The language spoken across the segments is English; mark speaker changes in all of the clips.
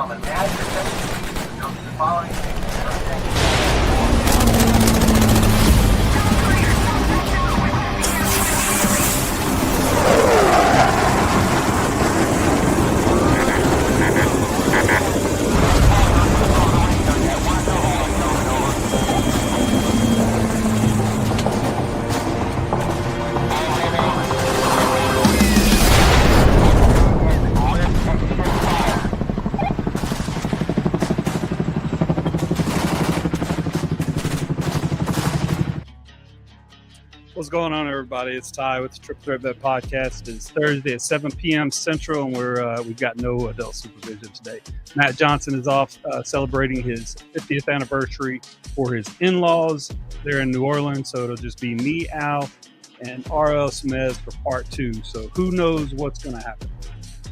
Speaker 1: gentlemen, may I have your attention please? Note the following
Speaker 2: What's going on, everybody? It's Ty with the Triple Threat Bet Podcast. It's Thursday at 7 p.m. Central, and we've got no adult supervision today. Matt Johnson is off celebrating his 50th anniversary for his in-laws. They're in New Orleans, so it'll just be me, Al, and RL SUMEZ for part 2. So who knows what's going to happen.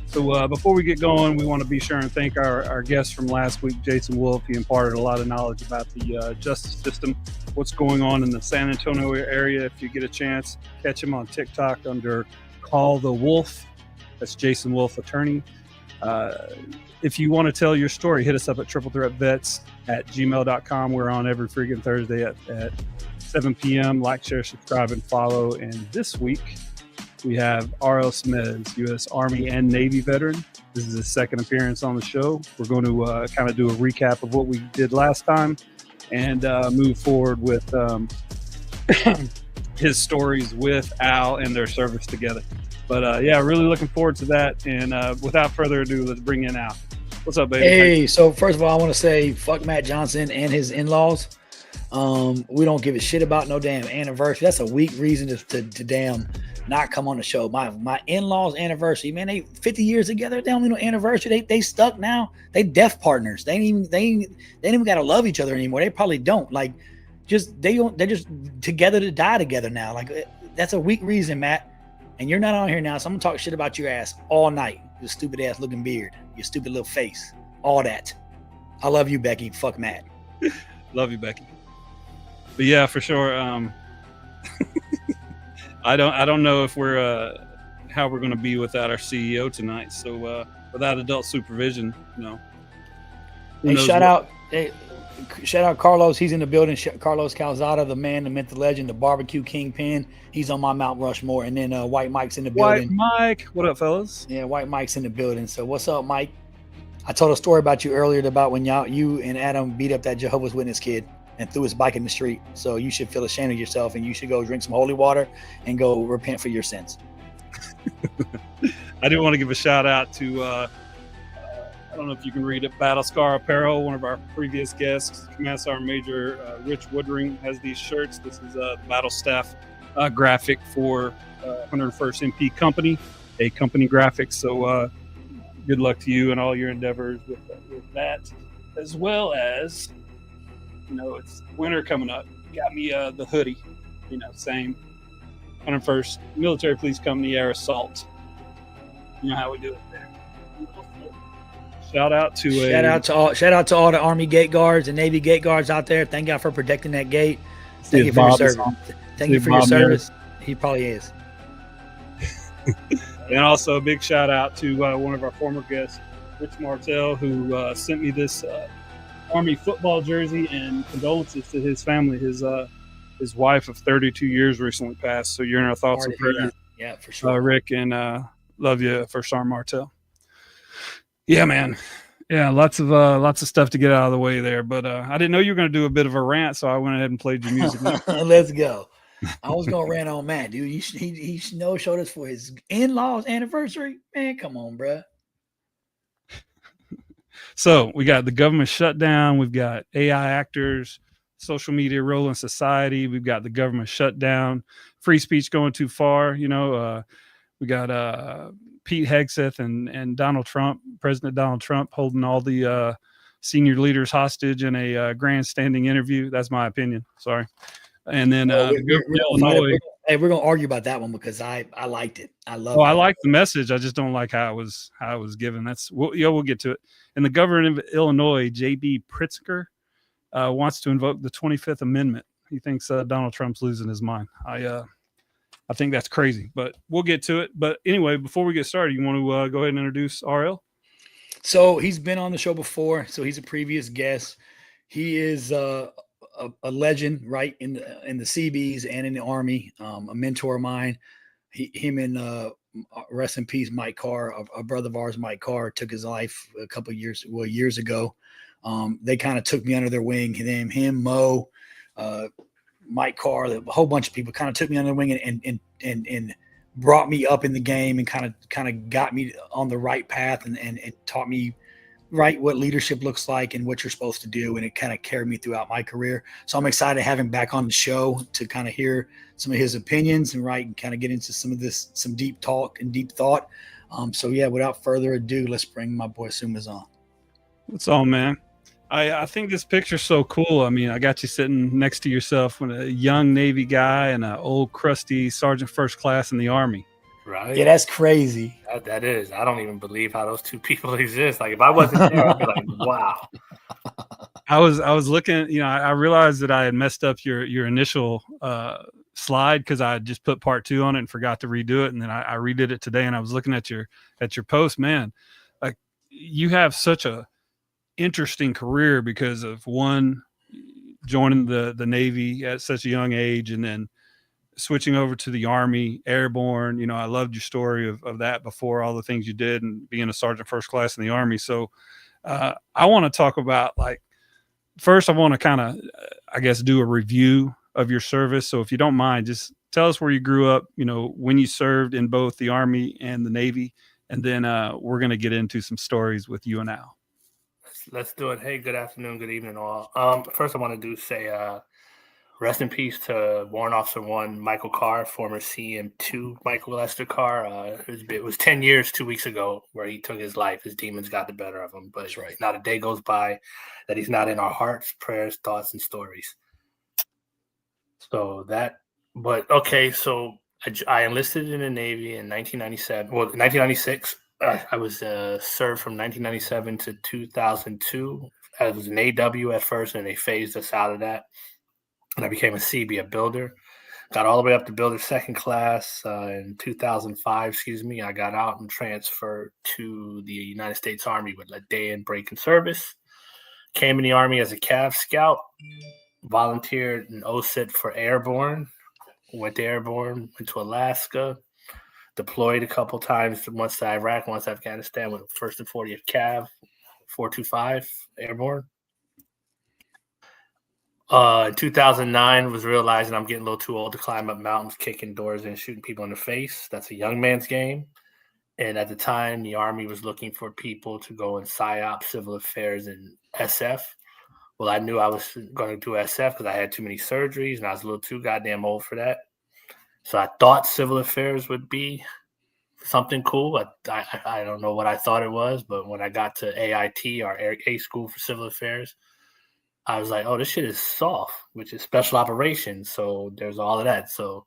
Speaker 2: So before we get going, we want to be sure and thank our guest from last week, Jason Wolf. He imparted a lot of knowledge about the justice system, what's going on in the San Antonio area. If you get a chance, catch him on TikTok under Call the Wolf. That's Jason Wolf, attorney. If you want to tell your story, hit us up at triplethreatvets@gmail.com. We're on every freaking Thursday at 7 p.m. Like, share, subscribe, and follow. And this week, we have RL SUMEZ, U.S. Army and Navy veteran. This is his second appearance on the show. We're going to kind of do a recap of what we did last time and move forward with his stories with Al and their service together. But yeah, really looking forward to that. And without further ado, let's bring in Al. What's up, baby?
Speaker 3: Hey, so first of all, I want to say fuck Matt Johnson and his in-laws. We don't give a shit about no damn anniversary. That's a weak reason to damn not come on the show. My in-laws anniversary, man, they 50 years together. They don't need no anniversary. They stuck now. They deaf partners. They ain't even gotta love each other anymore. They probably don't. Like, they're just together to die together now. Like, that's a weak reason, Matt. And you're not on here now, so I'm gonna talk shit about your ass all night. Your stupid ass looking beard, your stupid little face, all that. I love you, Becky. Fuck Matt.
Speaker 2: Love you, Becky. But yeah, for sure. I don't know if we're how we're going to be without our CEO tonight. So without adult supervision, you know.
Speaker 3: Hey, shout out Carlos. He's in the building. Carlos Calzada, the man, the myth, the legend, the barbecue kingpin. He's on my Mount Rushmore. And then White Mike's in the building.
Speaker 2: White Mike, what up, fellas?
Speaker 3: Yeah, White Mike's in the building. So what's up, Mike? I told a story about you earlier about when you and Adam beat up that Jehovah's Witness kid and threw his bike in the street. So you should feel ashamed of yourself, and you should go drink some holy water and go repent for your sins.
Speaker 2: I do want to give a shout out to, I don't know if you can read it, Battle Scar Apparel, one of our previous guests, Command Sergeant Major Rich Woodring has these shirts. This is the Battle Staff graphic for 101st MP Company, a company graphic. So good luck to you and all your endeavors with that, as well as, you know, it's winter coming up. Got me the hoodie, you know, same 101st Military Police Company Air Assault. You know how we do it there. Shout out to
Speaker 3: all the Army gate guards and Navy gate guards out there. Thank God for protecting that gate. Thank you for your service. Thank you for your service. He probably is.
Speaker 2: And also a big shout out to one of our former guests, Rich Martell, who sent me this Army football jersey, and condolences to his family. His wife of 32 years recently passed. So you're in our thoughts and prayers.
Speaker 3: Yeah, for sure.
Speaker 2: Rick, and love you, First Sergeant Martell. Yeah, man. Yeah, lots of stuff to get out of the way there. But I didn't know you were going to do a bit of a rant, so I went ahead and played your music.
Speaker 3: Let's go. I was going to rant on Matt, dude. He showed us for his in-laws anniversary. Man, come on, bro.
Speaker 2: So we got the government shutdown. We've got AI actors, social media role in society. We've got the government shutdown, free speech going too far. You know, we got Pete Hegseth and Donald Trump, President Donald Trump, holding all the senior leaders hostage in a grandstanding interview. That's my opinion. Sorry. And then Illinois.
Speaker 3: Hey, we're gonna argue about that one because I liked it. I love.
Speaker 2: Oh, I like the message. I just don't like how it was given. We'll get to it. And the governor of Illinois, J.B. Pritzker, wants to invoke the 25th Amendment. He thinks Donald Trump's losing his mind. I think that's crazy, but we'll get to it. But anyway, before we get started, you want to go ahead and introduce RL?
Speaker 3: So he's been on the show before. So he's a previous guest. He is a legend, right, in the CBs and in the Army. A mentor of mine. Him and rest in peace, Mike Carr, a brother of ours, Mike Carr, took his life a couple of years ago. They kind of took me under their wing. Him, Mo, Mike Carr, a whole bunch of people kind of took me under their wing and brought me up in the game and kind of got me on the right path and taught me right what leadership looks like and what you're supposed to do. And it kind of carried me throughout my career. So I'm excited to have him back on the show to kind of hear some of his opinions and kind of get into some deep talk and deep thought. So yeah, without further ado, let's bring my boy SUMEZ on.
Speaker 2: What's on, man? I think this picture's so cool. I mean, I got you sitting next to yourself with a young Navy guy and an old crusty Sergeant First Class in the Army.
Speaker 4: Right.
Speaker 3: Yeah, that's crazy.
Speaker 4: That is. I don't even believe how those two people exist. Like if I wasn't there, I'd be like, wow.
Speaker 2: I was looking, I realized that I had messed up your initial slide because I just put part 2 on it and forgot to redo it. And then I redid it today and I was looking at your post, man. Like you have such a interesting career because of one, joining the Navy at such a young age and then switching over to the Army, airborne. I loved your story of that before, all the things you did and being a Sergeant First Class in the Army. So I want to talk about, like, first I want to kind of, I guess, do a review of your service. So if you don't mind, just tell us where you grew up, when you served in both the Army and the Navy. And then we're going to get into some stories with you and Al.
Speaker 4: Let's do it. Hey, good afternoon, good evening, all. First I want to say rest in peace to Warrant Officer 1 Michael Carr, former CM2 Michael Lester Carr. It was 10 years 2 weeks ago where he took his life. His demons got the better of him. But that's right. Not a day goes by that he's not in our hearts, prayers, thoughts, and stories. So I enlisted in the Navy in 1997. Well, 1996. I was served from 1997 to 2002. I was an AW at first, and they phased us out of that. And I became a CB, a builder. Got all the way up to builder second class in 2005. I got out and transferred to the United States Army with a day in break in service. Came in the Army as a Cav scout. Volunteered in OSIT for airborne. Went to airborne, went to Alaska. Deployed a couple times, once to Iraq, once to Afghanistan with 1st and 40th Cav, 425 airborne. In 2009, was realizing I'm getting a little too old to climb up mountains, kicking doors and shooting people in the face. That's a young man's game. And at the time, the Army was looking for people to go in PSYOP, civil affairs, and SF. Well, I knew I was going to do SF because I had too many surgeries and I was a little too goddamn old for that. So I thought civil affairs would be something cool. I don't know what I thought it was, but when I got to AIT, our A School for Civil Affairs, I was like, oh, this shit is soft, which is special operations. So there's all of that. So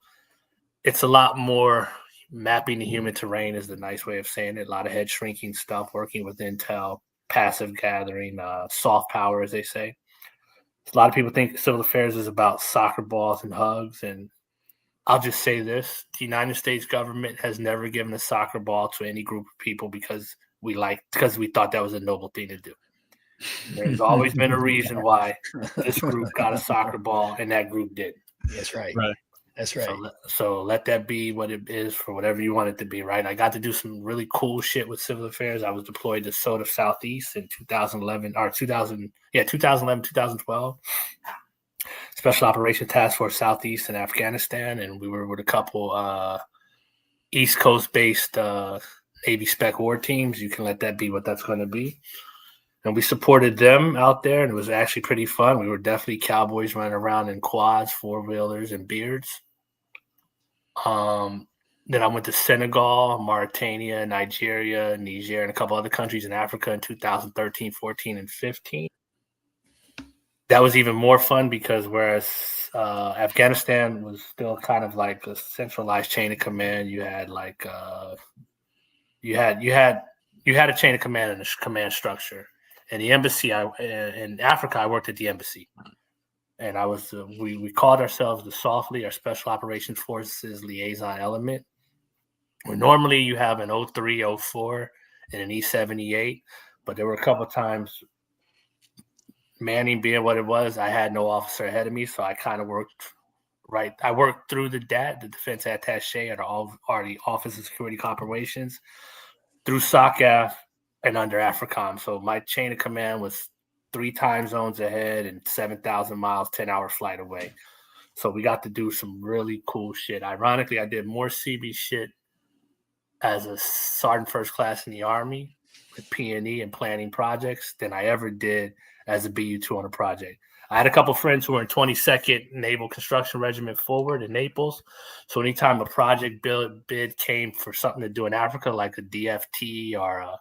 Speaker 4: it's a lot more mapping the human terrain is the nice way of saying it. A lot of head shrinking stuff, working with intel, passive gathering, soft power, as they say. A lot of people think civil affairs is about soccer balls and hugs. And I'll just say this. The United States government has never given a soccer ball to any group of people because we thought that was a noble thing to do. There's always been a reason why this group got a soccer ball and that group didn't.
Speaker 3: That's right.
Speaker 2: Right.
Speaker 3: That's right.
Speaker 4: So let that be what it is for whatever you want it to be, right? I got to do some really cool shit with civil affairs. I was deployed to SOTA Southeast in 2011, 2012. Special Operations Task Force Southeast in Afghanistan, and we were with a couple East Coast-based Navy spec war teams. You can let that be what that's going to be. And we supported them out there, and it was actually pretty fun. We were definitely cowboys running around in quads, four-wheelers, and beards. Then I went to Senegal, Mauritania, Nigeria, Niger, and a couple other countries in Africa in 2013, 14, and 15. That was even more fun because whereas Afghanistan was still kind of like a centralized chain of command, you had like you had a chain of command and a command structure. And the embassy, in Africa, I worked at the embassy, and I was we called ourselves the SOFLI, our Special Operations Forces Liaison Element. Where normally you have an 03, 04, and an E78. But there were a couple of times, Manning being what it was, I had no officer ahead of me, so I kind of worked right. I worked through the DAT, the defense attaché, or the Office of Security Operations, through SOCAF and under AFRICOM. So my chain of command was 3 time zones ahead and 7,000 miles, 10-hour flight away. So we got to do some really cool shit. Ironically, I did more CB shit as a sergeant first class in the Army with P&E and planning projects than I ever did as a BU-2 on a project. I had a couple friends who were in 22nd Naval Construction Regiment Forward in Naples. So anytime a project bid came for something to do in Africa, like a DFT or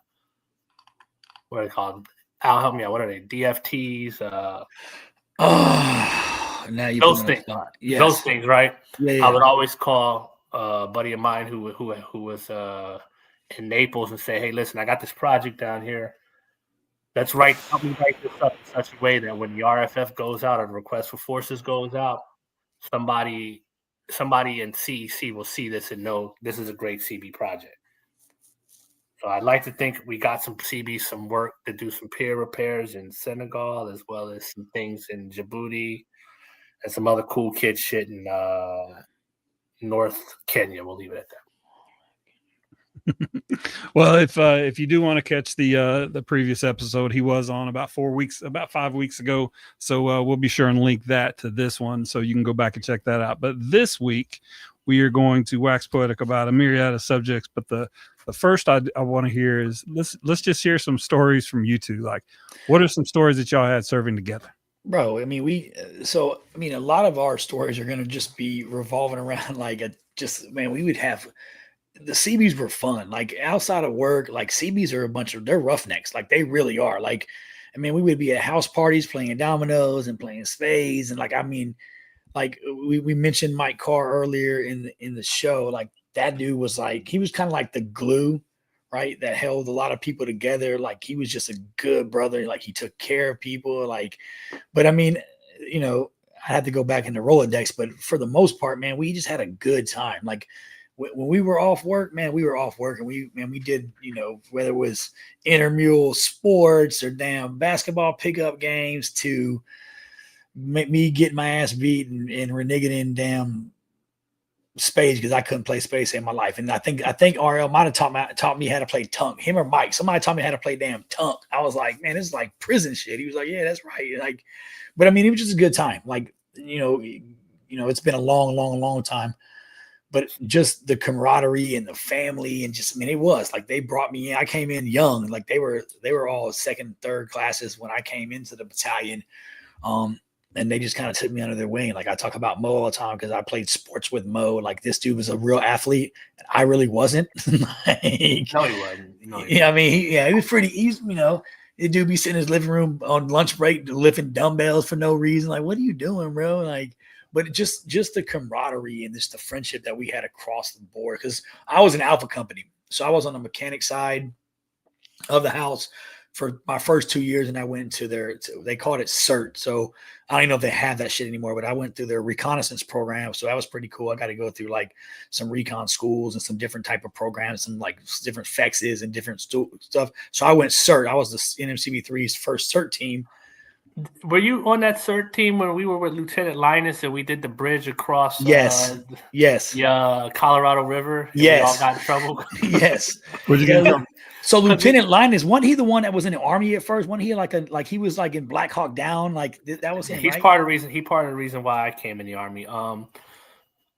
Speaker 4: what are they called? Al, help me out. What are they? DFTs?
Speaker 3: Now you
Speaker 4: those things.
Speaker 3: Yes.
Speaker 4: Those things, right?
Speaker 3: Yeah.
Speaker 4: I would always call a buddy of mine who was in Naples and say, "Hey, listen, I got this project down here. Help me write this up in such a way that when the RFF goes out or the request for forces goes out, somebody in CEC will see this and know this is a great CB project." So I'd like to think we got some CB, some work to do some pier repairs in Senegal, as well as some things in Djibouti and some other cool kid shit in North Kenya. We'll leave it at that.
Speaker 2: Well, if you do want to catch the previous episode, he was on about 5 weeks ago. So we'll be sure and link that to this one, so you can go back and check that out. But this week we are going to wax poetic about a myriad of subjects. But the first I want to hear is let's just hear some stories from you two. Like, what are some stories that y'all had serving together?
Speaker 3: Bro, I mean, a lot of our stories are going to just be revolving around we would have. The CBs were fun. Like, outside of work, like, CBs are they're roughnecks. Like, they really are. Like, I mean, we would be at house parties playing dominoes and playing spades. And we mentioned Mike Carr earlier in the show. Like, that dude was he was kind of like the glue, right? That held a lot of people together. Like, he was just a good brother. Like, he took care of people. But I mean, I had to go back into Rolodex, but for the most part, man, we just had a good time. Like, when we were off work, man, we were off work, and we did, whether it was intramural sports or damn basketball pickup games to me getting my ass beat and reneging in damn spades because I couldn't play spades in my life. And I think RL might have taught me how to play tunk. Him or Mike, somebody taught me how to play damn tunk. I was like, man, this is like prison shit. He was like, yeah, that's right. Like, but I mean, it was just a good time. Like, it's been a long, long, long time. But just the camaraderie and the family and just, I mean, it was like they brought me in. I came in young, like they were all second, third classes when I came into the battalion. And they just kind of took me under their wing. Like, I talk about Mo all the time because I played sports with Mo. Like, this dude was a real athlete. And I really wasn't.
Speaker 4: No, he wasn't.
Speaker 3: Yeah, I mean, he was pretty easy. The dude be sitting in his living room on lunch break lifting dumbbells for no reason. Like, what are you doing, bro? Like, but just the camaraderie and just the friendship that we had across the board. Because I was in Alpha Company. So I was on the mechanic side of the house for my first 2 years, and I went to they called it CERT. So I don't even know if they have that shit anymore, but I went through their reconnaissance program. So that was pretty cool. I got to go through like some recon schools and some different type of programs, some like different FEXs and different stuff. So I went CERT. I was the NMCB3's first CERT team.
Speaker 4: Were you on that CERT team when we were with Lieutenant Linus and we did the bridge across
Speaker 3: yes.
Speaker 4: the Colorado River?
Speaker 3: Yes.
Speaker 4: We all got in trouble.
Speaker 3: Yes.
Speaker 2: Where'd you get from?
Speaker 3: So Lieutenant Linus, wasn't he the one that was in the Army at first? Wasn't he he was like in Black Hawk Down? Like, that was him,
Speaker 4: He's
Speaker 3: right?
Speaker 4: part of the reason why I came in the Army. I'm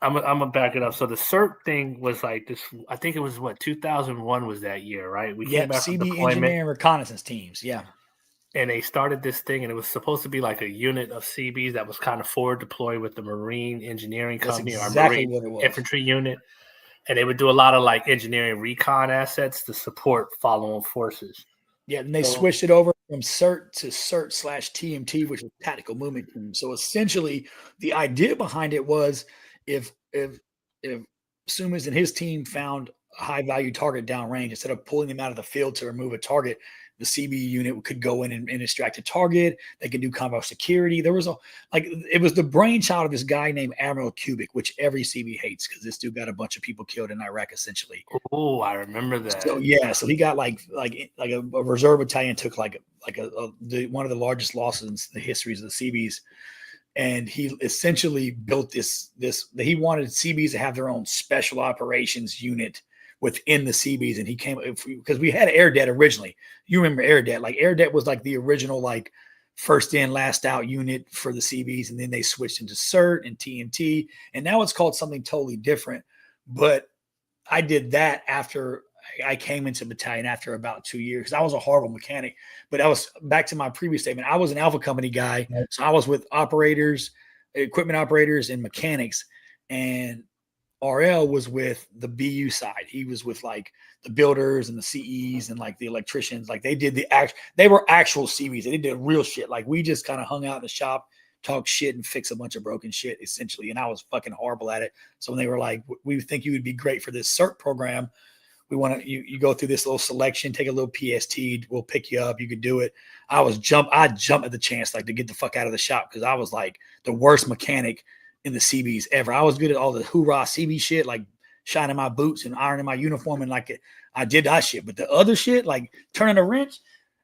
Speaker 4: gonna back it up. So the CERT thing was like this. I think it was 2001 was that year, right? We came back from
Speaker 3: CB
Speaker 4: deployment.
Speaker 3: engineering reconnaissance teams. Yeah.
Speaker 4: And they started this thing, and it was supposed to be like a unit of CBs that was kind of forward deployed with the Marine Engineering Company or Marine Infantry Unit. And they would do a lot of like engineering recon assets to support follow-on forces.
Speaker 3: Yeah, and they switched it over from CERT to CERT/TMT, which is Tactical Movement Team. So essentially, the idea behind it was if SUMEZ and his team found high value target downrange. Instead of pulling them out of the field to remove a target, the CB unit could go in and distract a target. They could do combo security. There was it was the brainchild of this guy named Admiral Kubik, which every CB hates because this dude got a bunch of people killed in Iraq, essentially.
Speaker 4: Oh, I remember that.
Speaker 3: So so he got like a reserve battalion took one of the largest losses in the histories of the CBs. And he essentially built this he wanted CBs to have their own special operations unit within the CBs. And he came because we had AirDet originally. You remember AirDet? Like AirDet was like the original like first in, last out unit for the CBs, and then they switched into CERT and TNT, and now it's called something totally different. But I did that after I came into battalion after about 2 years because I was a horrible mechanic. But I was back to my previous statement. I was an Alpha Company guy, so I was with operators, equipment operators, and mechanics. And RL was with the BU side. He was with like the builders and the CEs and like the electricians. Like they did they were actual CVs. They did real shit. Like we just kind of hung out in the shop, talk shit, and fix a bunch of broken shit essentially. And I was fucking horrible at it. So when they were like, we think you would be great for this CERT program. We want to, you go through this little selection, take a little PST. We'll pick you up. You could do it. I jumped at the chance, like to get the fuck out of the shop. Cause I was like the worst mechanic in the CBs ever. I was good at all the hoorah CB shit, like shining my boots and ironing my uniform. And like I did that shit, but the other shit, like turning a wrench.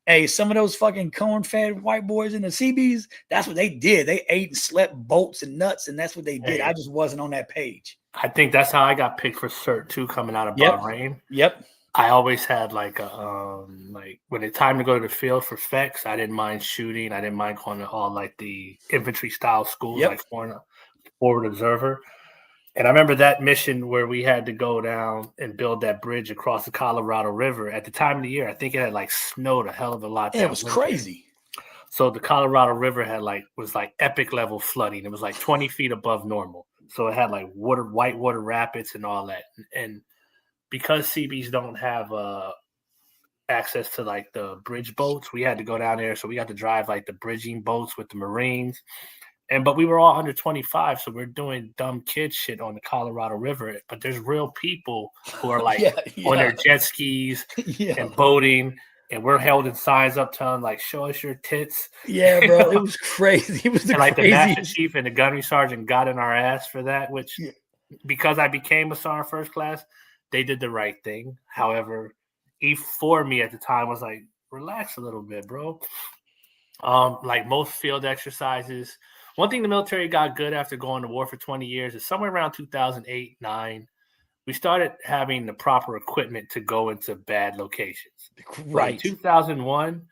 Speaker 3: Hey, some of those fucking corn-fed white boys in the CBs, that's what they did. They ate and slept bolts and nuts, and that's what they did. I just wasn't on that page.
Speaker 4: I think that's how I got picked for CERT too, coming out of Bahrain.
Speaker 3: Yep.
Speaker 4: I always had like when it's time to go to the field for FEX, I didn't mind shooting. I didn't mind going to all like the infantry style schools, like forward observer. And I remember that mission where we had to go down and build that bridge across the Colorado River. At the time of the year, I think it had like snowed a hell of a lot.
Speaker 3: Yeah, it was crazy.
Speaker 4: So the Colorado River was epic level flooding. It was like 20 feet above normal. So it had like white water rapids and all that. And because CBs don't have access to like the bridge boats, we had to go down there. So we got to drive like the bridging boats with the Marines. But we were all under 25, so we're doing dumb kid shit on the Colorado River. But there's real people who are like on their jet skis and boating, and we're holding signs up telling like, "Show us your tits."
Speaker 3: Yeah, bro, it was crazy. It was the
Speaker 4: like the master chief and the gunnery sergeant got in our ass for that. Which, because I became a sergeant first class, they did the right thing. However, E4 me at the time was like, "Relax a little bit, bro." Like most field exercises. One thing the military got good after going to war for 20 years is somewhere around 2008-9, we started having the proper equipment to go into bad locations.
Speaker 3: Right.
Speaker 4: In 2001,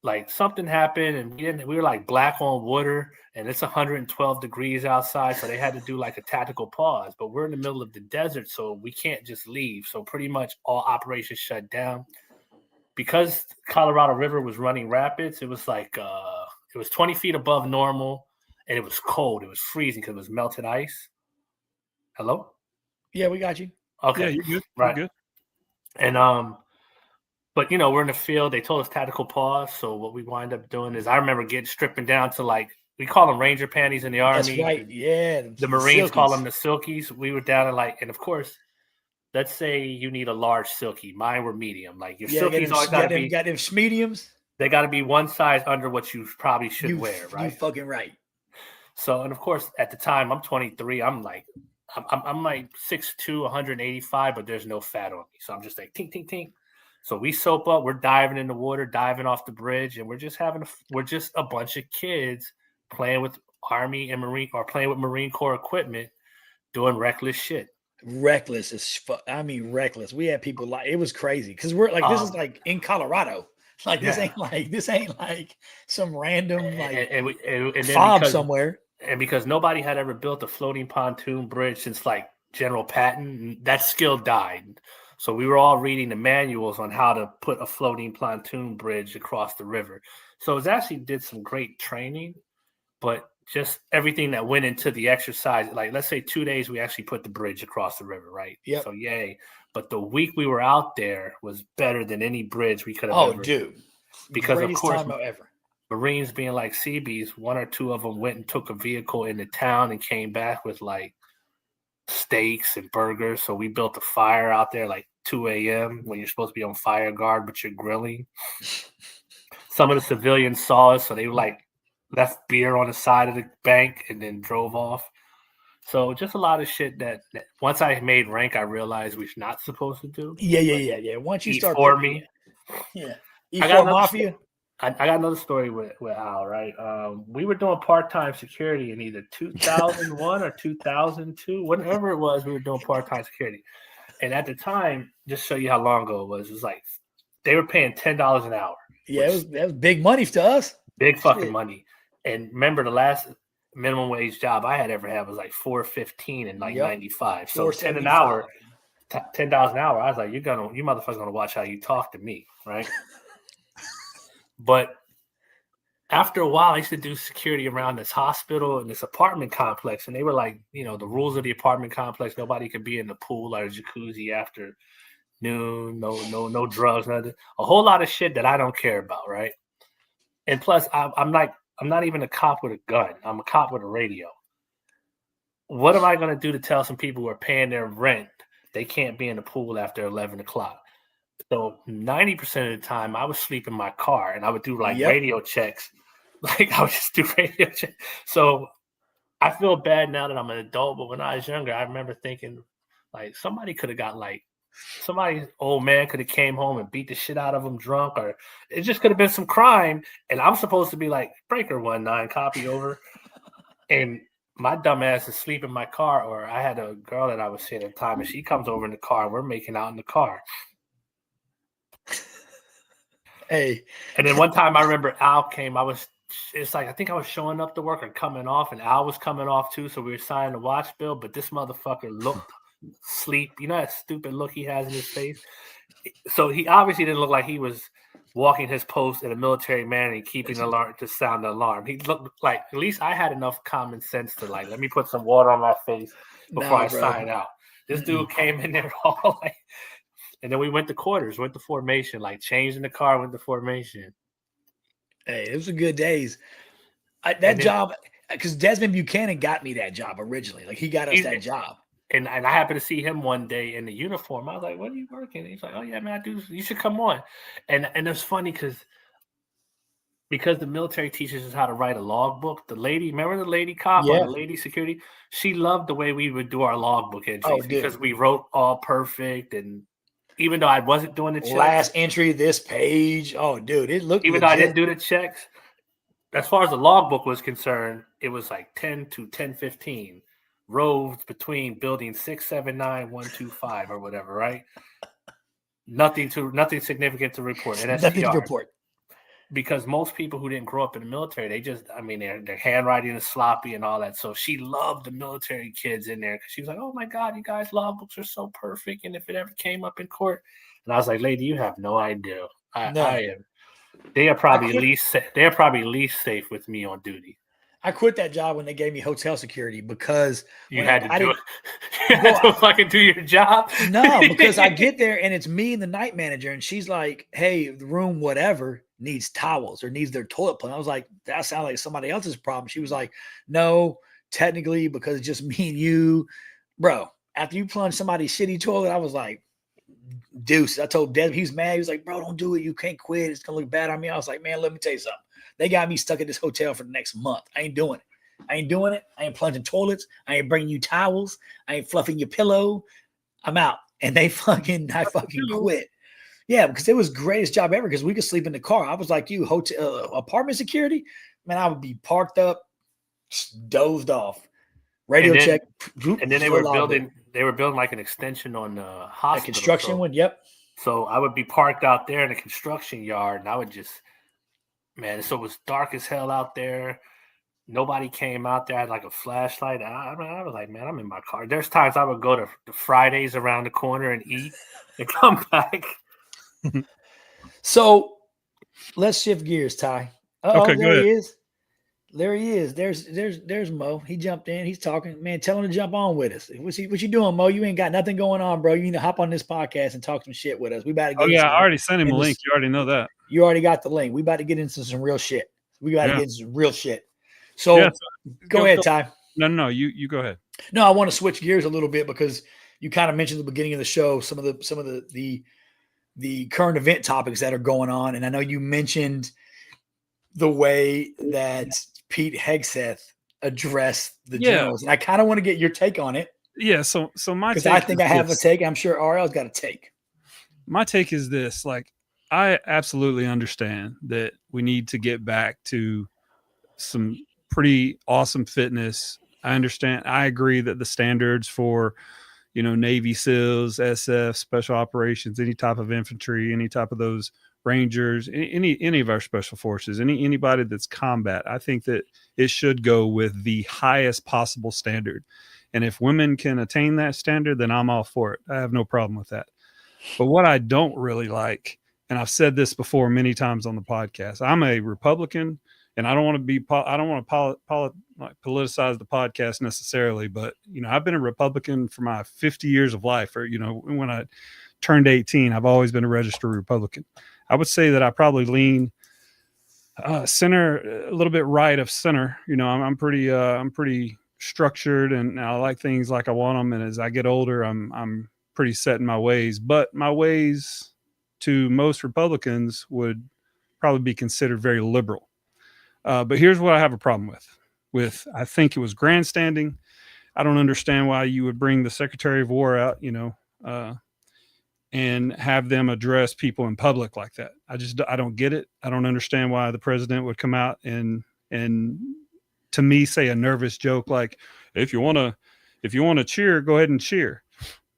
Speaker 4: like something happened and we were like black on water and it's 112 degrees outside. So they had to do like a tactical pause, but we're in the middle of the desert. So we can't just leave. So pretty much all operations shut down. Because Colorado River was running rapids, it was like, it was 20 feet above normal. And it was cold. It was freezing because it was melted ice. Hello?
Speaker 3: Yeah, we got you.
Speaker 4: Okay.
Speaker 2: Yeah, you're good.
Speaker 4: Right.
Speaker 2: You're good.
Speaker 4: And but we're in the field. They told us tactical pause. So what we wind up doing is I remember stripping down to like we call them Ranger panties in the Army.
Speaker 3: That's right. Yeah.
Speaker 4: The Marines call them the silkies. We were down to and of course, let's say you need a large silky. Mine were medium. Like your silkies always got to be
Speaker 3: got them mediums.
Speaker 4: They got to be one size under what you probably should wear, right?
Speaker 3: You fucking right.
Speaker 4: So, and of course, at the time, I'm 23. I'm like 6'2", 185, but there's no fat on me. So I'm just like, tink, tink, tink. So we soap up. We're diving in the water, diving off the bridge, and we're just a bunch of kids playing with Army and Marine or playing with Marine Corps equipment, doing reckless shit.
Speaker 3: Reckless as fuck. I mean, reckless. We had people it was crazy because we're like, this is like in Colorado. Like this ain't like some random and fob somewhere.
Speaker 4: And because nobody had ever built a floating pontoon bridge since like General Patton, that skill died. So we were all reading the manuals on how to put a floating pontoon bridge across the river. So it actually did some great training, but just everything that went into the exercise, like let's say 2 days, we actually put the bridge across the river, right?
Speaker 3: Yeah.
Speaker 4: So yay. But the week we were out there was better than any bridge we could have ever.
Speaker 3: Oh, dude.
Speaker 4: Because
Speaker 3: greatest
Speaker 4: of course,
Speaker 3: time ever.
Speaker 4: Marines being like CBs, one or two of them went and took a vehicle into town and came back with like steaks and burgers. So we built a fire out there like 2 a.m. when you're supposed to be on fire guard, but you're grilling. Some of the civilians saw us, so they were like left beer on the side of the bank and then drove off. So just a lot of shit that once I made rank, I realized we're not supposed to do.
Speaker 3: Yeah. Once you start
Speaker 4: for me,
Speaker 3: yeah.
Speaker 4: I got
Speaker 3: Mafia.
Speaker 4: I got another story with Al, right? We were doing part-time security in either 2001 or 2002, whatever it was, we were doing part-time security. And at the time, just to show you how long ago it was like they were paying $10 an hour.
Speaker 3: Yeah, that was big money to us.
Speaker 4: Big fucking money. And remember, the last minimum wage job I had ever had was like $4.15 in like 95. So $10 an hour, $10 an hour. I was like, you motherfuckers gonna watch how you talk to me, right? But after a while, I used to do security around this hospital and this apartment complex, and they were like, the rules of the apartment complex: nobody could be in the pool or the jacuzzi after noon. No drugs, nothing. A whole lot of shit that I don't care about, right? And plus, I'm not even a cop with a gun. I'm a cop with a radio. What am I going to do to tell some people who are paying their rent they can't be in the pool after 11 o'clock? So 90% of the time, I would sleep in my car, and I would do radio checks. Like I would just do radio checks. So I feel bad now that I'm an adult, but when I was younger, I remember thinking like somebody could have got somebody's old man could have came home and beat the shit out of him drunk, or it just could have been some crime. And I'm supposed to be like breaker 19, copy over. And my dumb ass is asleep in my car, or I had a girl that I was seeing at the time, and she comes over in the car, and we're making out in the car.
Speaker 3: Hey.
Speaker 4: And then one time I remember Al came, I think I was showing up to work or coming off, and Al was coming off too. So we were signing the watch bill, but this motherfucker looked sleep. You know that stupid look he has in his face? So he obviously didn't look like he was walking his post in a military manner and keeping the alarm to sound the alarm. He looked like, at least I had enough common sense to let me put some water on my face before I sign out. This dude came in there all and then we went to quarters, went to formation, changed in the car, went to formation.
Speaker 3: Hey, it was good days. That job, because Desmond Buchanan got me that job originally. He got us that job.
Speaker 4: And I happened to see him one day in the uniform. I was like, "What are you working?" And he's like, "Oh yeah, man, I do. You should come on." And it's funny because the military teaches us how to write a logbook. The lady, remember the lady cop or the lady security? She loved the way we would do our logbook entries because we wrote all perfect. And even though I wasn't doing the checks,
Speaker 3: last entry, this page. Oh, dude, it looked.
Speaker 4: Even though I didn't do the checks, as far as the logbook was concerned, it was 10 to 10:15. Rows between building 679, 125 or whatever, right? Nothing significant to report. NSTR.
Speaker 3: Nothing to report.
Speaker 4: Because most people who didn't grow up in the military, their handwriting is sloppy and all that. So she loved the military kids in there because she was like, "Oh my God, you guys' logbooks are so perfect." And if it ever came up in court, and I was like, "Lady, you have no idea. I am. They are probably least safe with me on duty."
Speaker 3: I quit that job when they gave me hotel security because
Speaker 4: you had to do it. You had to fucking do your job.
Speaker 3: No, because I get there and it's me and the night manager, and she's like, "Hey, the room, whatever, needs towels or needs their toilet plan." I was like, "That sounds like somebody else's problem." She was like, "No, technically, because it's just me and you, bro. After you plunge somebody's shitty toilet," I was like, "Deuce." I told Deb, he was mad. He was like, "Bro, don't do it. You can't quit. It's gonna look bad on me." I was like, "Man, let me tell you something. They got me stuck at this hotel for the next month. I ain't doing it. I ain't plunging toilets. I ain't bringing you towels. I ain't fluffing your pillow. I'm out." And I fucking quit. Yeah, because it was the greatest job ever because we could sleep in the car. I was like you, hotel apartment security. Man, I would be parked up, dozed off, radio check.
Speaker 4: And then they were building like an extension on the hospital.
Speaker 3: A construction one, yep.
Speaker 4: So I would be parked out there in a construction yard, and I would just, man, so it was dark as hell out there. Nobody came out there. I had a flashlight. I was like, man, I'm in my car. There's times I would go to the Fridays around the corner and eat and come back.
Speaker 3: So let's shift gears, Ty.
Speaker 2: Okay,
Speaker 3: there he is. There he is. There's Mo. He jumped in. He's talking. Man, tell him to jump on with us. What you doing, Mo? You ain't got nothing going on, bro. You need to hop on this podcast and talk some shit with us. We about to get.
Speaker 2: I already sent him a link. You already know that.
Speaker 3: You already got the link. We about to get into some real shit. We got to get into some real shit. So go ahead, Ty.
Speaker 2: No. You go ahead.
Speaker 3: No, I want to switch gears a little bit because you kind of mentioned at the beginning of the show some of the current event topics that are going on, and I know you mentioned the way that Pete Hegseth addressed the generals, and I kind of want to get your take on it.
Speaker 2: Yeah, so my
Speaker 3: because
Speaker 2: take
Speaker 3: I think I have
Speaker 2: this.
Speaker 3: a take. I'm sure RL's got a take.
Speaker 2: My take is this: like, I absolutely understand that we need to get back to some pretty awesome fitness. I understand. I agree that the standards for, Navy SEALs, SF, special operations, any type of infantry, any type of those Rangers, any of our special forces, anybody that's combat, I think that it should go with the highest possible standard. And if women can attain that standard, then I'm all for it. I have no problem with that. But what I don't really like, and I've said this before many times on the podcast, I'm a Republican, and I don't want to politicize the podcast necessarily, but I've been a Republican for my 50 years of life. Or when I turned 18, I've always been a registered Republican. I would say that I probably lean center, a little bit right of center. I'm pretty structured, and I like things like I want them. And as I get older, I'm pretty set in my ways. But my ways to most Republicans would probably be considered very liberal. But here's what I have a problem with. I think it was grandstanding. I don't understand why you would bring the Secretary of War out, and have them address people in public like that. I don't get it. I don't understand why the president would come out and to me say a nervous joke like, if you want to cheer, go ahead and cheer.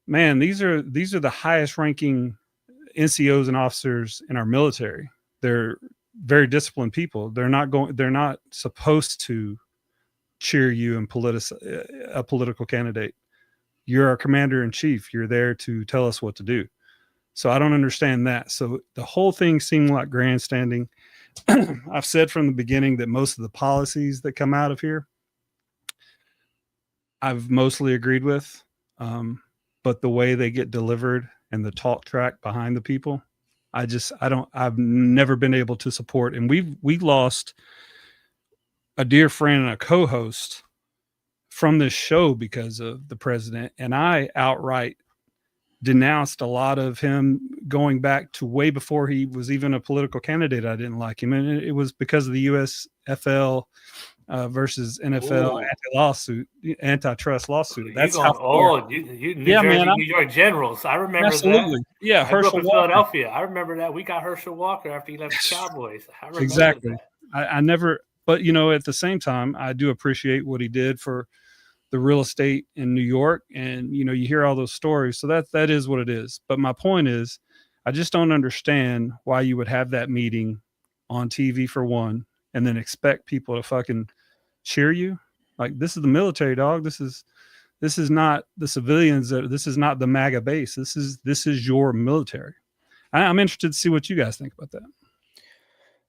Speaker 2: Man, these are the highest ranking NCOs and officers in our military. They're very disciplined people. They're not supposed to cheer you and a political candidate. You're our commander in chief. You're there to tell us what to do. So I don't understand that. So the whole thing seemed like grandstanding. I've said from the beginning that most of the policies that come out of here, I've mostly agreed with. But the way they get delivered and the talk track behind the people, I've never been able to support. And we lost a dear friend and a co-host from this show because of the president. And I outright denounced a lot of him going back to way before he was even a political candidate. I didn't like him. And it was because of the USFL versus NFL antitrust lawsuit. That's how old.
Speaker 4: You New York Generals. I remember
Speaker 2: absolutely.
Speaker 4: That.
Speaker 2: Yeah,
Speaker 4: Herschel Walker. Philadelphia. I remember that. We got Herschel Walker after he left the Cowboys. I remember
Speaker 2: exactly.
Speaker 4: That.
Speaker 2: I never, but at the same time, I do appreciate what he did for the real estate in New York. And, you hear all those stories. So that is what it is. But my point is, I just don't understand why you would have that meeting on TV for one, and then expect people to fucking cheer you. Like, this is the military, dog. This is not the civilians. This is not the MAGA base. This is your military. I'm interested to see what you guys think about that.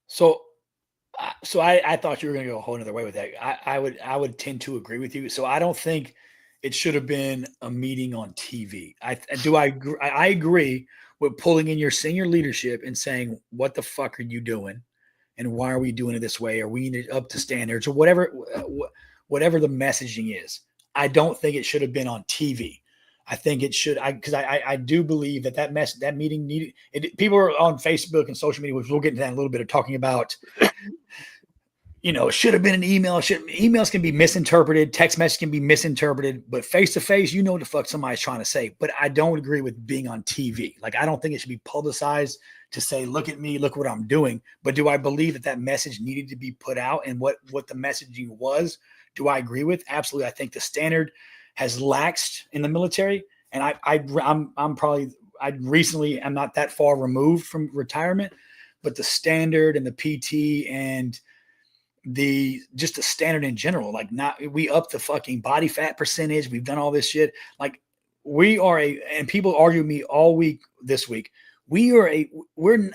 Speaker 3: So I thought you were going to go a whole other way with that. I would tend to agree with you. So I don't think it should have been a meeting on TV. I agree with pulling in your senior leadership and saying, what the fuck are you doing? And why are we doing it this way? Are we up to standards or whatever the messaging is? I don't think it should have been on TV. I think it should, because I do believe that meeting needed it. People are on Facebook and social media, which we'll get into that in a little bit, of talking about, it should have been an email. Emails can be misinterpreted. Text message can be misinterpreted, but face to face, what the fuck somebody's trying to say. But I don't agree with being on TV. Like, I don't think it should be publicized to say, look at me, look what I'm doing. But do I believe that message needed to be put out, and what the messaging was? Do I agree with? Absolutely. I think the standard has laxed in the military. And I'm not that far removed from retirement, but the standard and the PT and the standard in general, like, we up the fucking body fat percentage. We've done all this shit. Like, and people argue with me all week this week. The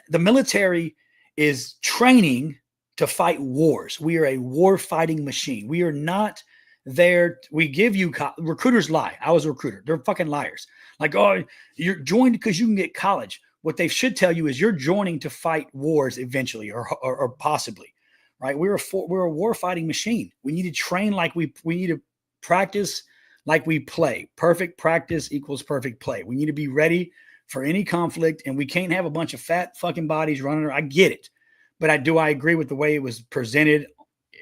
Speaker 3: military is training to fight wars. We are a war fighting machine. We are not there. We give you recruiters lie. I was a recruiter. They're fucking liars. Like, oh, you're joined because you can get college. What they should tell you is you're joining to fight wars eventually, or possibly, right? We're a war fighting machine. We need to train like we need to practice like we play. Perfect practice equals perfect play. We need to be ready for any conflict, and we can't have a bunch of fat fucking bodies running around. I get it. But I agree with the way it was presented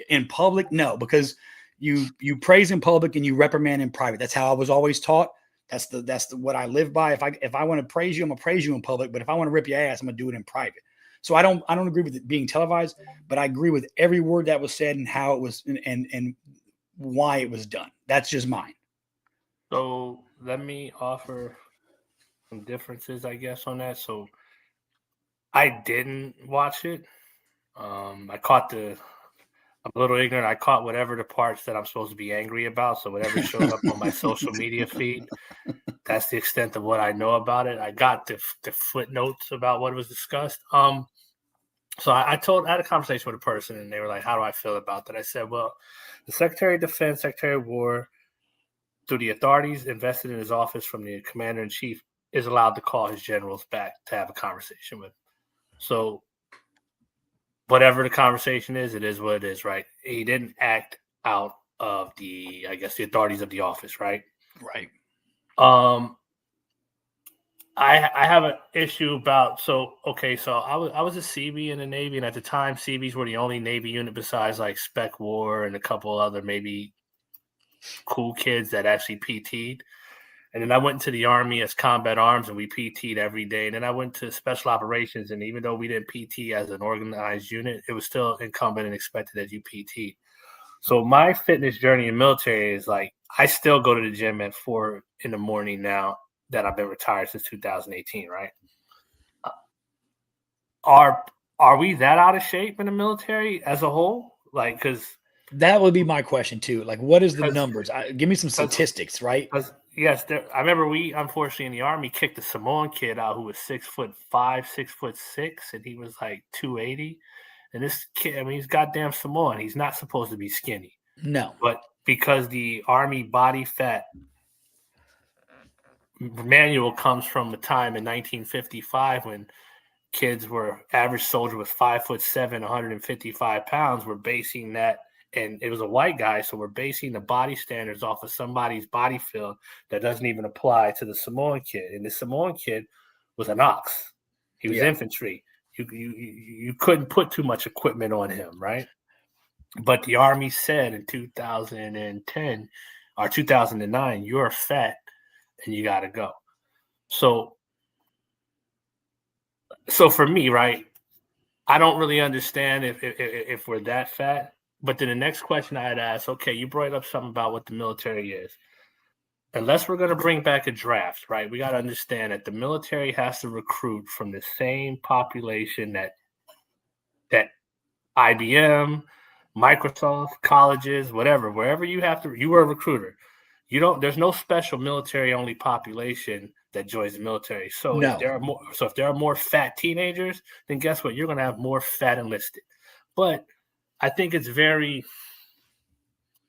Speaker 3: in public. No, because you praise in public and you reprimand in private. That's how I was always taught. That's the what I live by. If I want to praise you, I'm gonna praise you in public. But if I want to rip your ass, I'm gonna do it in private. So I don't agree with it being televised, but I agree with every word that was said and how it was and why it was done. That's just mine.
Speaker 4: So let me offer some differences, I guess, on that. So I didn't watch it. I'm a little ignorant. I caught whatever the parts that I'm supposed to be angry about. So whatever showed up on my social media feed, that's the extent of what I know about it. I got the footnotes about what was discussed. So I had a conversation with a person, and they were like, "How do I feel about that?" I said, "Well, the Secretary of Defense, Secretary of War, through the authorities invested in his office from the Commander in Chief, is allowed to call his generals back to have a conversation with him. So." Whatever the conversation is, it is what it is, right? He didn't act out of the authorities of the office, right?
Speaker 3: Right.
Speaker 4: I have an issue about so I was a CB in the Navy, and at the time CBs were the only Navy unit besides like Spec War and a couple other maybe cool kids that actually PT'd. And then I went into the Army as combat arms, and we PT'd every day. And then I went to special operations, and even though we didn't PT as an organized unit, it was still incumbent and expected that you PT. So my fitness journey in military is like I still go to the gym at 4 a.m. now that I've been retired since 2018, right? Are we that out of shape in the military as a whole? Like, because
Speaker 3: that would be my question too. Like, what is the numbers? Give me some statistics, right?
Speaker 4: Yes, I remember we unfortunately in the Army kicked a Samoan kid out who was 6'5", 6'6", and he was like 280. And this kid, I mean, he's goddamn Samoan. He's not supposed to be skinny.
Speaker 3: No,
Speaker 4: but because the Army body fat manual comes from a time in 1955 when average soldier was 5'7", 155 pounds. We're basing that. And it was a white guy, so we're basing the body standards off of somebody's body field that doesn't even apply to the Samoan kid. And the Samoan kid was an ox. He was infantry. You couldn't put too much equipment on him, right? But the Army said in 2010 or 2009, you're fat and you got to go. So for me, right, I don't really understand if we're that fat. But then the next question I had asked, okay, you brought up something about what the military is. Unless we're going to bring back a draft, right? We got to understand that the military has to recruit from the same population that IBM, Microsoft, colleges, whatever, wherever you were a recruiter. There's no special military only population that joins the military. So
Speaker 3: no.
Speaker 4: if there are more fat teenagers, then guess what? You're going to have more fat enlisted. But I think it's very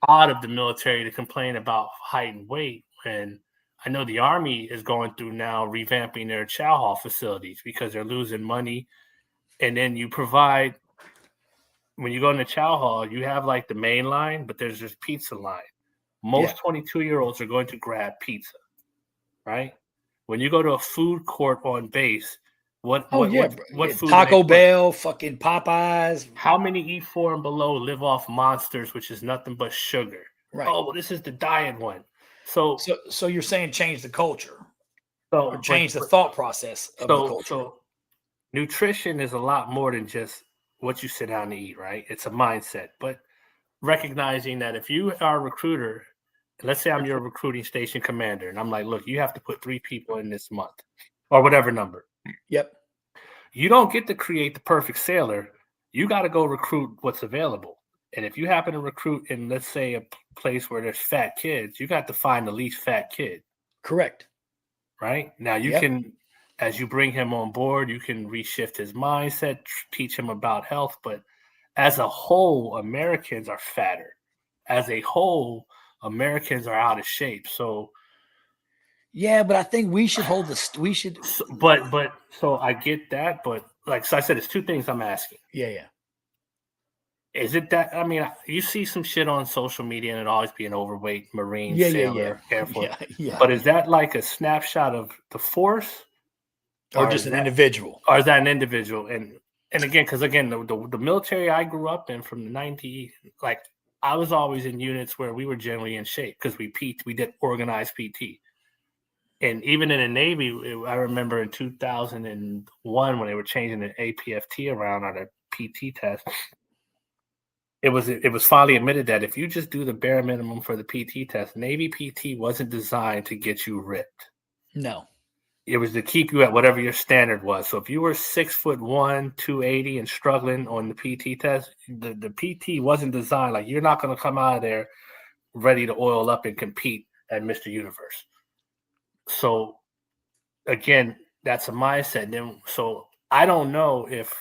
Speaker 4: odd of the military to complain about height and weight when I know the Army is going through now revamping their chow hall facilities because they're losing money. And then you provide, when you go in the chow hall, you have like the main line, but there's this pizza line. Most 22-year-olds are going to grab pizza, right? When you go to a food court on base, what food?
Speaker 3: Taco Bell, fucking Popeyes.
Speaker 4: How many eat 4 and below live off Monsters, which is nothing but sugar?
Speaker 3: Right.
Speaker 4: Oh, well, this is the diet one. So
Speaker 3: you're saying change the culture,
Speaker 4: or
Speaker 3: change the thought process of the culture. So
Speaker 4: nutrition is a lot more than just what you sit down to eat, right? It's a mindset. But recognizing that if you are a recruiter, let's say I'm your recruiting station commander, and I'm like, look, you have to put 3 people in this month or whatever number.
Speaker 3: Yep.
Speaker 4: You don't get to create the perfect sailor. You got to go recruit what's available. And if you happen to recruit in, let's say, a place where there's fat kids, you got to find the least fat kid.
Speaker 3: Correct.
Speaker 4: Right? Now you can, as you bring him on board, you can reshift his mindset, teach him about health. But as a whole, Americans are fatter. As a whole, Americans are out of shape. So
Speaker 3: yeah, but I think we should
Speaker 4: So I get that, but like so I said, it's 2 things I'm asking.
Speaker 3: Yeah.
Speaker 4: Is it that? I mean, you see some shit on social media, and it always be an overweight Marine,
Speaker 3: Yeah,
Speaker 4: sailor, Air Force.
Speaker 3: Yeah.
Speaker 4: But is that like a snapshot of the force,
Speaker 3: Or just an individual?
Speaker 4: or is that an individual? And again, because again, the military I grew up in from the 90s, like I was always in units where we were generally in shape because we did organized PT. And even in the Navy, I remember in 2001 when they were changing the APFT around on a PT test. It was finally admitted that if you just do the bare minimum for the PT test, Navy PT wasn't designed to get you ripped.
Speaker 3: No.
Speaker 4: It was to keep you at whatever your standard was. So if you were 6'1", 280 and struggling on the PT test, the PT wasn't designed like you're not going to come out of there ready to oil up and compete at Mr. Universe. So again, that's a mindset. Then so I don't know if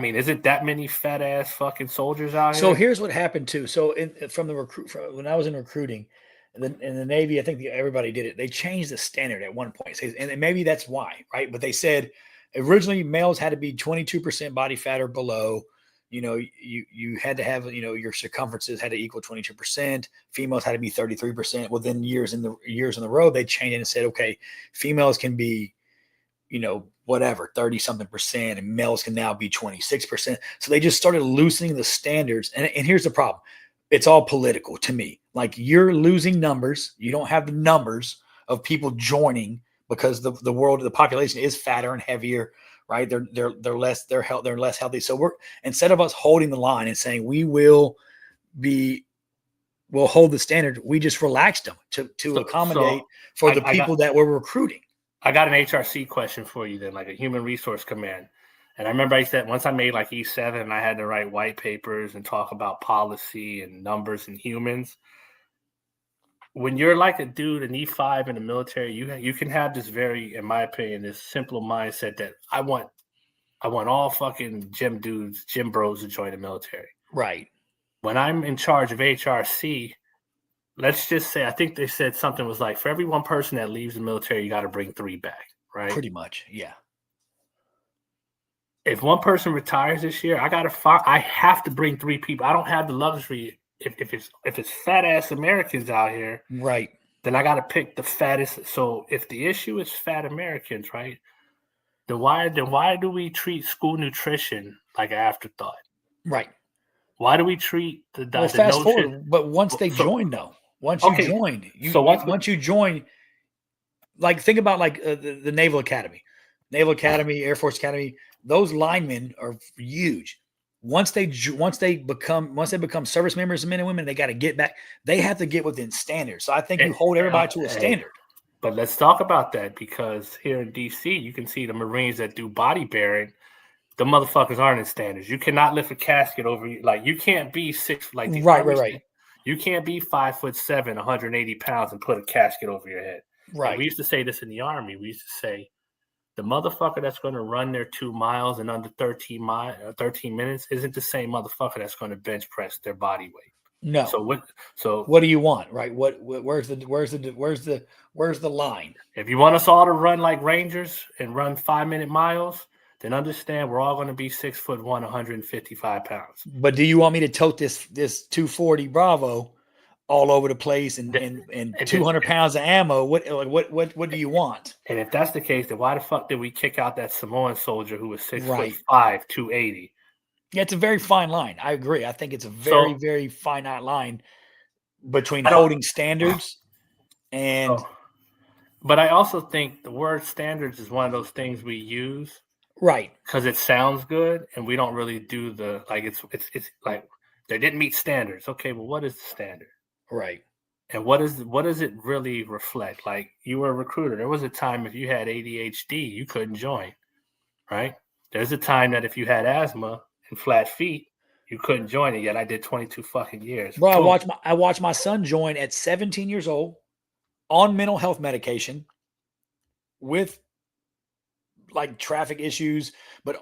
Speaker 4: is it that many fat ass fucking soldiers out here?
Speaker 3: So here's what happened too. So from when I was in recruiting, in the Navy, I think everybody did it. They changed the standard at one point, and maybe that's why, right? But they said originally males had to be 22% body fat or below. You had to have your circumferences had to equal 22%. Females had to be 33%. Well, then years in the road, they changed it and said, okay, females can be whatever, 30 something percent, and males can now be 26%. So they just started loosening the standards. And here's the problem. It's all political to me. Like you're losing numbers. You don't have the numbers of people joining because the population is fatter and heavier, right? They're less healthy. So we're, instead of us holding the line and saying we'll hold the standard, we just relaxed them to accommodate for the people that we're recruiting.
Speaker 4: I got an HRC question for you then, like a human resource command. And I remember I said once I made like E7 and I had to write white papers and talk about policy and numbers and humans. When you're like a dude, an E5 in the military, you can have this very, in my opinion, this simple mindset that I want all fucking gym dudes, gym bros to join the military.
Speaker 3: Right.
Speaker 4: When I'm in charge of HRC, let's just say, I think they said something was like, for every one person that leaves the military, you got to bring 3 back, right?
Speaker 3: Pretty much, yeah.
Speaker 4: If one person retires this year, I have to bring 3 people. I don't have the luxury. If it's fat ass Americans out here,
Speaker 3: right,
Speaker 4: then I got to pick the fattest. So if the issue is fat Americans, right, then why do we treat school nutrition like an afterthought?
Speaker 3: Right.
Speaker 4: Why do we treat the
Speaker 3: fast forward? But once they join, though, once you join, like think about like the Naval Academy, Air Force Academy. Those linemen are huge. Once they become service members, men and women, they got to get back. They have to get within standards. So I think you hold everybody to a standard.
Speaker 4: But let's talk about that, because here in DC, you can see the Marines that do body bearing. The motherfuckers aren't in standards. You cannot lift a casket over you. Like you can't be 6 like these.
Speaker 3: Right.
Speaker 4: You can't be 5'7", 180 pounds and put a casket over your head.
Speaker 3: Right.
Speaker 4: And we used to say this in the Army. We used to say, the motherfucker that's going to run their 2 miles in under 13 minutes isn't the same motherfucker that's going to bench press their body weight.
Speaker 3: No.
Speaker 4: So
Speaker 3: what do you want, right? Where's the line?
Speaker 4: If you want us all to run like Rangers and run 5-minute miles, then understand we're all going to be 6'1", 155 pounds.
Speaker 3: But do you want me to tote this 240 Bravo all over the place and 200 pounds of ammo? What do you want?
Speaker 4: And if that's the case, then why the fuck did we kick out that Samoan soldier who was 6'5", 280?
Speaker 3: Yeah, it's a very fine line. I agree. I think it's a very, very finite line between holding standards and.
Speaker 4: But I also think the word standards is one of those things we use,
Speaker 3: right?
Speaker 4: Because it sounds good, and we don't really do the like. It's like they didn't meet standards. Okay, well, what is the standard?
Speaker 3: Right.
Speaker 4: And what does it really reflect? Like you were a recruiter. There was a time if you had ADHD, you couldn't join, right? There's a time that if you had asthma and flat feet, you couldn't join it. Yet I did 22 fucking years.
Speaker 3: Bro, I watched my son join at 17 years old on mental health medication with like traffic issues, but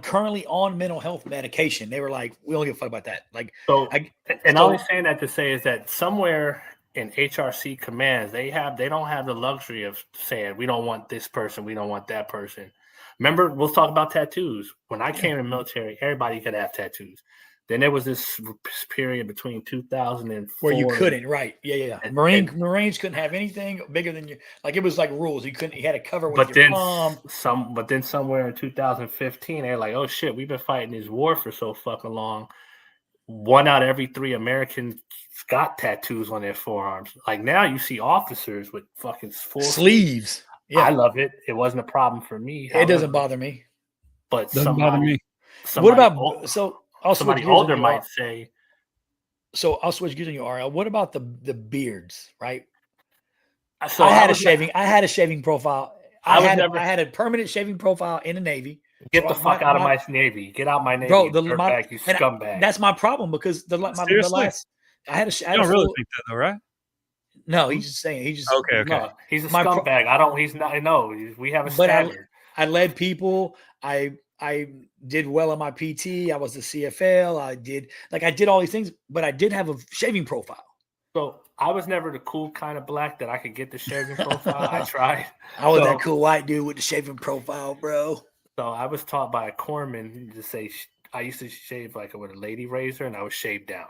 Speaker 3: currently on mental health medication. They were like, we don't give a fuck about that. Like,
Speaker 4: all I'm saying that to say is that somewhere in HRC commands, they don't have the luxury of saying, we don't want this person, we don't want that person. Remember, we'll talk about tattoos. When I came in the military, everybody could have tattoos. Then there was this period between 2004
Speaker 3: where you couldn't, right? Yeah. Marines couldn't have anything bigger than you. Like it was like rules. You couldn't. You had to cover with your palm.
Speaker 4: But then somewhere in 2015, they're like, "Oh shit, we've been fighting this war for so fucking long. 1 out of every 3 Americans got tattoos on their forearms. Like now, you see officers with fucking full
Speaker 3: sleeves. Yeah,
Speaker 4: I love it. It wasn't a problem for me.
Speaker 3: It doesn't bother me.
Speaker 4: But
Speaker 2: Doesn't bother me.
Speaker 3: What about
Speaker 4: somebody older might say?
Speaker 3: So I'll switch gears on you, RL. What about the beards? Right.
Speaker 4: So
Speaker 3: I had a shaving profile. I had a permanent shaving profile in the Navy.
Speaker 4: Get the fuck out of my Navy. Get out my Navy,
Speaker 3: bro.
Speaker 4: you scumbag.
Speaker 3: That's my problem because the last I had a.
Speaker 2: I don't really think that though, right?
Speaker 3: No, he's just saying. He's just
Speaker 2: okay.
Speaker 4: No, he's a scumbag. He's not. No, we have a standard.
Speaker 3: I led people. I did well on my PT. I was the CFL. I did all these things, but I did have a shaving profile.
Speaker 4: So I was never the cool kind of black that I could get the shaving profile. I tried.
Speaker 3: I was that cool white dude with the shaving profile, bro.
Speaker 4: So I was taught by a corpsman to say I used to shave like with a lady razor, and I was shaved down.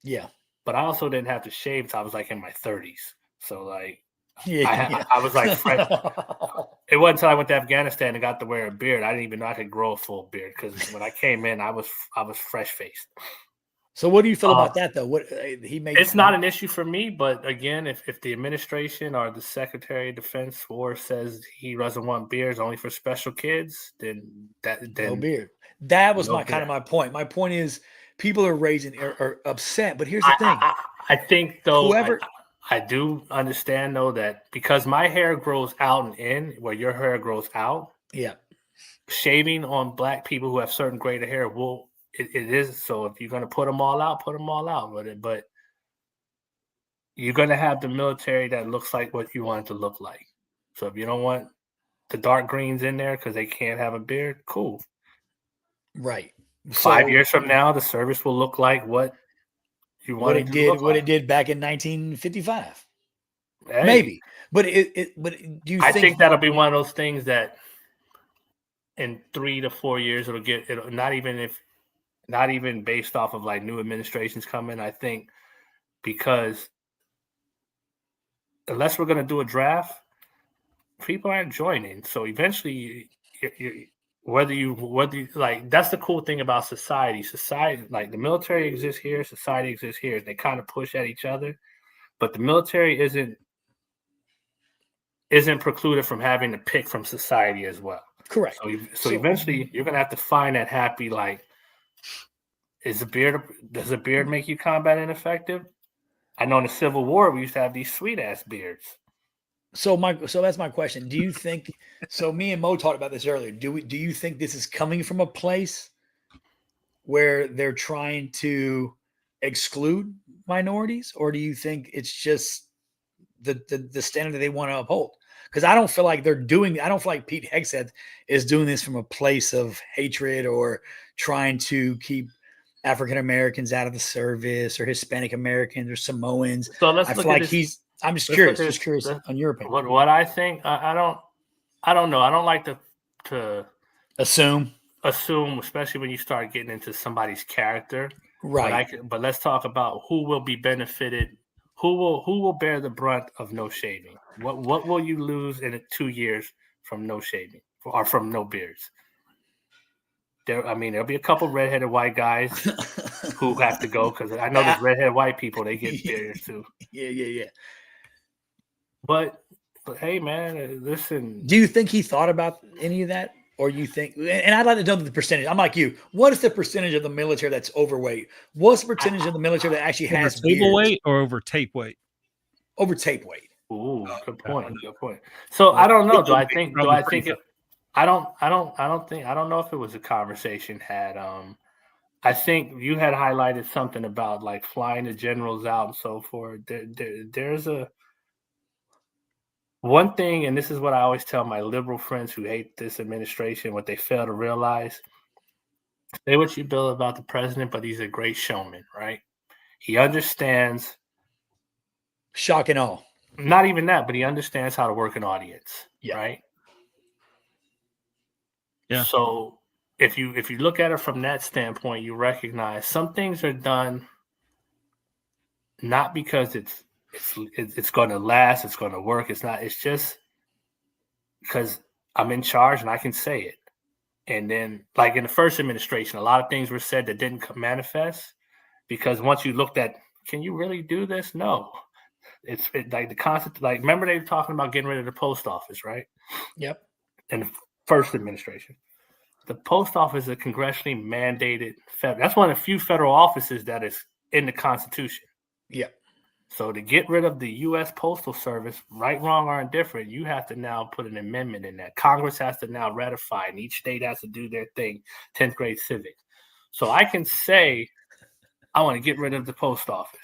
Speaker 3: Yeah,
Speaker 4: but I also didn't have to shave until I was like in my 30s. So like,
Speaker 3: yeah.
Speaker 4: I was like fresh. It wasn't until I went to Afghanistan and got to wear a beard. I didn't even know I could grow a full beard because when I came in, I was fresh faced.
Speaker 3: So what do you feel about that though? What he made?
Speaker 4: It's not an issue for me, but again, if the administration or the Secretary of Defense War says he doesn't want beards only for special kids, then
Speaker 3: no beard. That was my point. My point is people are upset, but here's the thing.
Speaker 4: I think though,
Speaker 3: whoever.
Speaker 4: I do understand though that because my hair grows out and in where your hair grows out.
Speaker 3: Yeah.
Speaker 4: Shaving on black people who have certain grade of hair it is. So if you're going to put them all out, put them all out with it. But you're going to have the military that looks like what you want it to look like. So if you don't want the dark greens in there because they can't have a beard, cool.
Speaker 3: Right.
Speaker 4: 5 years from now, the service will look like what you want it to look like.
Speaker 3: What it did back in 1955.
Speaker 4: Hey.
Speaker 3: Maybe. But do you
Speaker 4: I think that'll be one of those things that in 3 to 4 years it'll not even based off of like new administrations coming. I think because unless we're going to do a draft, people aren't joining. So eventually, whether you like, that's the cool thing about society. Society, like the military exists here, society exists here. They kind of push at each other, but the military isn't precluded from having to pick from society as well.
Speaker 3: Correct.
Speaker 4: So eventually, you're going to have to find that happy like. Does a beard make you combat ineffective? I know in the Civil War we used to have these sweet ass beards.
Speaker 3: So that's my question. Do you think? So me and Mo talked about this earlier. Do you think this is coming from a place where they're trying to exclude minorities, or do you think it's just the standard that they want to uphold? Because I don't feel like Pete Hegseth is doing this from a place of hatred or trying to keep African Americans out of the service or Hispanic Americans or Samoans.
Speaker 4: So let's
Speaker 3: I
Speaker 4: look
Speaker 3: feel
Speaker 4: at
Speaker 3: like
Speaker 4: this.
Speaker 3: I'm just curious on your opinion.
Speaker 4: What I think, I don't know. I don't like to
Speaker 3: assume,
Speaker 4: especially when you start getting into somebody's character.
Speaker 3: Right.
Speaker 4: But let's talk about who will be benefited. Who will bear the brunt of no shaving? What will you lose in 2 years from no shaving or from no beards? There'll be a couple redheaded white guys who have to go because I know there's redheaded white people. They get beards too.
Speaker 3: Yeah.
Speaker 4: But hey, man, listen.
Speaker 3: Do you think he thought about any of that, or you think? And I'd like to know the percentage. I'm like you. What is the percentage of the military that's overweight? What's the percentage of the military that actually has
Speaker 2: table weight or over tape weight?
Speaker 3: Over tape weight.
Speaker 4: Ooh, good point. Good point. So I don't know. I don't know if it was a conversation had. I think you had highlighted something about like flying the generals out and so forth. There's one thing, and this is what I always tell my liberal friends who hate this administration, what they fail to realize. Say what you will about the president, but he's a great showman, right? He understands.
Speaker 3: Shock and awe.
Speaker 4: Not even that, but he understands how to work an audience, right?
Speaker 2: Yeah.
Speaker 4: So if you look at it from that standpoint, you recognize some things are done not because it's going to last, it's going to work. It's not. It's just because I'm in charge and I can say it. And then, like in the first administration, a lot of things were said that didn't manifest because once you looked at, can you really do this? No. It's like the concept. Like, remember they were talking about getting rid of the post office, right?
Speaker 3: Yep.
Speaker 4: In the first administration, the post office is a congressionally mandated that's one of the few federal offices that is in the Constitution.
Speaker 3: Yeah.
Speaker 4: So to get rid of the U.S. Postal Service, right, wrong, or indifferent, you have to now put an amendment in that. Congress has to now ratify, and each state has to do their thing. 10th grade civics. So I can say I want to get rid of the post office.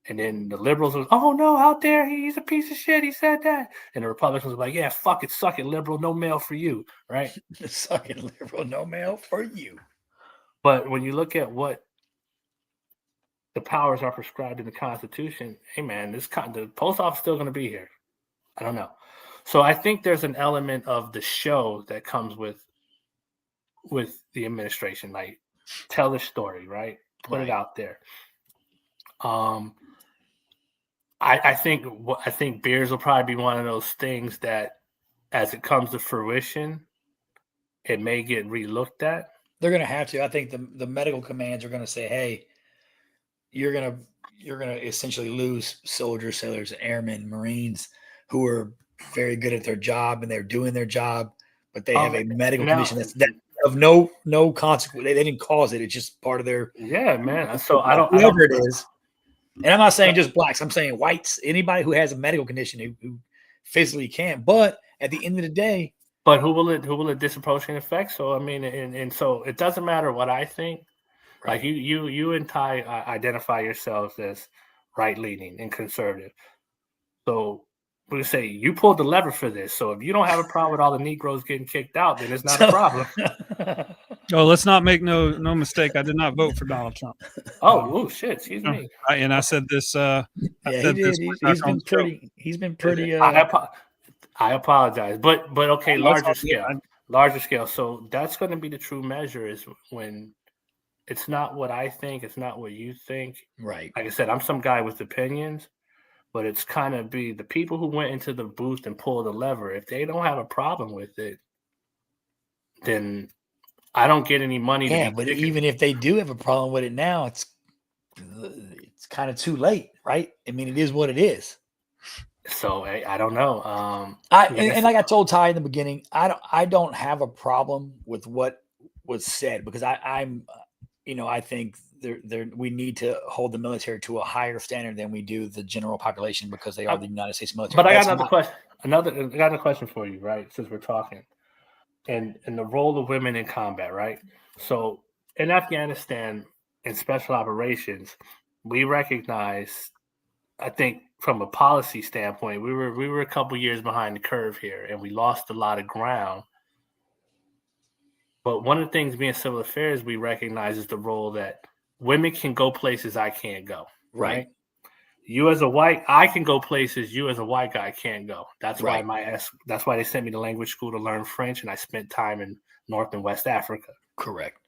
Speaker 4: And then the liberals was, oh, no, out there, he's a piece of shit. He said that. And the Republicans were like, yeah, fuck it, suck it, liberal, no mail for you, right?
Speaker 3: Suck it, liberal, no mail for you.
Speaker 4: But when you look at what the powers are prescribed in the Constitution, hey, man, the post office is still going to be here. I don't know. So I think there's an element of the show that comes with the administration, like tell the story, right? Put it out there. I think beers will probably be one of those things that, as it comes to fruition, it may get relooked at.
Speaker 3: They're going to have to. I think the medical commands are going to say, "Hey, you're going to essentially lose soldiers, sailors, airmen, Marines who are very good at their job and they're doing their job, but they have a medical condition that's of no consequence. They didn't cause it. It's just part of their
Speaker 4: man. So
Speaker 3: whoever it is." And I'm not saying just blacks. I'm saying whites. Anybody who has a medical condition who physically can. But at the end of the day,
Speaker 4: but who will it disproportionately affect? So I mean, and so it doesn't matter what I think. Right. Like you and Ty identify yourselves as right leaning and conservative. So we say you pulled the lever for this. So if you don't have a problem with all the Negroes getting kicked out, then it's not a problem.
Speaker 2: Oh, let's not make no mistake. I did not vote for Donald Trump.
Speaker 4: Oh shit! Excuse me.
Speaker 2: I said this.
Speaker 3: He's been pretty.
Speaker 4: I apologize, but okay, larger scale. So that's going to be the true measure is when it's not what I think, it's not what you think.
Speaker 3: Right.
Speaker 4: Like I said, I'm some guy with opinions, but it's kind of be the people who went into the booth and pulled the lever. If they don't have a problem with it, then I don't get any money.
Speaker 3: Yeah, but even if they do have a problem with it now, it's kind of too late, right? I mean, it is what it is.
Speaker 4: So I don't know.
Speaker 3: And like I told Ty in the beginning, I don't have a problem with what was said because I think we need to hold the military to a higher standard than we do the general population because they are the United States military.
Speaker 4: But I got another question. I got another question for you, right? Since we're talking, and the role of women in combat, right? So in Afghanistan, in special operations, we recognize, I think, from a policy standpoint, we were a couple years behind the curve here, and we lost a lot of ground. But one of the things being civil affairs, we recognize is the role that women can go places I can't go. Right. You as a white, I can go places you as a white guy can't go. That's why that's why they sent me to language school to learn French, and I spent time in North and West Africa.
Speaker 3: Correct.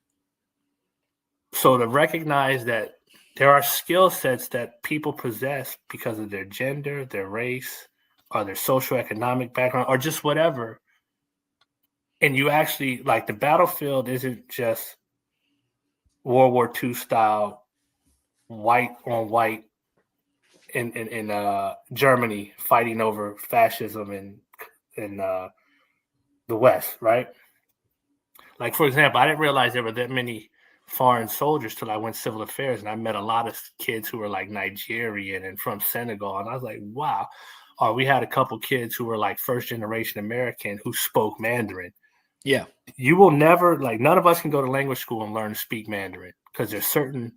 Speaker 4: So to recognize that there are skill sets that people possess because of their gender, their race, or their socioeconomic background, or just whatever. And you actually, like, the battlefield isn't just World War II style, white on white in Germany fighting over fascism in the West, right? Like, for example, I didn't realize there were that many foreign soldiers till I went civil affairs, and I met a lot of kids who were like Nigerian and from Senegal, and I was like, wow. Or we had a couple kids who were like first generation American who spoke Mandarin.
Speaker 3: Yeah.
Speaker 4: You will never, like, none of us can go to language school and learn to speak Mandarin because there's certain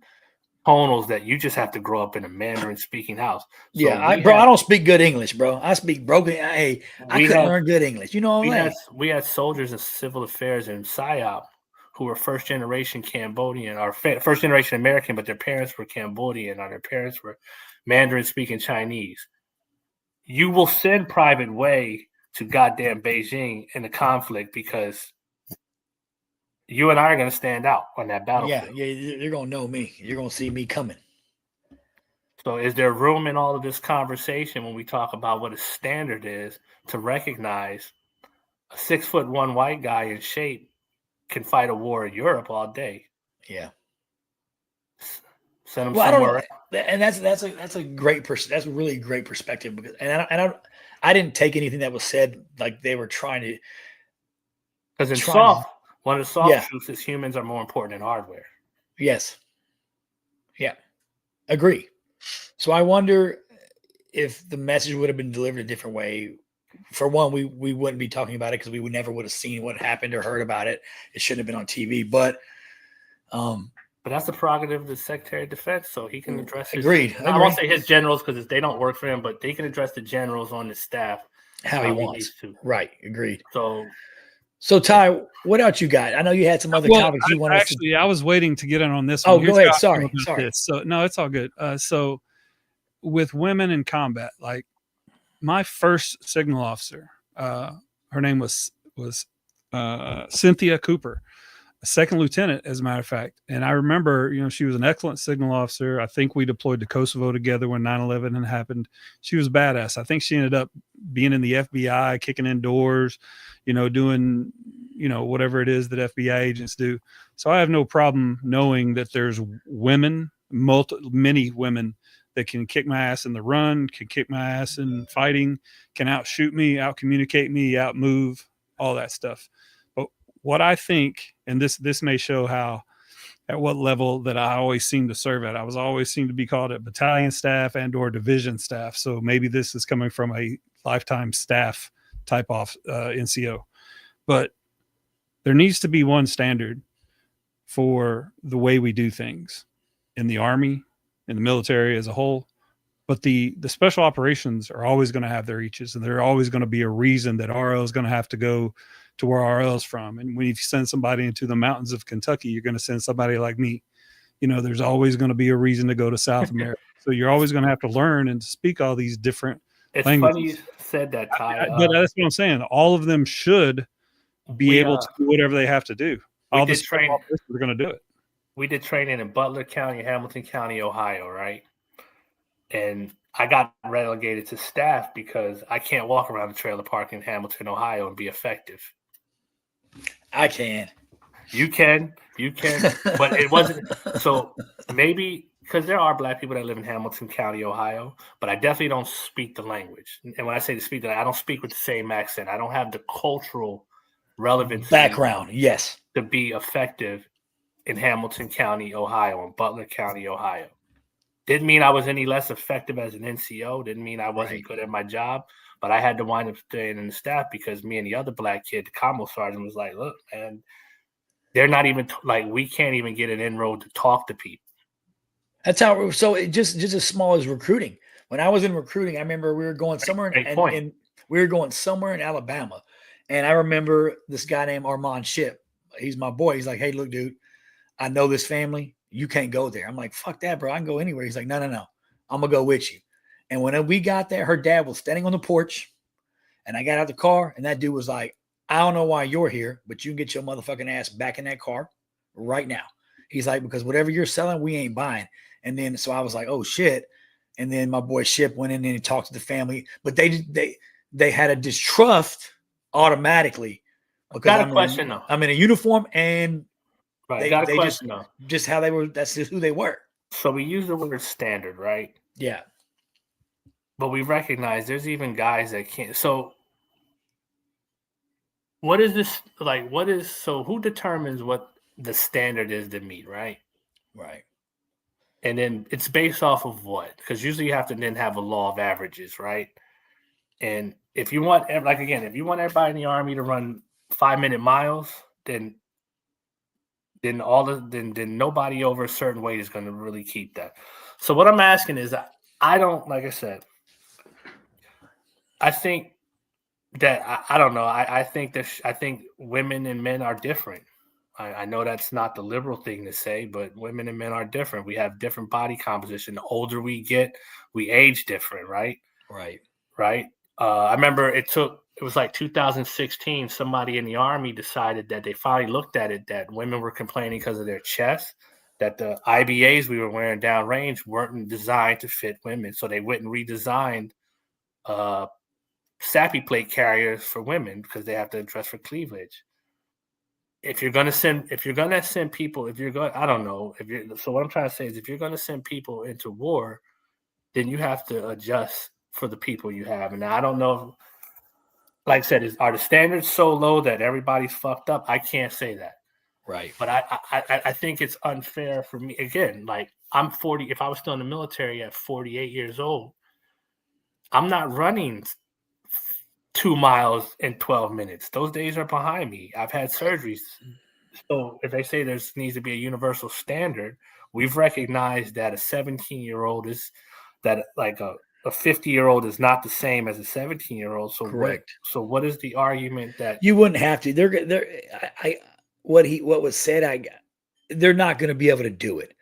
Speaker 4: tonals that you just have to grow up in a Mandarin speaking house. So
Speaker 3: I don't speak good English, bro. I speak broken. Hey, I couldn't learn good English. You know what I'm saying?
Speaker 4: We had soldiers in civil affairs in PSYOP who were first generation Cambodian or first generation American, but their parents were Cambodian or their parents were Mandarin speaking Chinese. You will send Private Way to goddamn Beijing in a conflict because you and I are going to stand out on that battlefield.
Speaker 3: Yeah, you're going to know me. You're going to see me coming.
Speaker 4: So is there room in all of this conversation when we talk about what a standard is to recognize a 6'1" white guy in shape can fight a war in Europe all day?
Speaker 3: Yeah.
Speaker 4: Send him
Speaker 3: Well,
Speaker 4: somewhere.
Speaker 3: And that's a great that's a really great perspective because I didn't take anything that was said like they were trying to.
Speaker 4: Because one of the soft truths is humans are more important than hardware.
Speaker 3: Yes. Yeah. Agree. So I wonder if the message would have been delivered a different way. For one, we wouldn't be talking about it because we never would have seen what happened or heard about it. It shouldn't have been on TV. But
Speaker 4: that's the prerogative of the Secretary of Defense, so he can address
Speaker 3: Agreed.
Speaker 4: I won't say his generals because they don't work for him, but they can address the generals on the staff
Speaker 3: how he wants.
Speaker 4: Needs to.
Speaker 3: Right. Agreed.
Speaker 4: So
Speaker 3: Ty, what else you got? I know you had some other topics you wanted
Speaker 2: to. I was waiting to get in on this
Speaker 3: one.
Speaker 2: Oh,
Speaker 3: go ahead. Sorry.
Speaker 2: So no, it's all good. So with women in combat, like my first signal officer, her name was Cynthia Cooper, a second lieutenant, as a matter of fact. And I remember, she was an excellent signal officer. I think we deployed to Kosovo together when 9/11 had happened. She was badass. I think she ended up being in the FBI, kicking in doors, doing, whatever it is that FBI agents do. So I have no problem knowing that there's women, many women that can kick my ass in the run, can kick my ass in fighting, can outshoot me, outcommunicate me, outmove, all that stuff. But what I think, and this may show at what level that I always seem to serve at. I was always seem to be called at battalion staff and or division staff. So maybe this is coming from a lifetime staff type of NCO. But there needs to be one standard for the way we do things in the Army, in the military as a whole. But the special operations are always going to have their reaches, and there's always going to be a reason that RL is going to have to go to where RL is from. And when you send somebody into the mountains of Kentucky, you're going to send somebody like me. There's always going to be a reason to go to South America. So you're always going to have to learn and speak all these different languages.
Speaker 4: Funny you said that, Ty.
Speaker 2: But that's what I'm saying. All of them should be able to do whatever they have to do. All the training, we're going to do it.
Speaker 4: We did training in Butler County, Hamilton County, Ohio, right? And I got relegated to staff because I can't walk around the trailer park in Hamilton, Ohio and be effective.
Speaker 3: I can.
Speaker 4: You can. But it wasn't. So maybe because there are Black people that live in Hamilton County, Ohio, but I definitely don't speak the language. And when I say to speak, I don't speak with the same accent. I don't have the cultural relevance
Speaker 3: background, yes,
Speaker 4: to be effective in Hamilton County, Ohio, and Butler County, Ohio. Didn't mean I was any less effective as an NCO. Didn't mean I wasn't good at my job. But I had to wind up staying in the staff because me and the other Black kid, the combo sergeant, was like, look, man, they're not even we can't even get an inroad to talk to people.
Speaker 3: That's how. So it just as small as recruiting. When I was in recruiting, I remember we were going somewhere and we were going somewhere in Alabama, and I remember this guy named Armand Ship. He's my boy. He's like, hey, look, dude, I know this family. You can't go there. I'm like, fuck that, bro. I can go anywhere. He's like, no. I'm gonna go with you. And when we got there, her dad was standing on the porch, and I got out the car, and that dude was like, I don't know why you're here, but you can get your motherfucking ass back in that car right now. He's like, because whatever you're selling, we ain't buying. And then, so I was like, oh shit. And then my boy Ship went in and he talked to the family, but they had a distrust automatically.
Speaker 4: Got a question though.
Speaker 3: I'm in a uniform and
Speaker 4: right. Got a question
Speaker 3: though.
Speaker 4: though.
Speaker 3: Just how they were. That's just who they were.
Speaker 4: So we use the word standard, right?
Speaker 3: Yeah.
Speaker 4: But we recognize there's even guys that can't. So what is this like? So who determines what the standard is to meet, right?
Speaker 3: Right.
Speaker 4: And then it's based off of what? Because usually you have to then have a law of averages, right? And if you want, if you want everybody in the Army to run 5-minute miles, then nobody over a certain weight is going to really keep that. So what I'm asking is, I don't, like I said, I think that I don't know. I think women and men are different. I know that's not the liberal thing to say, but women and men are different. We have different body composition. The older we get, we age different, right?
Speaker 3: Right.
Speaker 4: Right. I remember it was like 2016. Somebody in the Army decided that they finally looked at it that women were complaining because of their chest, that the IBAs we were wearing downrange weren't designed to fit women. So they went and redesigned sappy plate carriers for women because they have to dress for cleavage. If you're gonna send people, I don't know. So what I'm trying to say is, if you're gonna send people into war, then you have to adjust for the people you have. And I don't know, like I said, are the standards so low that everybody's fucked up? I can't say that.
Speaker 3: Right.
Speaker 4: But I think it's unfair for me. Again, like I'm 40. If I was still in the military at 48 years old, I'm not running 2 miles in 12 minutes. Those days are behind me. I've had surgeries. So if they say there needs to be a universal standard, we've recognized that a 17-year-old is that like a 50-year-old is not the same as a 17-year-old. So
Speaker 3: correct.
Speaker 4: What is the argument that
Speaker 3: you wouldn't have to? What was said, they're not going to be able to do it.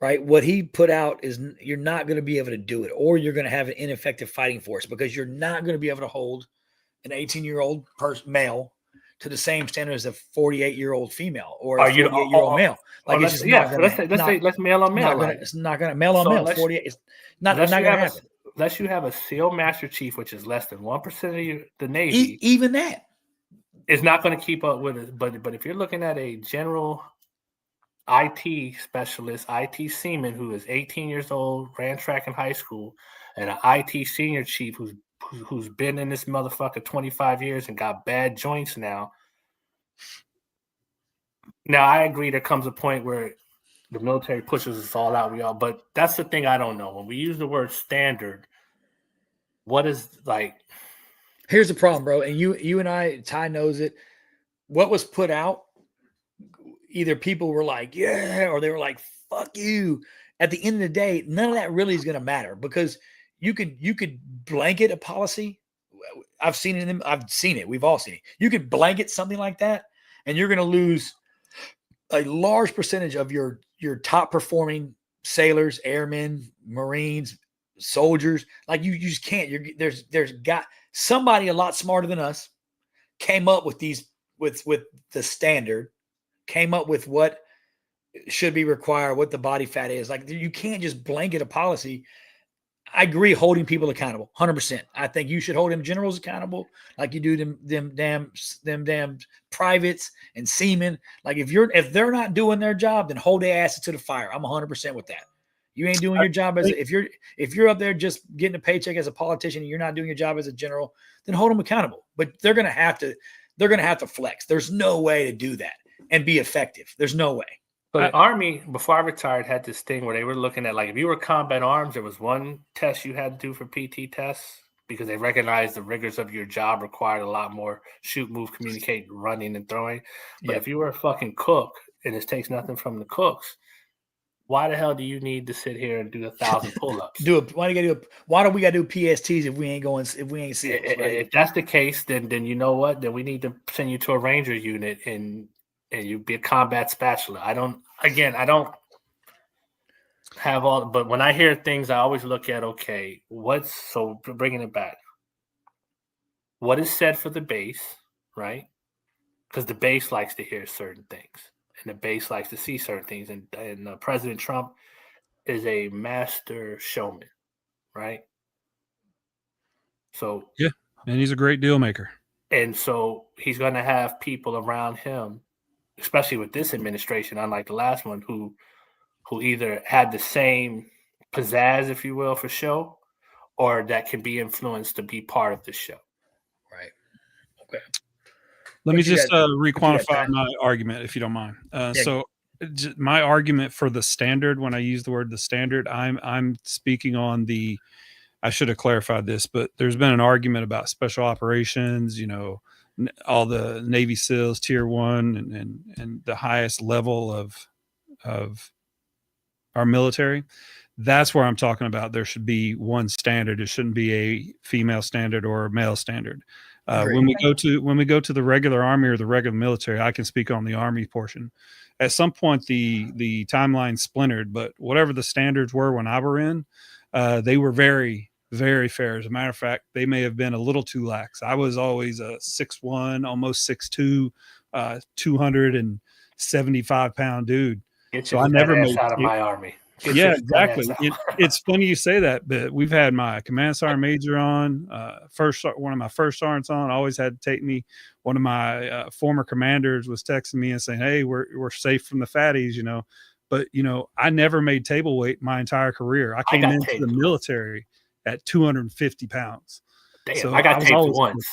Speaker 3: Right. What he put out is you're not going to be able to do it, or you're going to have an ineffective fighting force because you're not going to be able to hold an 18-year-old male to the same standard as a 48-year-old female or a 48-year-old male. Like it's just not going to.
Speaker 4: Let's male on male.
Speaker 3: It's not going to male on male. 48. It's not going to happen.
Speaker 4: Unless you have a SEAL Master Chief, which is less than 1% of the Navy,
Speaker 3: even that
Speaker 4: is not going to keep up with it. But if you're looking at a general IT specialist, IT seaman who is 18 years old, ran track in high school, and an IT senior chief who's been in this motherfucker 25 years and got bad joints now. Now, I agree there comes a point where the military pushes us all out. But that's the thing I don't know. When we use the word standard, what is like?
Speaker 3: Here's the problem, bro. And you and I, Ty knows it. What was put out, either people were like, yeah, or they were like, fuck you. At the end of the day, none of that really is going to matter because you could blanket a policy. I've seen it. We've all seen it. You could blanket something like that, and you're going to lose a large percentage of your top performing sailors, airmen, Marines, soldiers. Like you just can't. There's got somebody a lot smarter than us came up with these with the standard, came up with what should be required, what the body fat is. Like you can't just blanket a policy. I agree, holding people accountable, 100%. I think you should hold them generals accountable, like you do them damn privates and seamen. Like if they're not doing their job, then hold their asses to the fire. I'm 100% with that. You ain't doing your job if you're up there just getting a paycheck as a politician and you're not doing your job as a general, then hold them accountable. But they're gonna have to flex. There's no way to do that and be effective. There's no way.
Speaker 4: But the Army, before I retired, had this thing where they were looking at, like, if you were combat arms, there was one test you had to do for PT tests because they recognized the rigors of your job required a lot more shoot, move, communicate, running, and throwing. But if you were a fucking cook, and it takes nothing from the cooks, why the hell do you need to sit here and do 1,000 pull-ups?
Speaker 3: Why do we got to do PSTs if we ain't seeing it? Right?
Speaker 4: If that's the case, then you know what? Then we need to send you to a Ranger unit and you be a combat spatula. I don't have all, but when I hear things, I always look at, okay, so bringing it back, what is said for the base, right? Because the base likes to hear certain things and the base likes to see certain things. And President Trump is a master showman, right? So,
Speaker 2: yeah, and he's a great deal maker.
Speaker 4: And so he's going to have people around him, especially with this administration, unlike the last one, who either had the same pizzazz, if you will, for show, or that can be influenced to be part of the show.
Speaker 3: Right. Okay.
Speaker 2: Let me just re-quantify my argument, if you don't mind. So my argument for the standard, when I use the word the standard, I'm speaking on I should have clarified this, but there's been an argument about special operations, all the Navy SEALs tier 1 and the highest level of our military. That's where I'm talking about. There should be one standard. It shouldn't be a female standard or a male standard. When we go to the regular Army or the regular military, I can speak on the Army portion. At some point, the timeline splintered, but whatever the standards were when I were in, they were very, very fair. As a matter of fact, they may have been a little too lax. I was always a 6'1", almost 6'2", 275-pound dude.
Speaker 4: So I never made out of
Speaker 2: it.
Speaker 4: my Army.
Speaker 2: Yeah, exactly. It's funny you say that, but we've had my command sergeant major on, one of my first sergeants on, always had to take me. One of my former commanders was texting me and saying, "Hey, we're safe from the fatties," you know. But, you know, I never made table weight my entire career. I came into the military at 250 pounds.
Speaker 4: Damn,
Speaker 2: so
Speaker 4: I got taped once.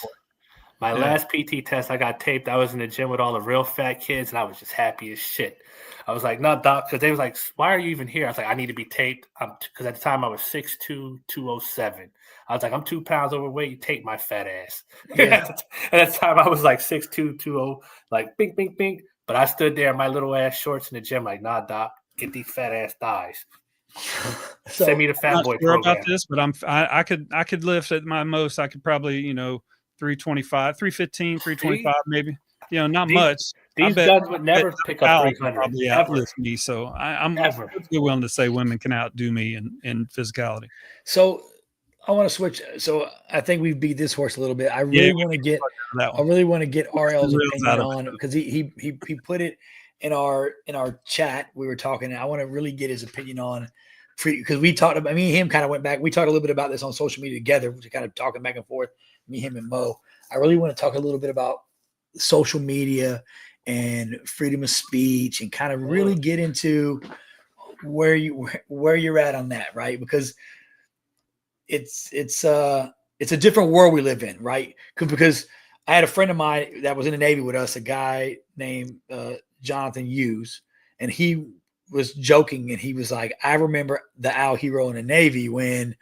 Speaker 4: My last PT test, I got taped. I was in the gym with all the real fat kids, and I was just happy as shit. I was like, no, doc, because they was like, why are you even here? I was like, I need to be taped. Because at the time I was 6'2", 207. I was like, I'm 2 pounds overweight. You tape my fat ass. Yeah. At that time I was like 6'2", 20, like bink, bink, bink. But I stood there in my little ass shorts in the gym, like, nah, doc, get these fat ass thighs.
Speaker 2: So,
Speaker 4: send me the fat boy
Speaker 2: sure
Speaker 4: program.
Speaker 2: About this, but I could lift at my most. I could probably, you know, 325, 315, 325, maybe. You know, not much.
Speaker 4: These guns would never pick up 300.
Speaker 2: Probably outlift me. So I'm willing to say women can outdo me in physicality.
Speaker 3: So I want to switch. So I think we beat this horse a little bit. I really want to get RL's opinion on it because he put it in our chat. We were talking, and I want to really get his opinion on because we talked about. Me and him kind of went back. We talked a little bit about this on social media together. We were kind of talking back and forth. Me, him, and Mo. I really want to talk a little bit about social media and freedom of speech, and kind of really get into where you're at on that, right? Because it's a different world we live in, right? Because I had a friend of mine that was in the Navy with us, a guy named Jonathan Hughes, and he was joking, and he was like, I remember the Al Hero in the Navy when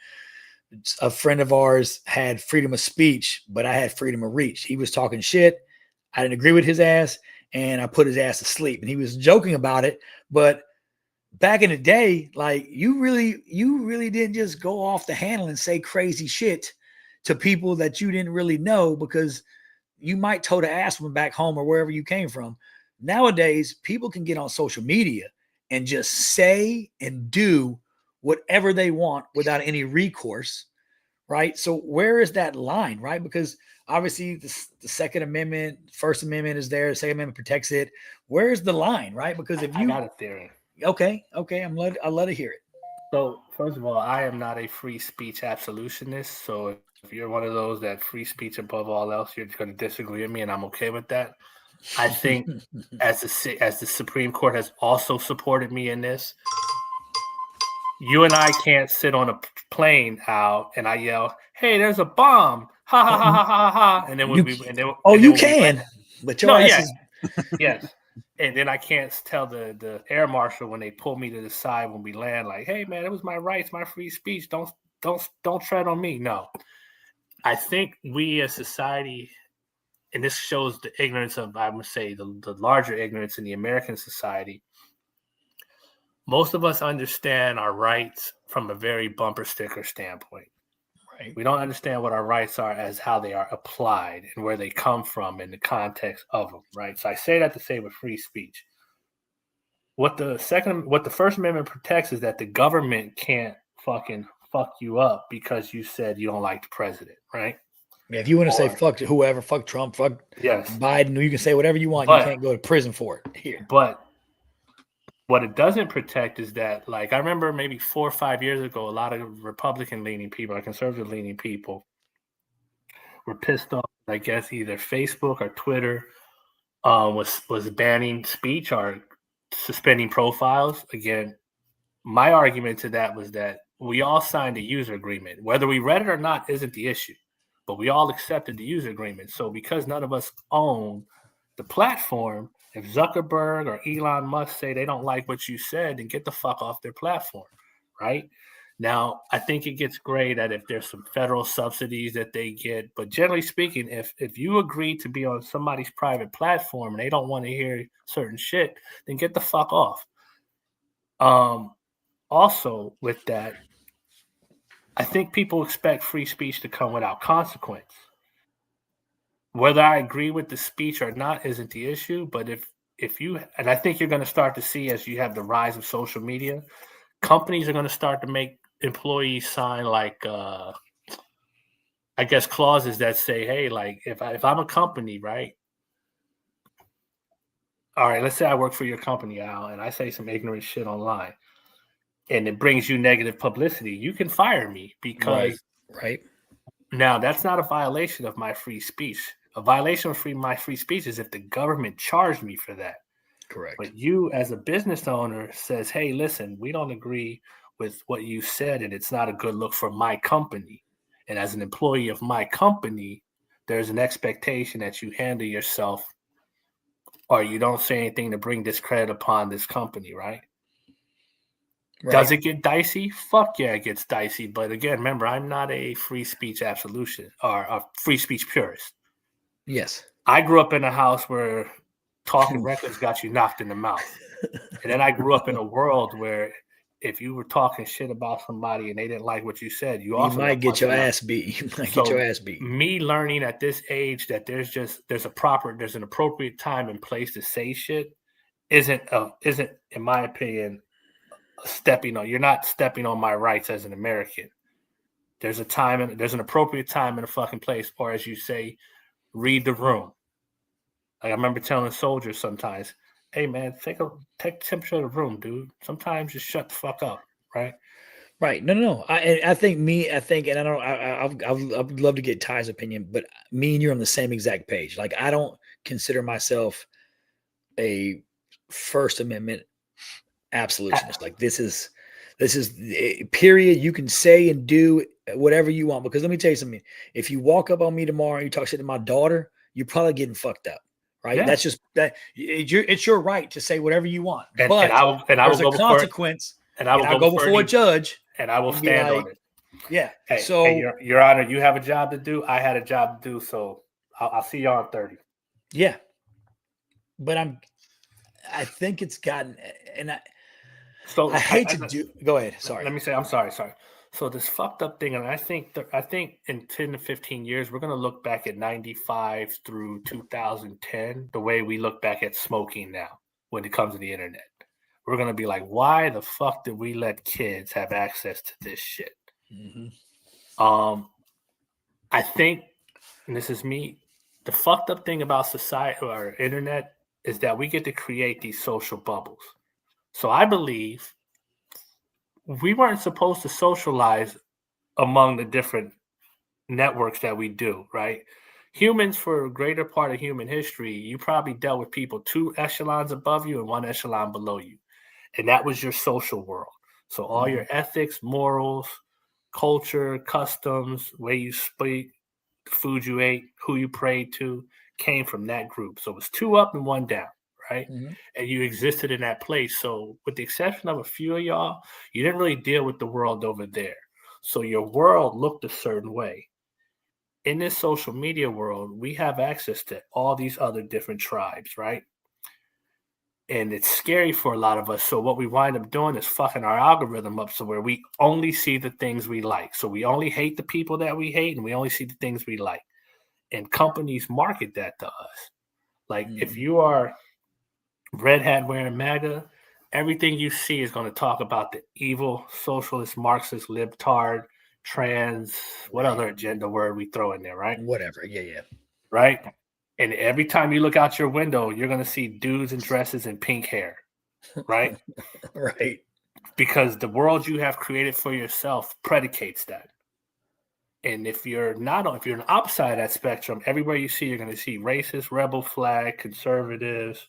Speaker 3: a friend of ours had freedom of speech, but I had freedom of reach. He was talking shit. I didn't agree with his ass, and I put his ass to sleep. And he was joking about it. But back in the day, like you really didn't just go off the handle and say crazy shit to people that you didn't really know, because you might toe the ass from back home or wherever you came from. Nowadays, people can get on social media and just say and do whatever they want without any recourse, right? So where is that line, right? Because obviously the Second Amendment, First Amendment is there. The Second Amendment protects it. Where's the line, right? Because if you
Speaker 4: I got a theory.
Speaker 3: Okay. I'd love to hear it.
Speaker 4: So first of all, I am not a free speech absolutionist. So if you're one of those that free speech above all else, you're going to disagree with me, and I'm okay with that. I think as the Supreme Court has also supported me in this, you and I can't sit on a plane out and I yell, "Hey, there's a bomb!" Ha ha ha ha ha ha! And then
Speaker 3: you can, but your ass is
Speaker 4: yes. And then I can't tell the air marshal when they pull me to the side when we land, like, "Hey, man, it was my rights, my free speech. Don't tread on me." No, I think we as society, and this shows the ignorance of, I would say, the larger ignorance in the American society. Most of us understand our rights from a very bumper sticker standpoint. Right. We don't understand what our rights are as how they are applied and where they come from in the context of them, right? So I say that to say with free speech. What the First Amendment protects is that the government can't fucking fuck you up because you said you don't like the president, right?
Speaker 3: Yeah, if you want to say fuck whoever, fuck Trump, fuck Biden, you can say whatever you want. You can't go to prison for it here.
Speaker 4: But what it doesn't protect is that, like, I remember maybe 4 or 5 years ago, a lot of Republican-leaning people or conservative-leaning people were pissed off. I guess either Facebook or Twitter was banning speech or suspending profiles. Again, my argument to that was that we all signed a user agreement. Whether we read it or not isn't the issue, but we all accepted the user agreement. So because none of us own the platform, if Zuckerberg or Elon Musk say they don't like what you said, then get the fuck off their platform, right? Now, I think it gets great that if there's some federal subsidies that they get, but generally speaking, if you agree to be on somebody's private platform and they don't want to hear certain shit, then get the fuck off. Also, with that, I think people expect free speech to come without consequence. Whether I agree with the speech or not isn't the issue, but if you, and I think you're going to start to see as you have the rise of social media, companies are going to start to make employees sign like I guess, clauses that say, hey, like if I'm a company, right? All right, let's say I work for your company, Al, and I say some ignorant shit online, and it brings you negative publicity. You can fire me because
Speaker 3: right.
Speaker 4: Now that's not a violation of my free speech. A violation of my free speech is if the government charged me for that.
Speaker 3: Correct.
Speaker 4: But you, as a business owner, says, hey, listen, we don't agree with what you said, and it's not a good look for my company. And as an employee of my company, there's an expectation that you handle yourself or you don't say anything to bring discredit upon this company, right? Does it get dicey? Fuck yeah, it gets dicey. But again, remember, I'm not a free speech absolution or a free speech purist.
Speaker 3: Yes.
Speaker 4: I grew up in a house where talking reckless got you knocked in the mouth. And then I grew up in a world where if you were talking shit about somebody and they didn't like what you said, you
Speaker 3: might get your ass beat. You might get your ass beat.
Speaker 4: Me learning at this age that there's an appropriate time and place to say shit isn't in my opinion you're not stepping on my rights as an American. There's a time and there's an appropriate time and a fucking place, or as you say, read the room. Like I remember telling soldiers sometimes, hey man, take the temperature of the room, dude. Sometimes just shut the fuck up, right?
Speaker 3: Right. No. I think, and I don't. I would love to get Ty's opinion, but me and you're on the same exact page. Like I don't consider myself a First Amendment absolutionist. Like this is period. You can say and do whatever you want, because let me tell you something. If you walk up on me tomorrow and you talk shit to my daughter, you're probably getting fucked up. Right. Yeah. That's just that it's your right to say whatever you want. But there's a consequence. And I will go before a judge.
Speaker 4: And I will stand on it.
Speaker 3: Yeah.
Speaker 4: Hey, Your Honor, you have a job to do. I had a job to do. So I'll see y'all in 30.
Speaker 3: Yeah. But I think it's gotten, and I hate to do. Go ahead. Sorry.
Speaker 4: Let me say, I'm sorry. So this fucked up thing, and I think in 10 to 15 years, we're going to look back at 95 through 2010, the way we look back at smoking now when it comes to the internet. We're going to be like, why the fuck did we let kids have access to this shit? Mm-hmm. I think, and this is me, the fucked up thing about society or internet is that we get to create these social bubbles. So I believe we weren't supposed to socialize among the different networks that we do, right? Humans, for a greater part of human history, you probably dealt with people 2 echelons above you and 1 echelon below you. And that was your social world. So all your ethics, morals, culture, customs, way you speak, the food you ate, who you prayed to, came from that group. So it was 2 up and 1 down, right? Mm-hmm. And you existed in that place. So with the exception of a few of y'all, you didn't really deal with the world over there. So your world looked a certain way. In this social media world, we have access to all these other different tribes, right? And it's scary for a lot of us. So what we wind up doing is fucking our algorithm up so where we only see the things we like. So we only hate the people that we hate and we only see the things we like. And companies market that to us. Like if you are red hat wearing MAGA, everything you see is going to talk about the evil, socialist, Marxist, libtard, trans, what other agenda word we throw in there, right?
Speaker 3: Whatever. Yeah.
Speaker 4: Right? And every time you look out your window, you're going to see dudes in dresses and pink hair, right?
Speaker 3: Right.
Speaker 4: Because the world you have created for yourself predicates that. And if you're on the opposite side of that spectrum, everywhere you see, you're going to see racist, rebel flag, conservatives,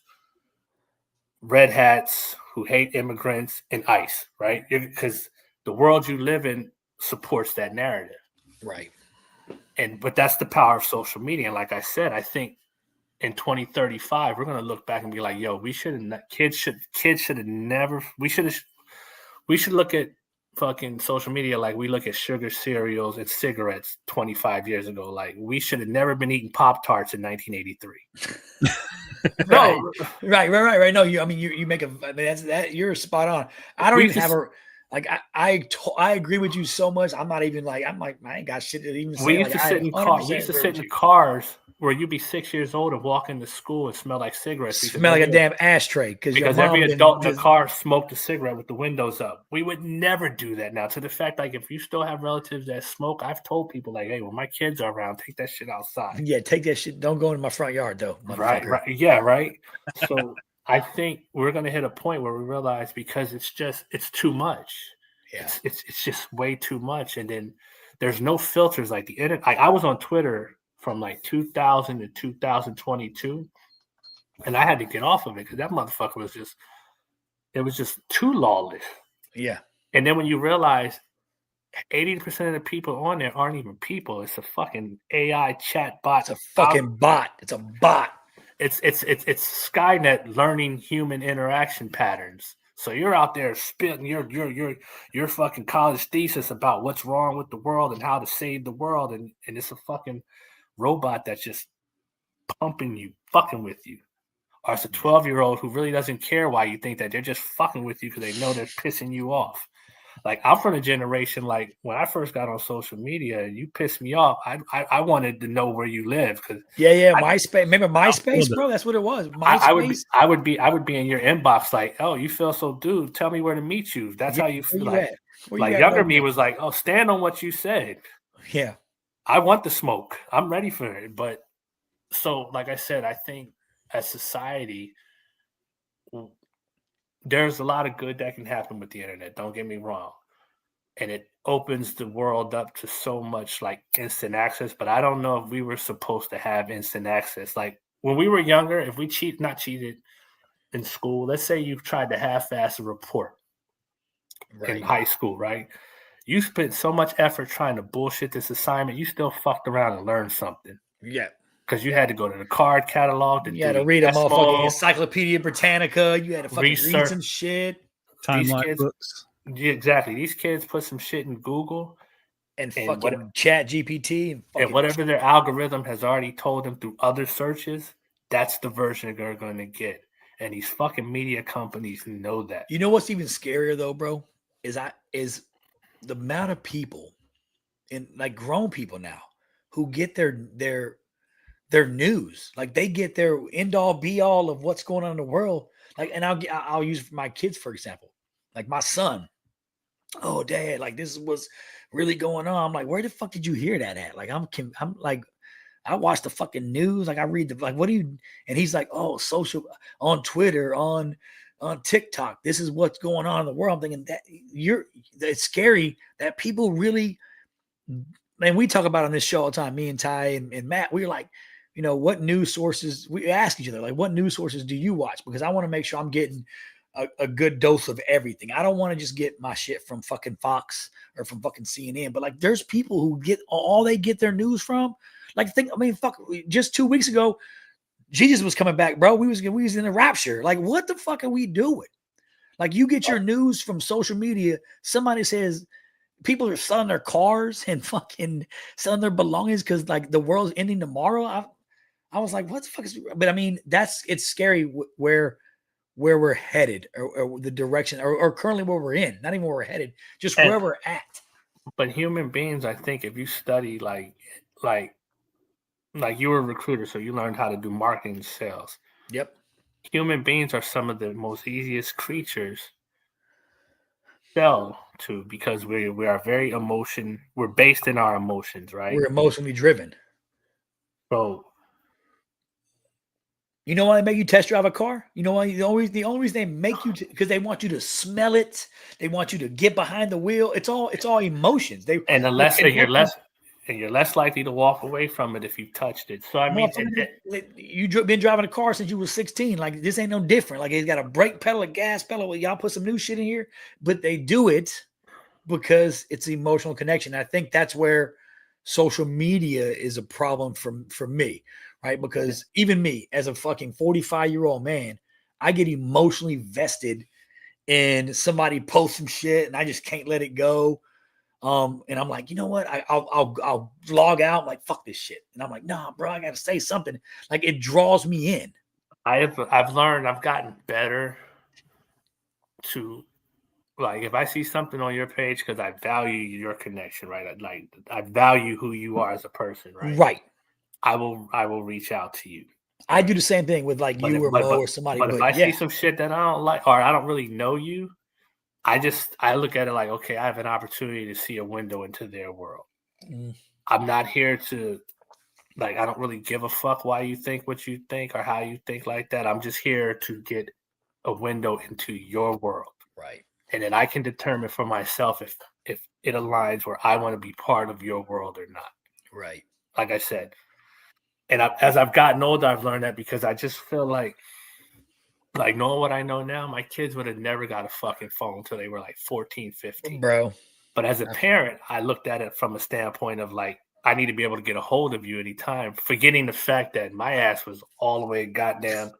Speaker 4: red hats who hate immigrants, and ICE, right? Because the world you live in supports that narrative.
Speaker 3: Right.
Speaker 4: But that's the power of social media. And like I said, I think in 2035, we're going to look back and be like, yo, we should look at fucking social media like we look at sugar cereals and cigarettes 25 years ago. Like we should have never been eating Pop-Tarts in 1983.
Speaker 3: Right. No, you make that's that. You're spot on. I don't even have Like I agree with you so much. I'm like I ain't got shit to even say.
Speaker 4: We used
Speaker 3: Like,
Speaker 4: to sit in cars. We used to sit in the cars where you'd be 6 years old and walk into school and smell like cigarettes.
Speaker 3: Smell like a damn ashtray
Speaker 4: because every adult in the car smoked a cigarette with the windows up. We would never do that now. To the fact, like, if you still have relatives that smoke, I've told people, like, hey, when my kids are around, take that shit outside.
Speaker 3: Yeah, take that shit. Don't go into my front yard, though.
Speaker 4: Right. Yeah, right. So I think we're going to hit a point where we realize, because it's too much.
Speaker 3: Yeah.
Speaker 4: It's just way too much. And then there's no filters like the internet. Like, I was on Twitter from like 2000 to 2022, and I had to get off of it because that motherfucker was just too lawless.
Speaker 3: Yeah.
Speaker 4: And then when you realize 80% of the people on there aren't even people, it's a fucking AI chat bot.
Speaker 3: It's a fucking bot. It's a bot.
Speaker 4: It's Skynet learning human interaction patterns. So you're out there spitting your fucking college thesis about what's wrong with the world and how to save the world, and it's a fucking robot that's just pumping you, fucking with you. Or it's a 12-year-old who really doesn't care why you think that. They're just fucking with you because they know they're pissing you off. Like, I'm from a generation, like, when I first got on social media, you pissed me off. I wanted to know where you live.
Speaker 3: MySpace. Remember MySpace, bro? That's what it was. MySpace.
Speaker 4: I would be in your inbox like, oh, you feel so, dude, tell me where to meet you. That's how you feel. Like younger me was like, oh, stand on what you said.
Speaker 3: Yeah.
Speaker 4: I want the smoke. I'm ready for it. But so, like I said, I think as society, there's a lot of good that can happen with the internet. Don't get me wrong. And it opens the world up to so much, like, instant access. But I don't know if we were supposed to have instant access. Like, when we were younger, if we not cheated in school, let's say you tried to half-ass a report in high school, right? You spent so much effort trying to bullshit this assignment, you still fucked around and learned something.
Speaker 3: Yeah.
Speaker 4: Because you had to go to the card catalog.
Speaker 3: You had to read a motherfucking Encyclopedia Britannica. You had to fucking read some shit.
Speaker 2: Timeline books.
Speaker 4: Yeah, exactly. These kids put some shit in Google
Speaker 3: and fucking Chat GPT.
Speaker 4: And whatever their algorithm has already told them through other searches, that's the version they're going to get. And these fucking media companies know that.
Speaker 3: You know what's even scarier, though, bro? Is the amount of people, and like grown people now, who get their news. Like, they get their end all be all of what's going on in the world. Like, and I'll use my kids, for example. Like, my son. Oh, Dad, like, this is what's really going on. I'm like, where the fuck did you hear that at? Like, I'm like, I watch the fucking news. Like, I read what do you? And he's like, oh, social, on Twitter, on TikTok. This is what's going on in the world. I'm thinking it's scary that people really, and we talk about on this show all the time, me and Ty and Matt, we're like, you know, what news sources, we ask each other, like, what news sources do you watch? Because I want to make sure I'm getting a good dose of everything. I don't want to just get my shit from fucking Fox or from fucking CNN, but like, there's people who get all they get their news from. Like, just 2 weeks ago, Jesus was coming back, bro. We was in a rapture. Like, what the fuck are we doing? Like, you get your news from social media. Somebody says people are selling their cars and fucking selling their belongings because, like, the world's ending tomorrow. I was like, what the fuck is? But I mean, it's scary where we're headed, or the direction, or currently where we're in. Not even where we're headed, just where we're at.
Speaker 4: But human beings, I think, if you study like you were a recruiter, so you learned how to do marketing and sales.
Speaker 3: Yep.
Speaker 4: Human beings are some of the most easiest creatures to sell to, because we are very we're based in our emotions, right?
Speaker 3: We're emotionally driven.
Speaker 4: So,
Speaker 3: you know why they make you test drive a car? You know why? The only reason they make you, because they want you to smell it. They want you to get behind the wheel. It's all emotions. You're
Speaker 4: less likely to walk away from it if you've touched it. So I mean,
Speaker 3: you've been driving a car since you were 16. Like, this ain't no different. Like, it's got a brake pedal, a gas pedal. Well, y'all put some new shit in here, but they do it because it's emotional connection. I think that's where social media is a problem for me, right? Because even me, as a fucking 45-year-old man, I get emotionally vested in somebody post some shit, and I just can't let it go. And I'm like, you know what? I'll log out. I'm like, fuck this shit. And I'm like, nah, bro, I got to say something. Like, it draws me in.
Speaker 4: I've learned, I've gotten better like if I see something on your page, because I value your connection, right? I value who you are as a person, right?
Speaker 3: Right.
Speaker 4: I will reach out to you.
Speaker 3: I do the same thing with like you or Mo or somebody.
Speaker 4: But if I see some shit that I don't like, or I don't really know you, I look at it like, okay, I have an opportunity to see a window into their world. I'm not here to, like, I don't really give a fuck why you think what you think or how you think like that. I'm just here to get a window into your world.
Speaker 3: Right.
Speaker 4: And then I can determine for myself if it aligns where I want to be part of your world or not.
Speaker 3: Right.
Speaker 4: Like I said. And as I've gotten older, I've learned that because I just feel like knowing what I know now, my kids would have never got a fucking phone until they were like 14, 15.
Speaker 3: Bro.
Speaker 4: But as a parent, I looked at it from a standpoint of like, I need to be able to get a hold of you anytime, forgetting the fact that my ass was all the way goddamn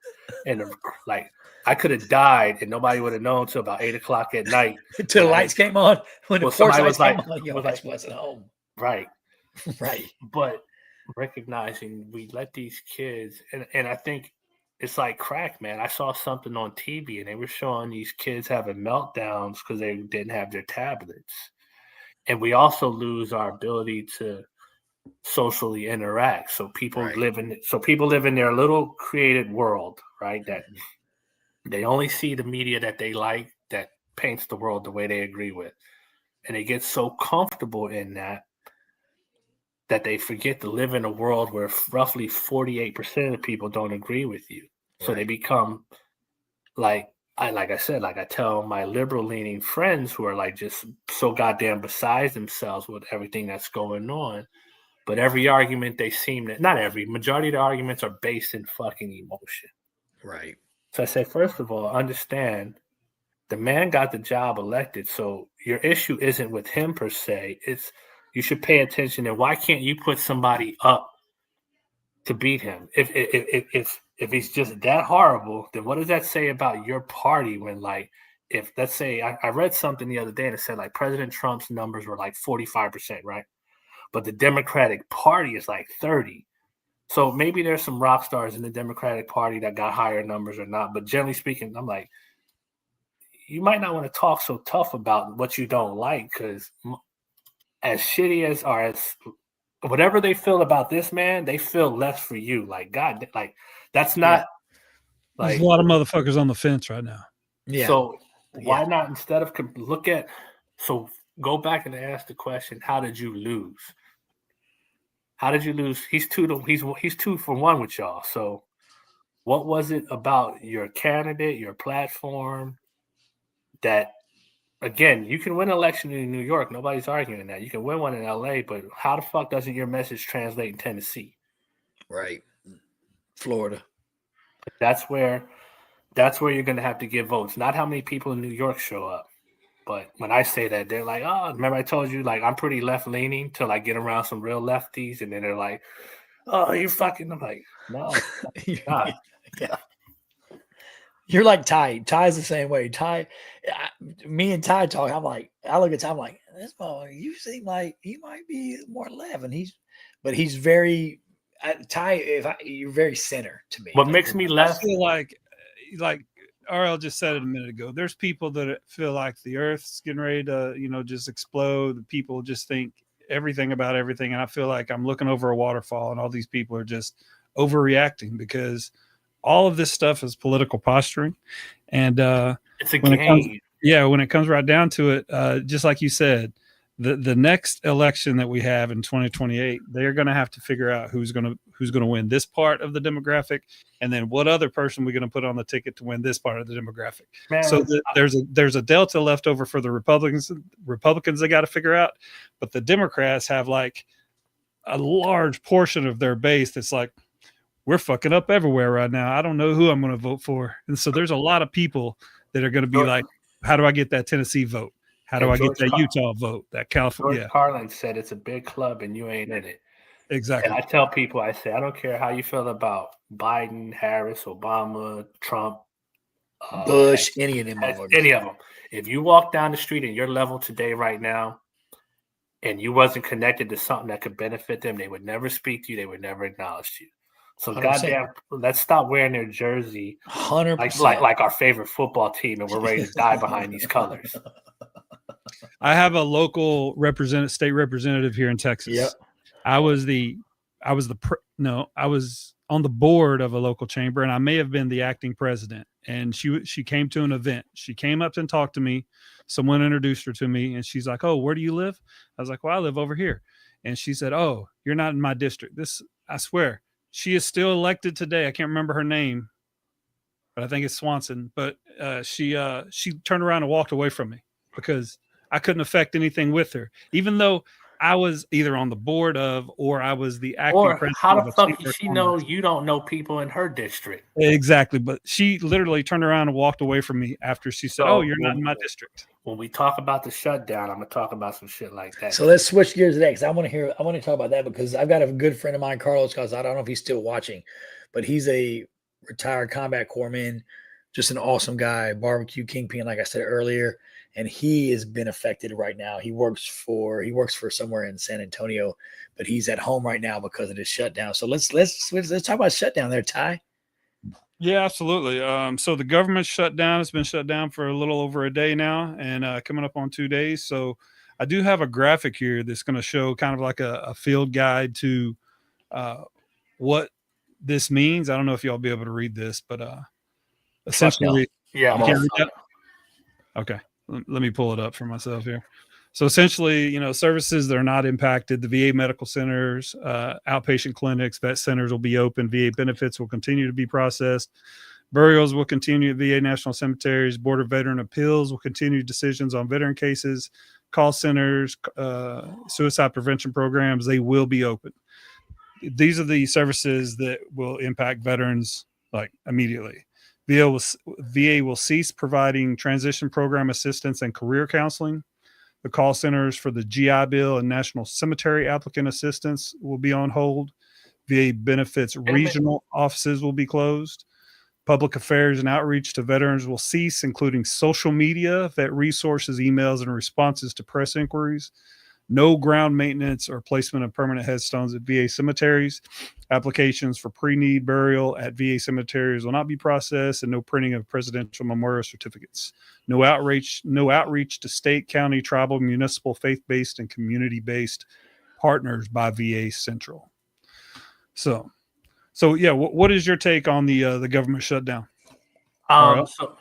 Speaker 4: and like I could have died and nobody would have known until about 8 o'clock at night.
Speaker 3: Until the lights came on. When the porch lights came on, your ass wasn't home.
Speaker 4: Right.
Speaker 3: Right.
Speaker 4: But recognizing we let these kids, and I think it's like crack, man. I saw something on TV and they were showing these kids having meltdowns because they didn't have their tablets. And we also lose our ability to socially interact. So people live in their little created world, right? That they only see the media that they like, that paints the world the way they agree with. And they get so comfortable in that they forget to live in a world where roughly 48% of the people don't agree with you. So they become like I tell my liberal leaning friends who are like just so goddamn besides themselves with everything that's going on. But every argument majority of the arguments are based in fucking emotion.
Speaker 3: Right.
Speaker 4: So I say, first of all, understand the man got the job elected. So your issue isn't with him per se. You should pay attention. And why can't you put somebody up to beat him? If he's just that horrible, then what does that say about your party? When like, if let's say I read something the other day and it said like President Trump's numbers were like 45%, right? But the Democratic Party is like 30. So maybe there's some rock stars in the Democratic Party that got higher numbers or not. But generally speaking, I'm like, you might not want to talk so tough about what you don't like, because as shitty as whatever they feel about this man, they feel less for you. Like, God, like that's not like
Speaker 2: there's a lot of motherfuckers on the fence right now.
Speaker 3: Yeah.
Speaker 4: So why not, instead of go back and ask the question, how did you lose? How did you lose? He's 2 for 1 with y'all. So what was it about your candidate, your platform, that, again, you can win an election in New York. Nobody's arguing that. You can win one in LA, but how the fuck doesn't your message translate in Tennessee?
Speaker 3: Right. Florida.
Speaker 4: That's where you're going to have to get votes. Not how many people in New York show up. But when I say that, they're like, oh, remember I told you, like, I'm pretty left-leaning till I get around some real lefties. And then they're like, oh, you fucking, I'm like, no, not.
Speaker 3: Yeah. You're like Ty. Ty's the same way. Me and Ty talk. I'm like, I look at Ty. I'm like, this boy, you seem like you might be more left, and he's very Ty. You're very center to me.
Speaker 4: What makes me less?
Speaker 2: I feel like RL just said it a minute ago. There's people that feel like the Earth's getting ready to, just explode. People just think everything about everything, and I feel like I'm looking over a waterfall, and all these people are just overreacting because all of this stuff is political posturing, and
Speaker 4: it's a game.
Speaker 2: When it comes right down to it, just like you said, the next election that we have in 2028, they're going to have to figure out who's going to win this part of the demographic, and then what other person we're going to put on the ticket to win this part of the demographic. Man, so there's a delta left over for the Republicans. They got to figure out, but the Democrats have like a large portion of their base that's like, we're fucking up everywhere right now. I don't know who I'm going to vote for. And so there's a lot of people that are going to be like, how do I get that Tennessee vote? How do I get that Utah vote? That California?
Speaker 4: George Carlin said it's a big club and you ain't in it.
Speaker 2: Exactly.
Speaker 4: And I tell people, I say, I don't care how you feel about Biden, Harris, Obama, Trump,
Speaker 3: Bush, any of them.
Speaker 4: If you walk down the street and your level today, right now, and you wasn't connected to something that could benefit them, they would never speak to you. They would never acknowledge you. So
Speaker 3: 100%.
Speaker 4: goddamn, let's stop wearing their jersey
Speaker 3: 100%.
Speaker 4: like our favorite football team, and we're ready to die behind these colors.
Speaker 2: I have a local state representative here in Texas.
Speaker 3: Yep.
Speaker 2: I was on the board of a local chamber, and I may have been the acting president. And she came to an event. She came up and talked to me. Someone introduced her to me, and she's like, "Oh, where do you live?" I was like, "Well, I live over here." And she said, "Oh, you're not in my district." I swear, she is still elected today. I can't remember her name, but I think it's Swanson. But she turned around and walked away from me because I couldn't affect anything with her, even though I was either on the board of or I was the acting
Speaker 4: Or
Speaker 2: president.
Speaker 4: how the fuck does she know you don't know people in her district?
Speaker 2: Exactly. But she literally turned around and walked away from me after she said, "Oh, you're not in my district."
Speaker 4: When we talk about the shutdown, I'm gonna talk about some shit like that.
Speaker 3: So let's switch gears to that because I want to talk about that because I've got a good friend of mine, Carlos, because I don't know if he's still watching, but he's a retired combat corpsman, just an awesome guy, barbecue kingpin, like I said earlier. And he has been affected right now. He works for somewhere in San Antonio, but he's at home right now because of this shutdown. So let's talk about shutdown there, Ty.
Speaker 2: Yeah, absolutely. So the government shut down. It's been shut down for a little over a day now, and coming up on 2 days. So I do have a graphic here that's going to show kind of like a field guide to what this means. I don't know if y'all be able to read this, but essentially,
Speaker 4: yeah,
Speaker 2: okay. Let me pull it up for myself here. So essentially, services that are not impacted, the VA medical centers, outpatient clinics, vet centers will be open. VA benefits will continue to be processed. Burials will continue at VA national cemeteries. Board of Veteran Appeals will continue decisions on veteran cases. Call centers, suicide prevention programs, they will be open. These are the services that will impact veterans like immediately. VA will cease providing transition program assistance and career counseling. The call centers for the GI Bill and National Cemetery applicant assistance will be on hold. VA benefits regional offices will be closed. Public affairs and outreach to veterans will cease, including social media, vet resources, emails, and responses to press inquiries. No ground maintenance or placement of permanent headstones at VA cemeteries. Applications for pre-need burial at VA cemeteries will not be processed, and no printing of presidential memorial certificates. No outreach to state, county, tribal, municipal, faith-based, and community-based partners by VA Central. So yeah, what is your take on the government shutdown?
Speaker 4: So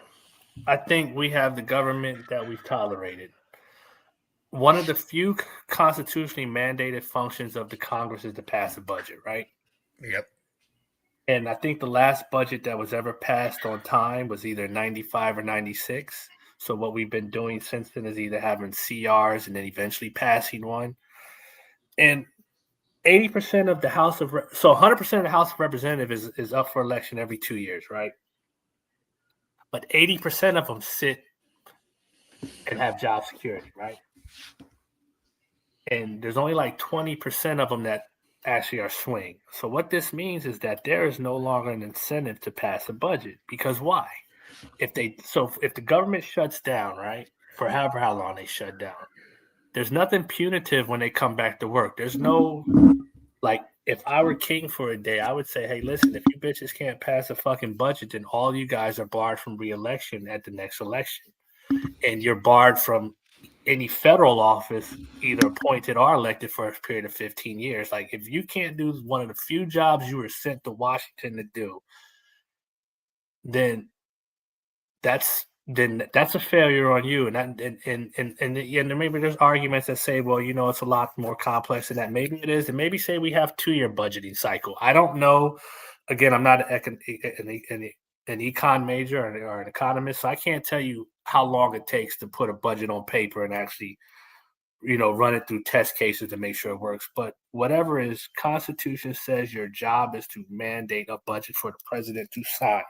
Speaker 4: I think we have the government that we've tolerated. One of the few constitutionally mandated functions of the Congress is to pass a budget, right?
Speaker 3: Yep.
Speaker 4: And I think the last budget that was ever passed on time was either 95 or 96. So what we've been doing since then is either having CRs and then eventually passing one. And 80% of the House of so 100% of the House of Representatives is up for election every 2 years, right? But 80% of them can have job security, right? And there's only like 20% of them that actually are swing. So what this means is that there is no longer an incentive to pass a budget. Because why? If the government shuts down, right, for however how long they shut down, there's nothing punitive when they come back to work. There's no, like, if I were king for a day, I would say, hey, listen, if you bitches can't pass a fucking budget, then all you guys are barred from re-election at the next election. And you're barred from any federal office, either appointed or elected for a period of 15 years. Like, if you can't do one of the few jobs you were sent to Washington to do, then that's a failure on you. And maybe there's arguments that say, well, it's a lot more complex than that. Maybe it is. And maybe say we have 2-year budgeting cycle. I don't know. Again, I'm not an econ major or an economist, so I can't tell you how long it takes to put a budget on paper and actually, run it through test cases to make sure it works. But whatever is, Constitution says your job is to mandate a budget for the president to sign.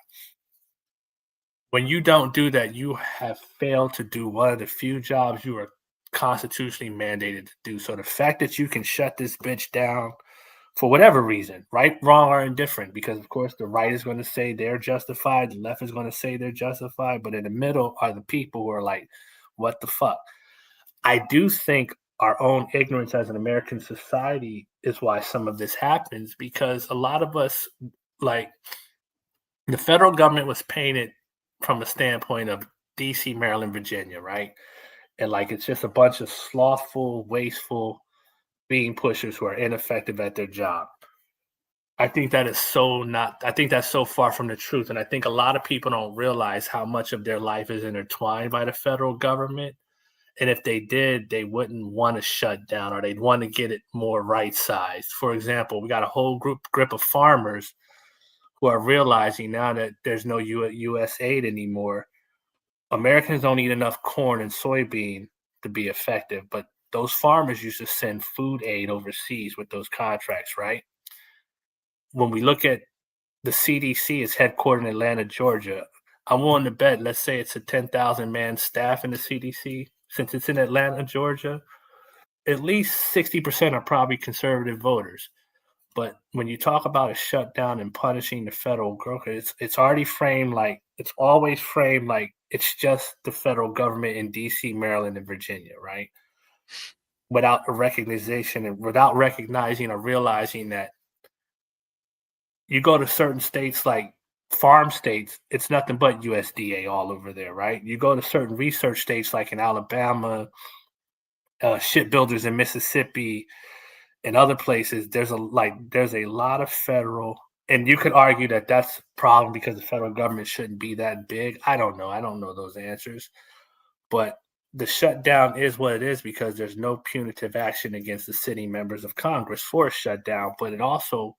Speaker 4: When you don't do that, you have failed to do one of the few jobs you are constitutionally mandated to do. So the fact that you can shut this bitch down for whatever reason, right, wrong, or indifferent, because, of course, the right is going to say they're justified, the left is going to say they're justified, but in the middle are the people who are like, what the fuck? I do think our own ignorance as an American society is why some of this happens, because a lot of us, like, the federal government was painted from the standpoint of DC, Maryland, Virginia, right? And like it's just a bunch of slothful, wasteful bean pushers who are ineffective at their job. I think that is I think that's so far from the truth. And I think a lot of people don't realize how much of their life is intertwined by the federal government. And if they did, they wouldn't want to shut down, or they'd want to get it more right-sized. For example, we got a whole grip of farmers who are realizing now that there's no U.S. aid anymore. Americans don't eat enough corn and soybean to be effective, but those farmers used to send food aid overseas with those contracts, right? When we look at the CDC, it's headquartered in Atlanta, Georgia. I'm willing to bet, let's say it's a 10,000-man staff in the CDC. Since it's in Atlanta, Georgia, at least 60% are probably conservative voters. But when you talk about a shutdown and punishing the federal government, it's already framed like, it's always framed like it's just the federal government in DC, Maryland, and Virginia, right? Without a recognition and without recognizing or realizing that you go to certain states like farm states, it's nothing but USDA all over there, right? You go to certain research states like in Alabama, shipbuilders in Mississippi, and other places, there's a lot of federal, and you could argue that that's a problem because the federal government shouldn't be that big. I don't know those answers, but the shutdown is what it is because there's no punitive action against the sitting members of Congress for a shutdown. But it also,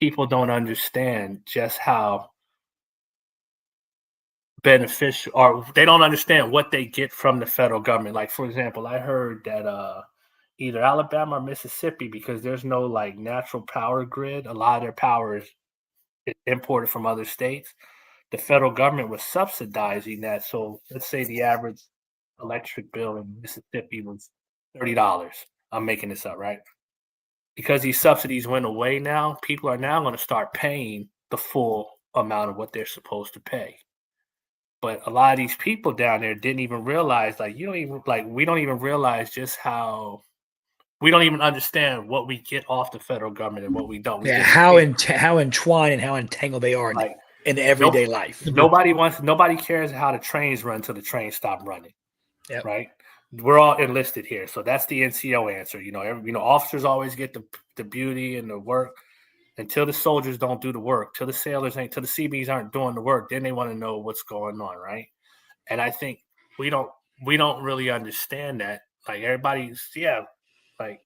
Speaker 4: people don't understand just how beneficial, or they don't understand what they get from the federal government. Like, for example, I heard that either Alabama or Mississippi, because there's no like natural power grid, a lot of their power is imported from other states. The federal government was subsidizing that. So let's say the average electric bill in Mississippi was $30. I'm making this up, right? Because these subsidies went away now, people are now going to start paying the full amount of what they're supposed to pay. But a lot of these people down there didn't even realize, like, we don't even realize just how, we don't even understand what we get off the federal government and what we don't.
Speaker 3: How entwined and how entangled they are in everyday life.
Speaker 4: Nobody cares how the trains run until the trains stop running.
Speaker 3: Yep.
Speaker 4: Right? We're all enlisted here, so that's the NCO answer. Officers always get the beauty and the work until the soldiers don't do the work, till the sailors till the CBs aren't doing the work. Then they want to know what's going on, right? And I think we don't really understand that. Like like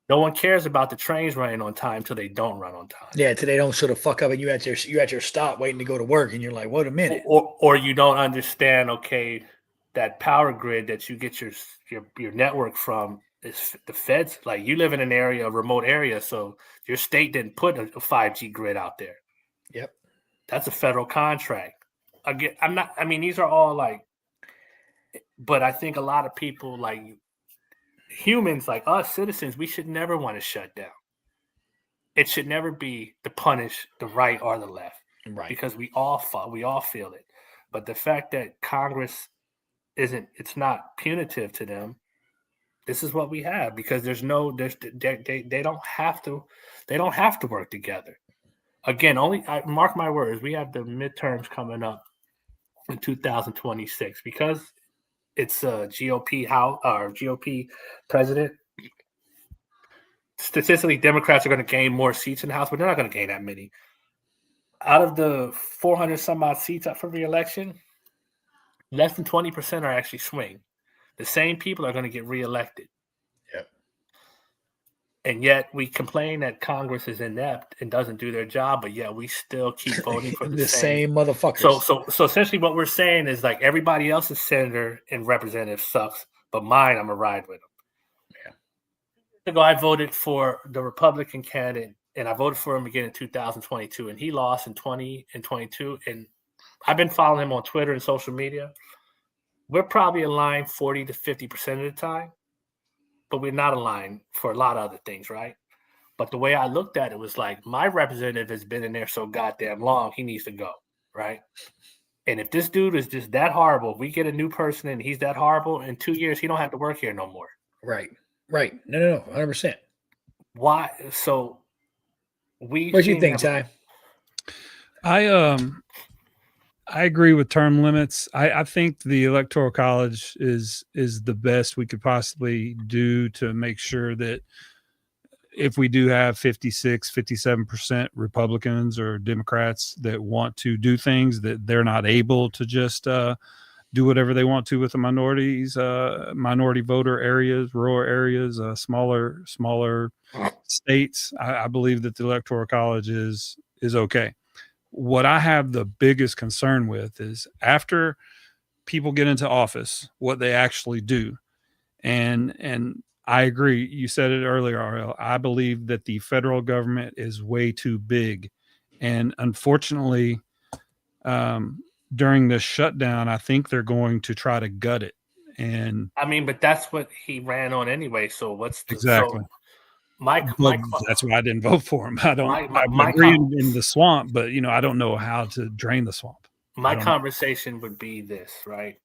Speaker 4: no one cares about the trains running on time till they don't run on time.
Speaker 3: Yeah, till they don't sort of fuck up and you at your stop waiting to go to work and you're like, wait a minute.
Speaker 4: Or you don't understand, okay, that power grid that you get your network from is the feds. Like, you live in an area, a remote area, so your state didn't put a 5G grid out there.
Speaker 3: Yep.
Speaker 4: That's a federal contract. Again, these are all like, but I think a lot of people, like humans like us, citizens, we should never want to shut down. It should never be to punish the right or the left.
Speaker 3: Right.
Speaker 4: Because we all feel it. But the fact that Congress it's not punitive to them, this is what we have, because they don't have to work together. Again, mark my words, we have the midterms coming up in 2026 because it's a GOP GOP president. Statistically, Democrats are going to gain more seats in the House, but they're not going to gain that many. Out of the 400 some odd seats up for re-election, less than 20% are actually swing. The same people are going to get reelected.
Speaker 3: Yep.
Speaker 4: And yet we complain that Congress is inept and doesn't do their job, but yet we still keep voting for the
Speaker 3: same motherfuckers.
Speaker 4: So essentially what we're saying is, like, everybody else's senator and representative sucks, but mine, I'm going to ride with them. Yeah. Ago, I voted for the Republican candidate, and I voted for him again in 2022, and he lost in 20 and 22, and I've been following him on Twitter and social media. We're probably aligned 40 to 50% of the time, but we're not aligned for a lot of other things, right? But the way I looked at it was like, my representative has been in there so goddamn long, he needs to go, right? And if this dude is just that horrible, we get a new person and he's that horrible, in 2 years, he don't have to work here no more.
Speaker 3: Right. No, 100%.
Speaker 4: Why? So we.
Speaker 3: What do you think, Ty?
Speaker 2: I agree with term limits. I think the Electoral College is the best we could possibly do to make sure that if we do have 56, 57% Republicans or Democrats that want to do things, that they're not able to just do whatever they want to with the minorities, minority voter areas, rural areas, smaller states. I believe that the Electoral College is okay. What I have the biggest concern with is after people get into office, what they actually do. And I agree. You said it earlier, RL. I believe that the federal government is way too big. And unfortunately, during this shutdown, I think they're going to try to gut it. And
Speaker 4: I mean, but that's what he ran on anyway. So what's
Speaker 2: exactly.
Speaker 4: So
Speaker 2: that's why I didn't vote for him. I agree in the swamp, but I don't know how to drain the swamp.
Speaker 4: My conversation would be this, right?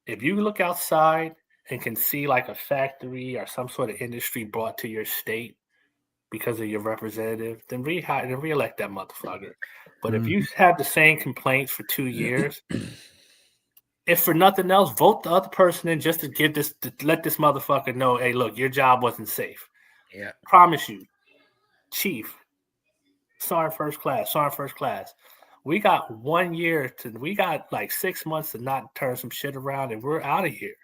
Speaker 4: If you look outside and can see like a factory or some sort of industry brought to your state because of your representative, then re-elect that motherfucker. But if you have the same complaints for 2 years, if for nothing else, vote the other person in just to let this motherfucker know, hey, look, your job wasn't safe.
Speaker 3: Yeah.
Speaker 4: Promise you, Chief. Sergeant First Class. We got 1 year we got like 6 months to not turn some shit around, and we're out of here.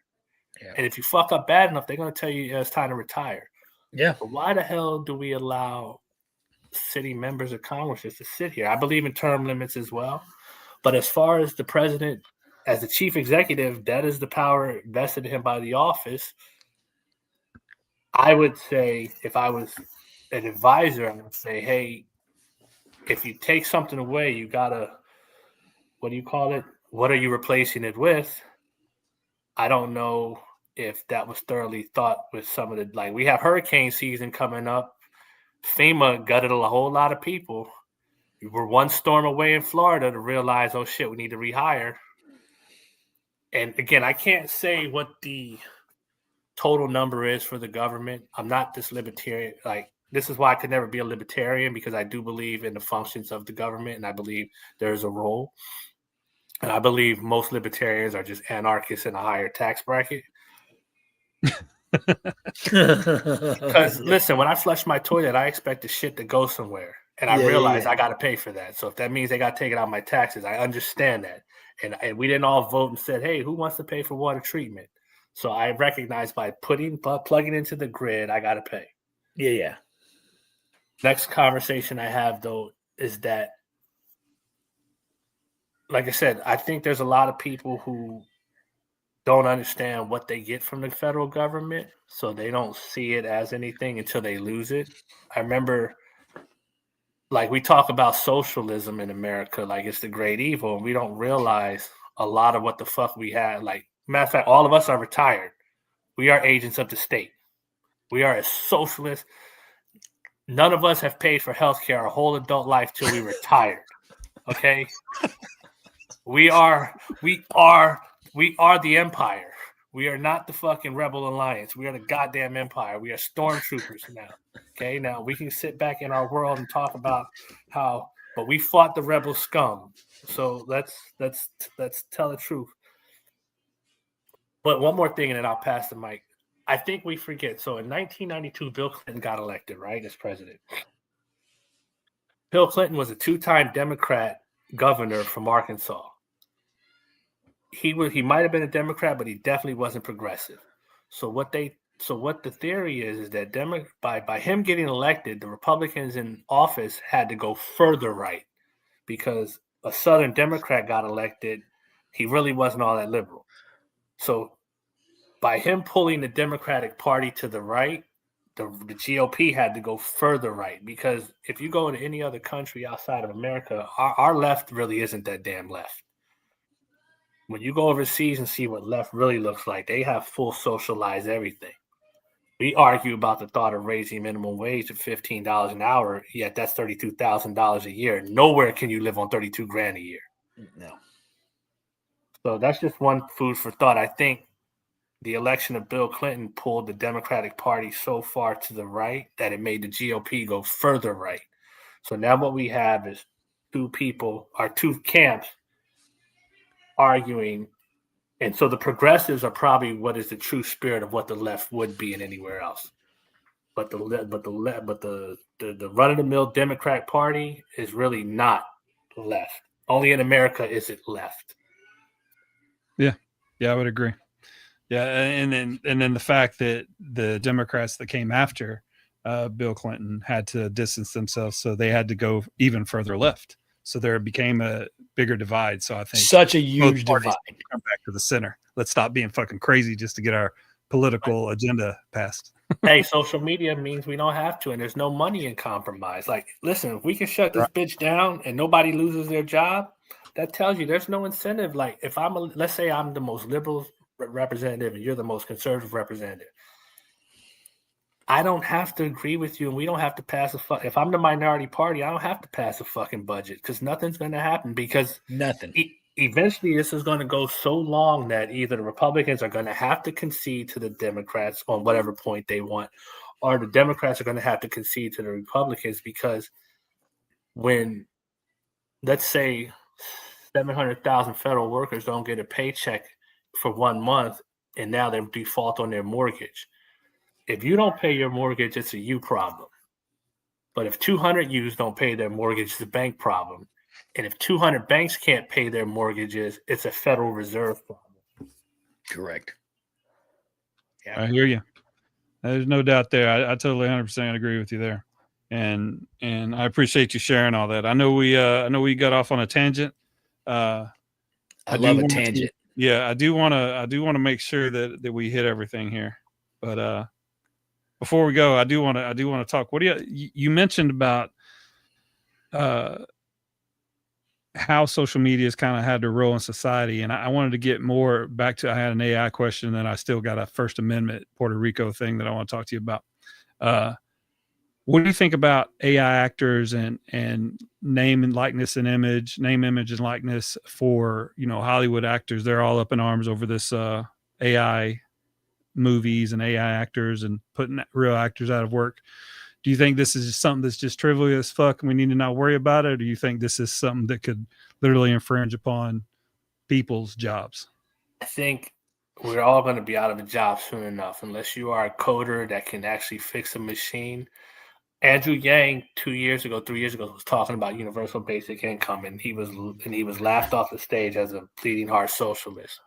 Speaker 4: Yeah. And if you fuck up bad enough, they're going to tell you it's time to retire.
Speaker 3: Yeah.
Speaker 4: But why the hell do we allow city members of Congress just to sit here? I believe in term limits as well. But as far as the president, as the chief executive, that is the power vested in him by the office. I would say, if I was an advisor, I would say, hey, if you take something away, you gotta, what do you call it? What are you replacing it with? I don't know if that was thoroughly thought with some of the, like, we have hurricane season coming up. FEMA gutted a whole lot of people. We were one storm away in Florida to realize, oh shit, we need to rehire. And again, I can't say what the total number is for the government. I'm not this libertarian. Like, this is why I could never be a libertarian, because I do believe in the functions of the government, and I believe there's a role. And I believe most libertarians are just anarchists in a higher tax bracket. Because listen, when I flush my toilet, I expect the shit to go somewhere, and I realize I got to pay for that. So if that means they got to take it out of my taxes, I understand that. And we didn't all vote and said, hey, who wants to pay for water treatment? So I recognize by plugging into the grid, I got to pay.
Speaker 3: Yeah.
Speaker 4: Next conversation I have, though, is that, like I said, I think there's a lot of people who don't understand what they get from the federal government, so they don't see it as anything until they lose it. I remember, like, we talk about socialism in America like it's the great evil, and we don't realize a lot of what the fuck we had. Like, matter of fact, all of us are retired. We are agents of the state. We are a socialist. None of us have paid for healthcare our whole adult life till we retired. Okay? We are the empire. We are not the fucking rebel alliance. We are the goddamn empire. We are stormtroopers now. Okay, now we can sit back in our world and talk about how, but we fought the rebel scum. So let's tell the truth. But one more thing, and then I'll pass the mic. I think we forget. So in 1992, Bill Clinton got elected, right, as president. Bill Clinton was a 2-time Democrat governor from Arkansas. He might have been a Democrat, but he definitely wasn't progressive. So what the theory is that by him getting elected, the Republicans in office had to go further right, because a Southern Democrat got elected. He really wasn't all that liberal. So by him pulling the Democratic Party to the right, the GOP had to go further right, because if you go into any other country outside of America, our left really isn't that damn left. When you go overseas and see what left really looks like, they have full socialized everything. We argue about the thought of raising minimum wage to $15 an hour, yet that's $32,000 a year. Nowhere can you live on $32,000 a year.
Speaker 3: No.
Speaker 4: So that's just one food for thought. I think the election of Bill Clinton pulled the Democratic Party so far to the right that it made the GOP go further right. So now what we have is two camps arguing. And so the progressives are probably what is the true spirit of what the left would be in anywhere else. But the run-of-the-mill Democrat Party is really not left. Only in America is it left.
Speaker 2: Yeah, I would agree. Yeah, and then the fact that the Democrats that came after Bill Clinton had to distance themselves, so they had to go even further left. So there became a bigger divide. So I think
Speaker 3: such a huge divide.
Speaker 2: Come back to the center. Let's stop being fucking crazy just to get our political agenda passed.
Speaker 4: Hey, social media means we don't have to, and there's no money in compromise. Like, listen, if we can shut this bitch down and nobody loses their job, that tells you there's no incentive. Like, if let's say I'm the most liberal representative and you're the most conservative representative, I don't have to agree with you, and we don't have to pass if I'm the minority party, I don't have to pass a fucking budget because nothing's going to happen because
Speaker 3: nothing.
Speaker 4: Eventually, this is going to go so long that either the Republicans are going to have to concede to the Democrats on whatever point they want, or the Democrats are going to have to concede to the Republicans because when, let's say, 700,000 federal workers don't get a paycheck for 1 month and now they default on their mortgage. If you don't pay your mortgage, it's a you problem. But if 200 yous don't pay their mortgage, it's a bank problem. And if 200 banks can't pay their mortgages, it's a Federal Reserve problem.
Speaker 3: Correct.
Speaker 2: Yeah. I hear you. There's no doubt there. I totally 100% agree with you there. And I appreciate you sharing all that. I know we got off on a tangent. I
Speaker 3: love a tangent.
Speaker 2: I do want to make sure that we hit everything here. But before we go, I do want to talk. What do you mentioned about how social media has kind of had to roll in society. And I wanted to get more back to, I had an AI question, and then I still got a First Amendment Puerto Rico thing that I want to talk to you about. What do you think about AI actors and name, image and likeness for, Hollywood actors? They're all up in arms over this AI movies and AI actors and putting real actors out of work. Do you think this is just something that's just trivial as fuck and we need to not worry about it? Or do you think this is something that could literally infringe upon people's jobs?
Speaker 4: I think we're all going to be out of a job soon enough, unless you are a coder that can actually fix a machine. Andrew Yang 3 years ago was talking about universal basic income, and he was laughed off the stage as a bleeding heart socialist.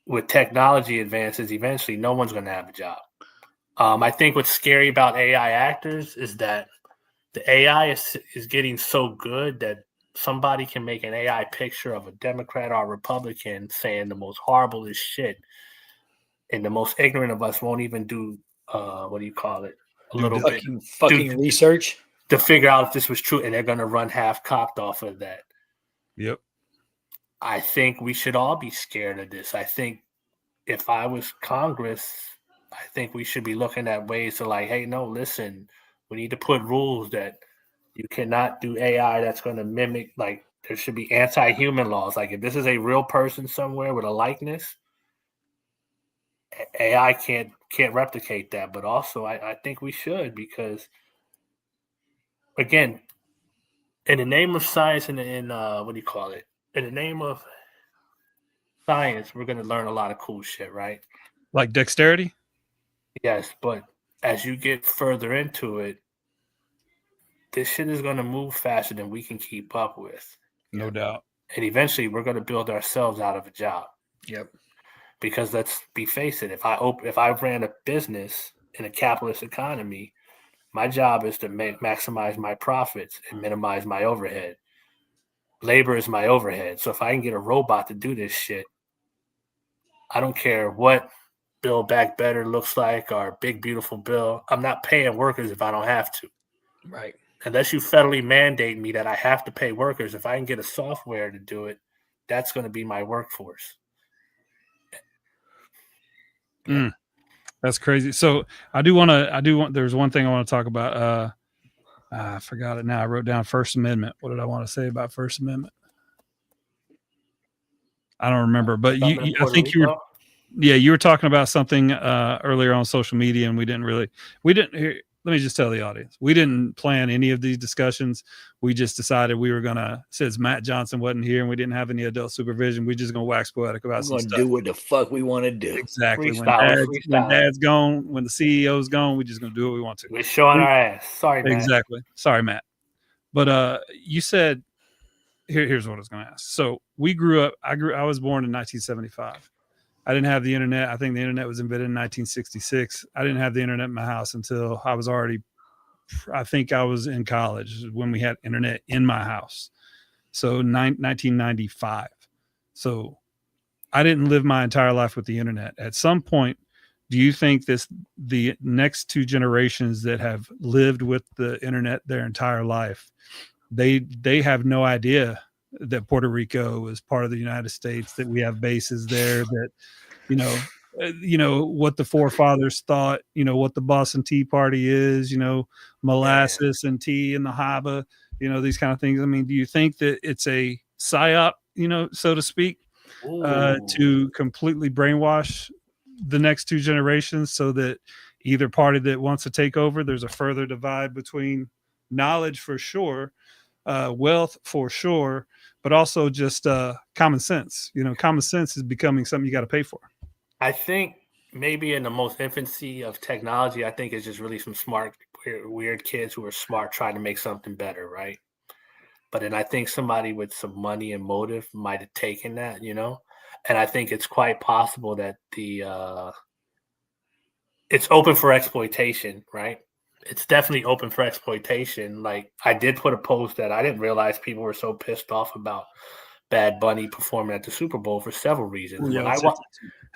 Speaker 4: With technology advances, eventually no one's going to have a job. I think what's scary about AI actors is that the AI is getting so good that somebody can make an AI picture of a Democrat or a Republican saying the most horriblest shit, and the most ignorant of us won't even do
Speaker 3: fucking research
Speaker 4: to figure out if this was true, and they're going to run half cocked off of that.
Speaker 2: Yep.
Speaker 4: I think we should all be scared of this. I think if I was Congress, I think we should be looking at ways to hey, no, listen, we need to put rules that you cannot do AI that's going to mimic, there should be anti-human laws. If this is a real person somewhere with a likeness, AI can't replicate that. But also I think we should, because again, in the name of science and in the name of science, we're going to learn a lot of cool shit, right?
Speaker 2: Like dexterity?
Speaker 4: Yes, but as you get further into it, this shit is going to move faster than we can keep up with.
Speaker 2: No doubt.
Speaker 4: And eventually we're going to build ourselves out of a job.
Speaker 3: Yep. Because
Speaker 4: let's face it, if I ran a business in a capitalist economy, my job is to maximize my profits and minimize my overhead. Labor is my overhead. So if I can get a robot to do this shit, I don't care what Build Back Better looks like or Big Beautiful Bill. I'm not paying workers if I don't have to.
Speaker 3: Right.
Speaker 4: Unless you federally mandate me that I have to pay workers, if I can get a software to do it, that's going to be my workforce.
Speaker 2: That's crazy. So there's one thing I want to talk about. I forgot it now. I wrote down First Amendment. What did I want to say about First Amendment? I don't remember, but I think you were, Yeah, you were talking about something earlier on social media, and we didn't. Let me just tell the audience, we didn't plan any of these discussions. We just decided we were gonna, since Matt Johnson wasn't here and we didn't have any adult supervision, we just gonna wax poetic about some
Speaker 3: We're
Speaker 2: stuff.
Speaker 3: gonna do what the fuck we want to do.
Speaker 2: Exactly.
Speaker 4: Freestyle,
Speaker 2: When dad's gone, when the CEO's gone, we're just gonna do what we want to.
Speaker 4: We're showing our ass. Sorry, Matt.
Speaker 2: Exactly. Sorry, Matt. But you said here's what I was gonna ask. So we grew up. I was born in 1975. I didn't have the internet. I think the internet was invented in 1966. I didn't have the internet in my house until I think I was in college when we had internet in my house. So 1995. So I didn't live my entire life with the internet. At some point, do you think the next two generations that have lived with the internet their entire life, they have no idea that Puerto Rico is part of the United States, that we have bases there, that what the forefathers thought, what the Boston Tea Party is, molasses and tea and the haba, these kind of things. I mean, do you think that it's a psyop, so to speak, to completely brainwash the next two generations so that either party that wants to take over, there's a further divide between knowledge for sure, wealth for sure, but also just common sense. Common sense is becoming something you got to pay for.
Speaker 4: I think maybe in the most infancy of technology, I think it's just really some smart, weird kids who are smart trying to make something better, right? But then I think somebody with some money and motive might have taken that, and I think it's quite possible that it's open for exploitation, right? It's definitely open for exploitation. Like, I did put a post that I didn't realize people were so pissed off about Bad Bunny performing at the Super Bowl for several reasons.
Speaker 2: Yeah,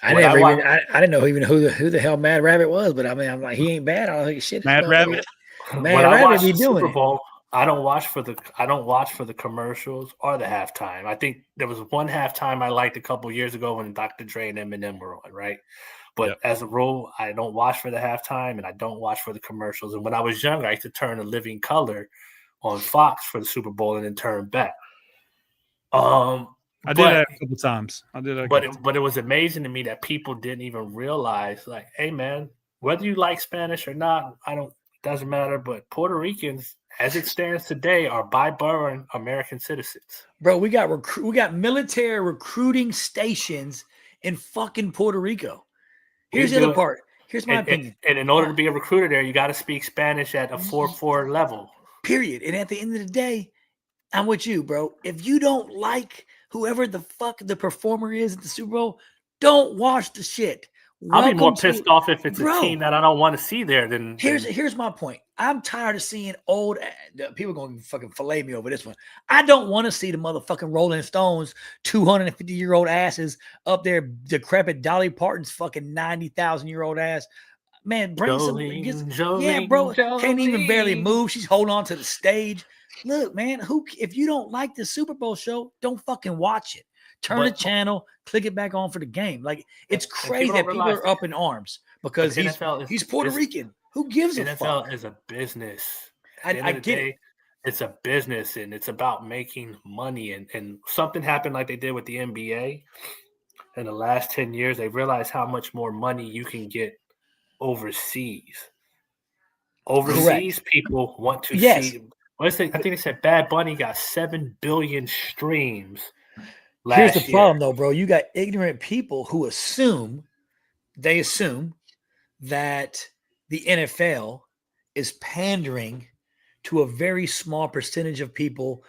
Speaker 3: I didn't know even who the hell Mad Rabbit was, but I mean, I'm like, he ain't bad. I don't think shit.
Speaker 2: Mad Rabbit.
Speaker 3: Mad Rabbit be doing
Speaker 4: Super Bowl, I don't watch for the commercials or the halftime. I think there was one halftime I liked a couple years ago when Dr. Dre and Eminem were on, right? But as a rule, I don't watch for the halftime and I don't watch for the commercials. And when I was younger, I used to turn a living color on Fox for the Super Bowl and then turn back. I
Speaker 2: did that a couple times.
Speaker 4: But it was amazing to me that people didn't even realize, like, hey man, whether you like Spanish or not, it doesn't matter. But Puerto Ricans, as it stands today, are by birth American citizens.
Speaker 3: Bro, we got military recruiting stations in fucking Puerto Rico. Here's the other part. Here's my opinion.
Speaker 4: And in order to be a recruiter there, you got to speak Spanish at a 4.4 level.
Speaker 3: Period. And at the end of the day, I'm with you, bro. If you don't like whoever the fuck the performer is at the Super Bowl, don't watch the shit.
Speaker 4: I'll be more pissed off if it's a team that I don't want to see there than.
Speaker 3: Here's my point. I'm tired of seeing old people going to fucking fillet me over this one. I don't want to see the motherfucking Rolling Stones 250-year-old asses up there, decrepit Dolly Parton's fucking 90,000-year-old ass. Man, bring Jolene, bro. Jolene. Can't even barely move. She's holding on to the stage. Look, man, if you don't like the Super Bowl show, don't fucking watch it. Turn the channel, click it back on for the game. Like, it's crazy that people are up in arms because he's Puerto Rican. Who gives a fuck?
Speaker 4: NFL is a business.
Speaker 3: I get it.
Speaker 4: It's a business and it's about making money. And something happened like they did with the NBA in the last 10 years. They realized how much more money you can get overseas.
Speaker 3: Correct.
Speaker 4: People want to see. I think they said Bad Bunny got 7 billion streams.
Speaker 3: Here's the problem, though, bro. You got ignorant people who assume that the NFL is pandering to a very small percentage of people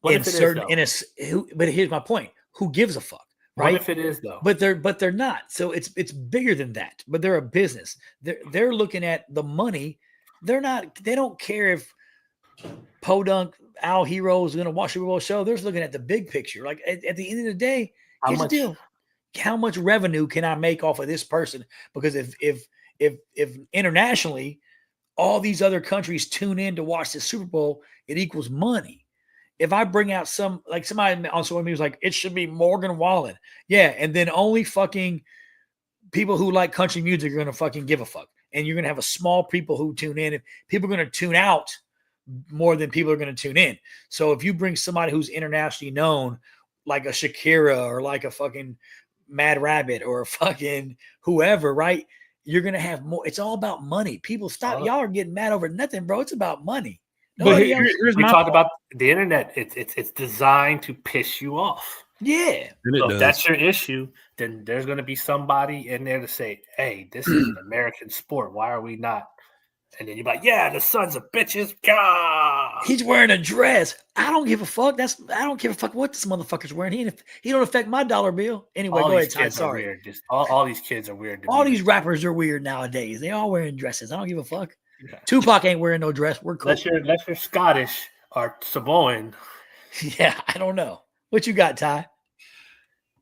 Speaker 3: but here's my point. Who gives a fuck? Right?
Speaker 4: What if it is though?
Speaker 3: But they're not. So it's bigger than that. But they're a business. They're looking at the money. They don't care if Podunk Al Hero is going to watch the Super Bowl show. They're just looking at the big picture. Like at the end of the day, here's the deal. How much revenue can I make off of this person? Because if internationally all these other countries tune in to watch the Super Bowl, it equals money. If I bring out somebody on social media was like, it should be Morgan Wallen. Yeah. And then only fucking people who like country music are going to fucking give a fuck. And you're going to have a small people who tune in. If people are going to tune out more than people are going to tune in. So if you bring somebody who's internationally known, like a Shakira or like a fucking Mad Rabbit or fucking whoever, right? You're gonna have more. It's all about money. People stop. Y'all are getting mad over nothing, bro. It's about money.
Speaker 2: But here's
Speaker 4: we
Speaker 2: my
Speaker 4: talked
Speaker 2: point.
Speaker 4: about the internet. It's designed to piss you off.
Speaker 3: Yeah.
Speaker 4: So if that's your issue, then there's going to be somebody in there to say, "Hey, this is an American sport. Why are we not?" And then you're like, "Yeah, the sons of bitches." God,
Speaker 3: he's wearing a dress. I don't give a fuck. I don't give a fuck what this motherfucker's wearing. He don't affect my dollar bill. Anyway, go ahead, Ty. Sorry.
Speaker 4: Weird. Just all these kids are weird.
Speaker 3: All these rappers are weird nowadays. They all wearing dresses. I don't give a fuck.
Speaker 4: Yeah.
Speaker 3: Tupac ain't wearing no dress. We're cool.
Speaker 4: Unless you're Scottish or Samoan.
Speaker 3: Yeah, I don't know. What you got, Ty?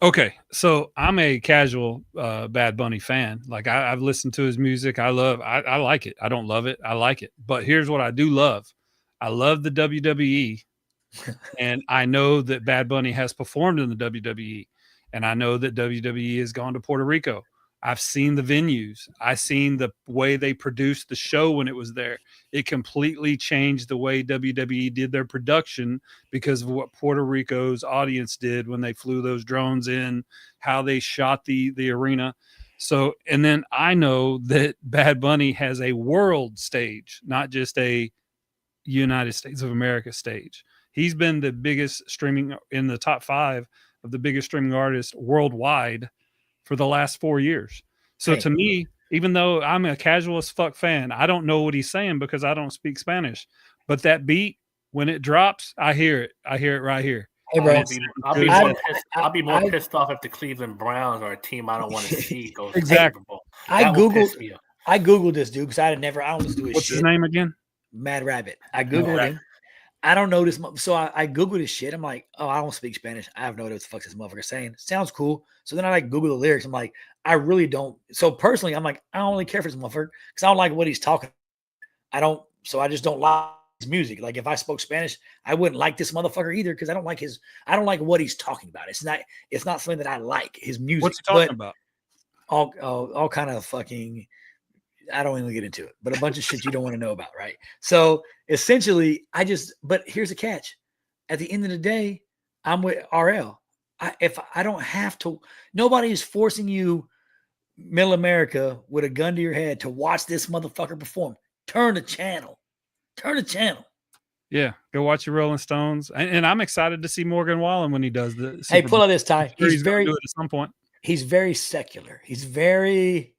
Speaker 2: Okay, so I'm a casual Bad Bunny fan. Like I've listened to his music. I like it. I don't love it. I like it. But here's what I do love. I love the WWE. And I know that Bad Bunny has performed in the WWE. And I know that WWE has gone to Puerto Rico. I've seen the venues. I've seen the way they produced the show when it was there. It completely changed the way WWE did their production because of what Puerto Rico's audience did when they flew those drones in, how they shot the arena. So, and then I know that Bad Bunny has a world stage, not just a United States of America stage. He's been the biggest streaming in the top 5 of the biggest streaming artists worldwide for the last 4 years. So to me, even though I'm a casual as fuck fan, I don't know what he's saying because I don't speak Spanish. But that beat, when it drops, I hear it. I hear it right here.
Speaker 3: Hey, bro.
Speaker 4: I'll be more pissed off if the Cleveland Browns are a team I don't want to see goes
Speaker 2: exactly.
Speaker 3: I googled this dude because I don't listen to his
Speaker 2: What's
Speaker 3: shit.
Speaker 2: his name again?
Speaker 3: Mad Rabbit. I googled him. I don't know this. So I googled his shit. I'm like, oh, I don't speak Spanish. I have no idea what the fuck this motherfucker saying. Sounds cool. So then I like Google the lyrics. I'm like, I really don't. So personally, I'm like, I don't really care for this motherfucker because I don't like what he's talking. So I just don't like his music. Like if I spoke Spanish, I wouldn't like this motherfucker either because I don't like what he's talking about. It's not something that I like, his music.
Speaker 2: What's he talking about?
Speaker 3: All kind of fucking, I don't even get into it, but a bunch of shit you don't want to know about, right? So essentially, but here's the catch. At the end of the day, I'm with RL. If I don't have to, nobody is forcing you, middle America, with a gun to your head to watch this motherfucker perform. Turn the channel.
Speaker 2: Yeah, go watch your Rolling Stones. And I'm excited to see Morgan Wallen when he does this.
Speaker 3: Hey, pull out this, Ty.
Speaker 2: He's very do it at some point.
Speaker 3: He's very secular. He's very.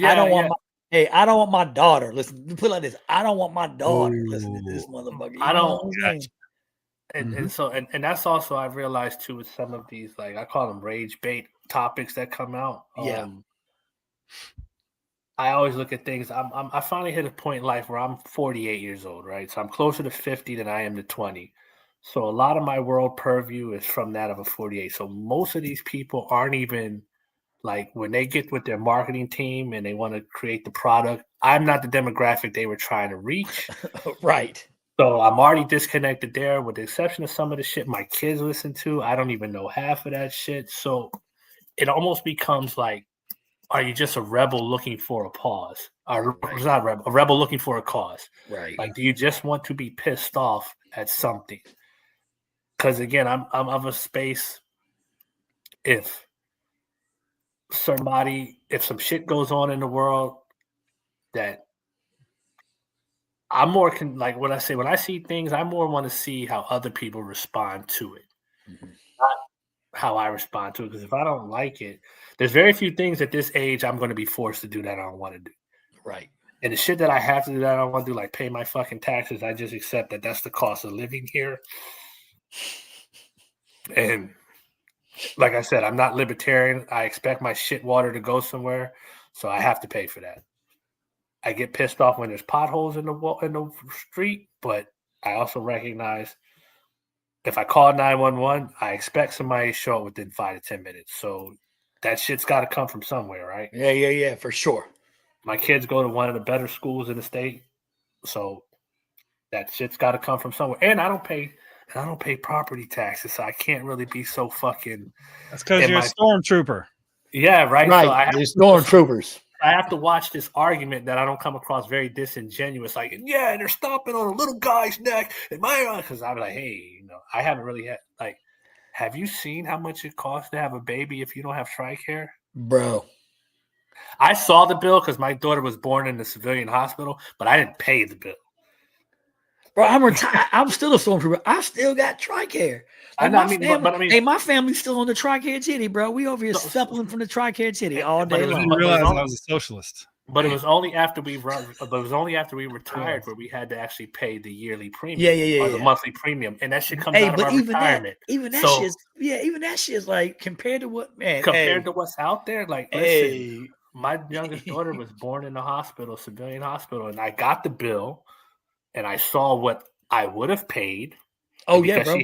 Speaker 3: I don't want my daughter. Listen, put it like this. I don't want my daughter listening to this motherfucker.
Speaker 4: I don't. And that's also I've realized too with some of these, like I call them rage bait topics that come out.
Speaker 3: Yeah.
Speaker 4: I always look at things. I finally hit a point in life where I'm 48 years old, right? So I'm closer to 50 than I am to 20. So a lot of my world purview is from that of a 48. So most of these people aren't even like when they get with their marketing team and they want to create the product. I'm not the demographic they were trying to reach.
Speaker 3: Right.
Speaker 4: So I'm already disconnected there with the exception of some of the shit my kids listen to. I don't even know half of that shit. So it almost becomes like, are you just a rebel looking for a pause? Or it's not a rebel looking for a cause.
Speaker 3: Right.
Speaker 4: Like, do you just want to be pissed off at something? Because again, I'm of a space. If some shit goes on in the world that I'm more like when I see things, I more want to see how other people respond to it, not how I respond to it. Because if I don't like it, there's very few things at this age I'm going to be forced to do that I don't want to do.
Speaker 3: Right.
Speaker 4: And the shit that I have to do that I don't want to do, like pay my fucking taxes, I just accept that that's the cost of living here. And like I said, I'm not libertarian. I expect my shit water to go somewhere, so I have to pay for that. I get pissed off when there's potholes in the street, but I also recognize if I call 911, I expect somebody to show up within 5 to 10 minutes. So that shit's got to come from somewhere, right?
Speaker 3: Yeah, for sure.
Speaker 4: My kids go to one of the better schools in the state, so that shit's got to come from somewhere. And I don't pay property taxes, so I can't really be so fucking.
Speaker 2: That's because you're a stormtrooper.
Speaker 4: Yeah, right.
Speaker 3: Right. So stormtroopers.
Speaker 4: I have to watch this argument that I don't come across very disingenuous. Like, yeah, they're stomping on a little guy's neck, and because I'm like, hey, I haven't really had like. Have you seen how much it costs to have a baby if you don't have TRICARE?
Speaker 3: Bro.
Speaker 4: I saw the bill because my daughter was born in a civilian hospital, but I didn't pay the bill.
Speaker 3: Bro, I'm retired. I'm still a stormtrooper. I still got TRICARE. Like my family's still on the TRICARE titty, bro. We over here suppling from the TRICARE titty all day long.
Speaker 2: I didn't realize I was a socialist.
Speaker 4: But it was only after we retired where we had to actually pay the yearly premium, or the monthly premium, and that shit comes out of our retirement.
Speaker 3: Even that shit's like compared to what, man?
Speaker 4: Compared to what's out there, like listen, my youngest daughter was born in a hospital, civilian hospital, and I got the bill, and I saw what I would have paid.
Speaker 3: Oh yeah, bro.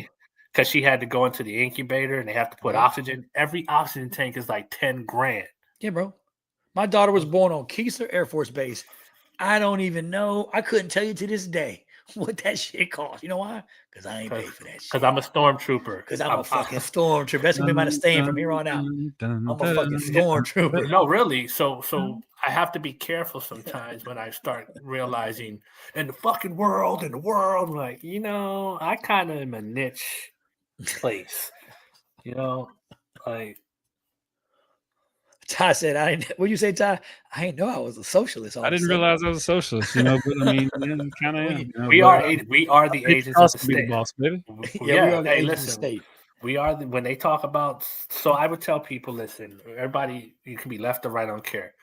Speaker 4: Because she had to go into the incubator and they have to put oxygen. Every oxygen tank is like $10,000.
Speaker 3: Yeah, bro. My daughter was born on Keesler Air Force Base. I don't even know. I couldn't tell you to this day what that shit cost. You know why? Because I ain't paid for that shit.
Speaker 4: Because I'm a stormtrooper.
Speaker 3: Because I'm a fucking stormtrooper. That's gonna be my staying from here on out. I'm a fucking stormtrooper.
Speaker 4: No, really. So I have to be careful sometimes when I start realizing in the fucking world, like, I kind of am a niche place. Like.
Speaker 3: Ty said, "What you say, Ty? I didn't know I was a socialist."
Speaker 2: I didn't realize I was a socialist, but I mean, kind of am.
Speaker 4: We are the agents of the state.
Speaker 2: Boss, baby.
Speaker 3: We are the agents of the state.
Speaker 4: We are when they talk about. So I would tell people, listen, everybody, you can be left or right, I don't care.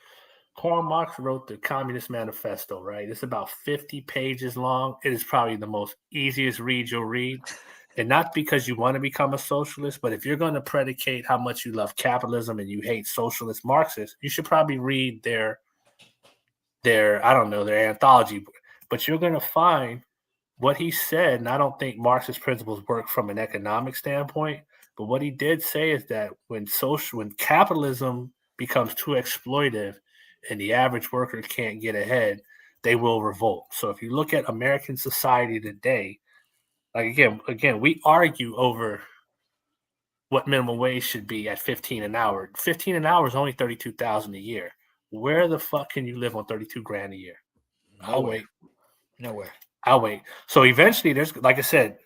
Speaker 4: Karl Marx wrote the Communist Manifesto, right? It's about 50 pages long. It is probably the most easiest read you'll read. And not because you want to become a socialist, but if you're going to predicate how much you love capitalism and you hate socialist Marxists, you should probably read their anthology. But you're going to find what he said, and I don't think Marxist principles work from an economic standpoint, but what he did say is that when capitalism becomes too exploitive and the average worker can't get ahead, they will revolt. So if you look at American society today, like again, we argue over what minimum wage should be at $15 an hour. $15 an hour is only $32,000 a year. Where the fuck can you live on $32,000 a year?
Speaker 3: Nowhere.
Speaker 4: I'll wait. So eventually, there's, like I said,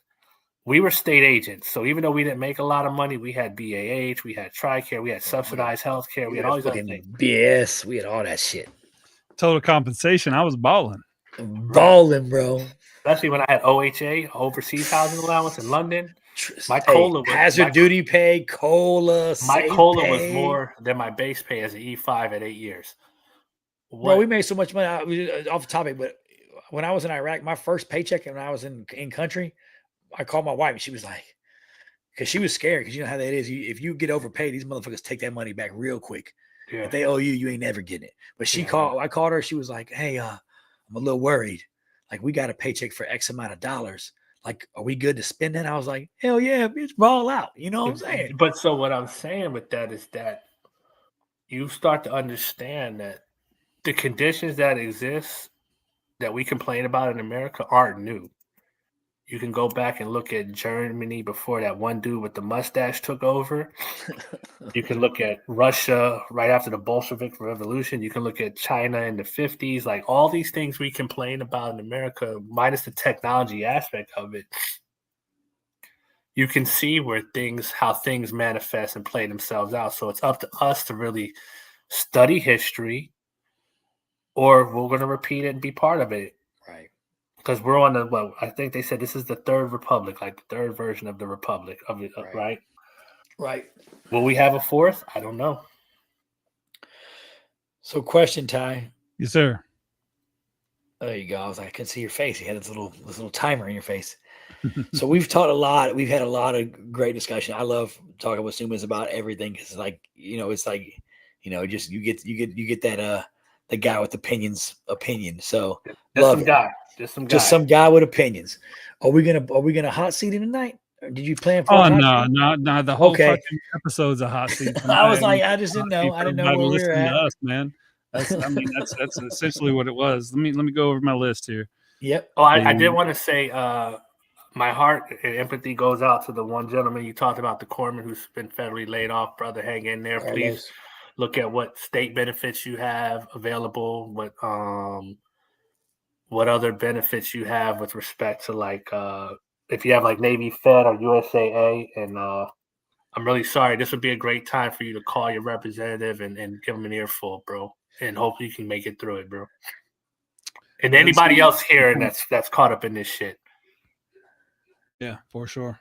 Speaker 4: we were state agents. So even though we didn't make a lot of money, we had BAH, we had TRICARE, we had subsidized health care, we had all these other things.
Speaker 3: BS, we had all that shit.
Speaker 2: Total compensation. I was balling,
Speaker 3: bro.
Speaker 4: Especially when I had OHA, overseas housing allowance in London. My COLA was
Speaker 3: hazard duty pay, COLA.
Speaker 4: My COLA was more than my base pay as an E5 at 8 years.
Speaker 3: Bro, we made so much money. Off the topic, but when I was in Iraq, my first paycheck, and when I was in country, I called my wife and she was like, because she was scared, because you know how that is. If you get overpaid, these motherfuckers take that money back real quick. Yeah. If they owe you, you ain't never getting it. But I called her. She was like, hey, I'm a little worried. Like, we got a paycheck for X amount of dollars. Like, are we good to spend that? I was like, hell yeah, bitch, ball out. You know what I'm saying?
Speaker 4: But so what I'm saying with that is that you start to understand that the conditions that exist that we complain about in America aren't new. You can go back and look at Germany before that one dude with the mustache took over. You can look at Russia right after the Bolshevik Revolution. You can look at China in the 50s. Like, all these things we complain about in America, minus the technology aspect of it, you can see how things manifest and play themselves out. So it's up to us to really study history, or we're going to repeat it and be part of it.
Speaker 3: Right.
Speaker 4: Because we're on I think they said this is the third republic, like the third version of the republic of it, right?
Speaker 3: Right.
Speaker 4: Will we have a fourth? I don't know.
Speaker 3: So, question, Ty.
Speaker 2: Yes, sir.
Speaker 3: There you go. I was like, I could see your face. You had this little timer in your face. So we've taught a lot. We've had a lot of great discussion. I love talking with SUMEZ about everything, because just you get that the guy with opinion. So just some guy with opinions. Are we gonna hot seat him tonight? Or did you plan for?
Speaker 2: Oh no! The whole fucking episode's a hot seat.
Speaker 3: I was like, I just didn't know. I didn't know where we were at.
Speaker 2: To us, man. That's essentially what it was. Let me go over my list here.
Speaker 3: Yep.
Speaker 4: Oh, I did want to say, my heart and empathy goes out to the one gentleman you talked about, the corpsman who's been federally laid off. Brother, hang in there, please. Look at what state benefits you have available, what other benefits you have with respect to, like, if you have like Navy Fed or USAA, and I'm really sorry. This would be a great time for you to call your representative and give him an earful, bro. And hopefully you can make it through it, bro. And anybody else here that's caught up in this shit.
Speaker 2: Yeah, for sure.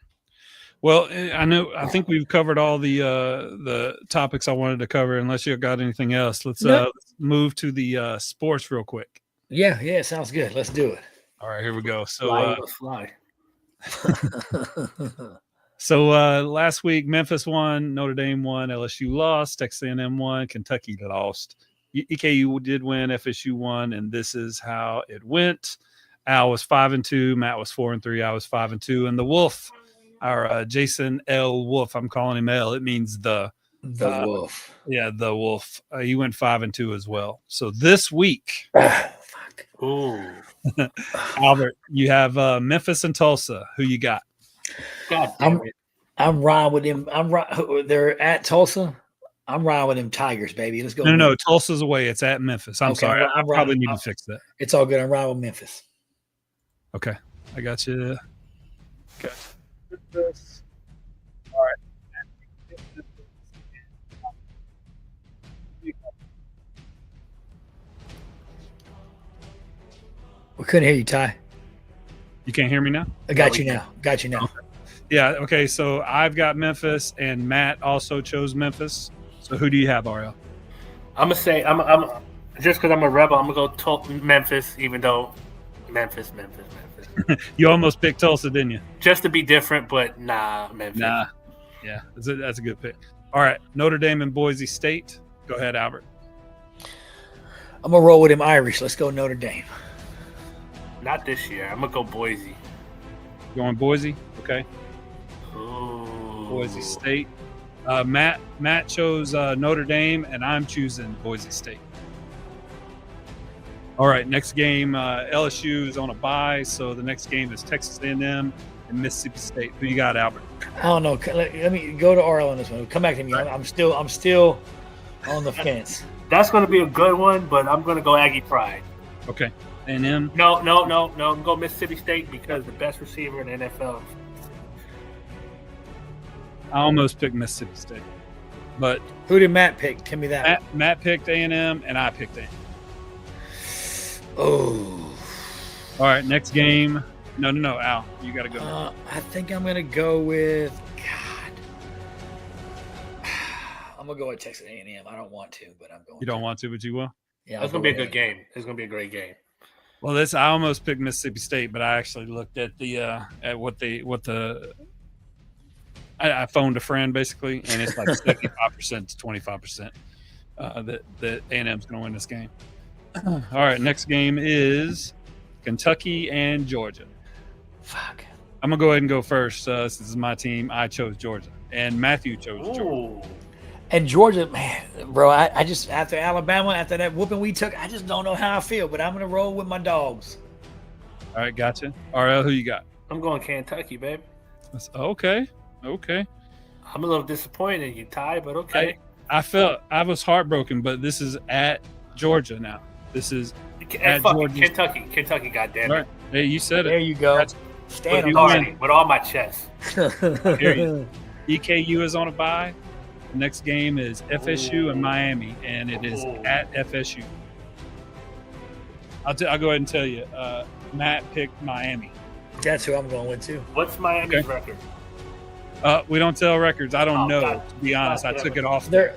Speaker 2: Well, I think we've covered all the topics I wanted to cover. Unless you got anything else, let's move to the sports real quick.
Speaker 3: Yeah, sounds good. Let's do it.
Speaker 2: All right, here we go. So,
Speaker 4: fly.
Speaker 2: So last week, Memphis won, Notre Dame won, LSU lost, Texas A&M won, Kentucky lost. EKU did win, FSU won, and this is how it went. Al was 5-2, Matt was 4-3, I was 5-2, and the Wolf, our Jason L. Wolf, I'm calling him L. It means the
Speaker 3: Wolf.
Speaker 2: Yeah, the Wolf. He went 5-2 as well. So this week,
Speaker 4: ooh,
Speaker 2: Albert, you have Memphis and Tulsa. Who you got?
Speaker 4: God damn it.
Speaker 3: I'm riding with them. They're at Tulsa. I'm riding with them Tigers, baby. Let's go.
Speaker 2: No, Tulsa's away. It's at Memphis. I'm sorry. I probably need to fix that.
Speaker 3: It's all good. I'm riding with Memphis.
Speaker 2: Okay. I got you. Okay. All right.
Speaker 3: We couldn't hear you, Ty.
Speaker 2: You can't hear me now?
Speaker 3: I got you now.
Speaker 2: Okay. Yeah. Okay. So I've got Memphis, and Matt also chose Memphis. So who do you have, RL?
Speaker 4: I'm gonna say I'm just because I'm a rebel. I'm gonna go Memphis, even though Memphis.
Speaker 2: You almost picked Tulsa, didn't you?
Speaker 4: Just to be different, but nah, Memphis.
Speaker 2: Nah. Yeah, that's a good pick. All right, Notre Dame and Boise State. Go ahead, Albert.
Speaker 3: I'm gonna roll with him Irish. Let's go Notre Dame.
Speaker 4: Not this year. I'm gonna go Boise.
Speaker 2: Going Boise? Okay.
Speaker 4: Ooh.
Speaker 2: Boise State. Matt chose Notre Dame, and I'm choosing Boise State. All right, next game, LSU is on a bye, so the next game is Texas A&M and Mississippi State. Who you got, Albert?
Speaker 3: I don't know. Let me go to RL on this one. Come back to me. I'm still on the fence.
Speaker 4: That's going to be a good one, but I'm going to go Aggie Pride.
Speaker 2: Okay. A&M?
Speaker 4: No. I'm going to go Mississippi State because the best receiver in the NFL.
Speaker 2: I almost picked Mississippi State, but
Speaker 3: who did Matt pick? Tell me that.
Speaker 2: Matt picked A&M, and I picked A&M.
Speaker 3: Oh.
Speaker 2: All right, next game. No, Al, you got to go.
Speaker 3: I think I'm gonna go with God. I'm gonna go with Texas A&M. I don't want to, but I'm going.
Speaker 2: You don't want to, but you will.
Speaker 4: Yeah, it's gonna be a good game. It's gonna be a great game.
Speaker 2: Well, I almost picked Mississippi State, but I actually looked at I phoned a friend basically, and it's like 75% to 25% that A&M's going to win this game. All right, next game is Kentucky and Georgia.
Speaker 3: Fuck.
Speaker 2: I'm gonna go ahead and go first. This is my team. I chose Georgia, and Matthew chose Georgia.
Speaker 3: And Georgia, man, bro, I just after Alabama, after that whooping we took, I just don't know how I feel, but I'm gonna roll with my dogs.
Speaker 2: All right, gotcha. RL, who you got?
Speaker 4: I'm going Kentucky, babe.
Speaker 2: Okay.
Speaker 4: I'm a little disappointed in you, Ty, but okay.
Speaker 2: I was heartbroken, but this is at Georgia now. This is at Georgia.
Speaker 4: Kentucky, goddamn it.
Speaker 2: Right. Hey, you said it.
Speaker 3: There you go.
Speaker 4: Stand on with all my chest.
Speaker 2: EKU is on a bye. The next game is FSU and Miami, and it is at FSU. I'll go ahead and tell you. Matt picked Miami.
Speaker 3: That's who I'm going with too.
Speaker 4: What's Miami's record?
Speaker 2: We don't tell records. I don't know. To be honest, I took it off.
Speaker 3: They're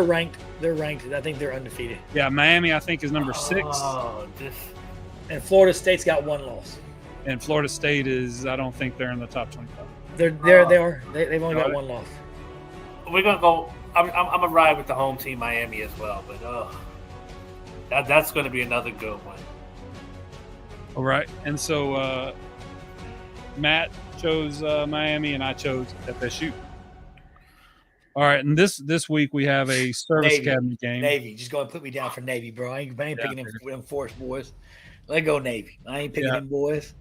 Speaker 3: ranked. They're ranked. I think they're undefeated.
Speaker 2: Yeah, Miami I think is number 6.
Speaker 3: And Florida State's got 1 loss.
Speaker 2: And Florida State is. I don't think they're in the top 25.
Speaker 3: They are. They've only got 1 loss.
Speaker 4: We're gonna go. I'm gonna ride with the home team, Miami as well. But that's gonna be another good one.
Speaker 2: All right, and so Matt chose Miami, and I chose FSU. All right, and this week we have a service academy game.
Speaker 3: Navy, just go and put me down for Navy, bro. I ain't picking them Force boys. Let go Navy. I ain't picking them boys.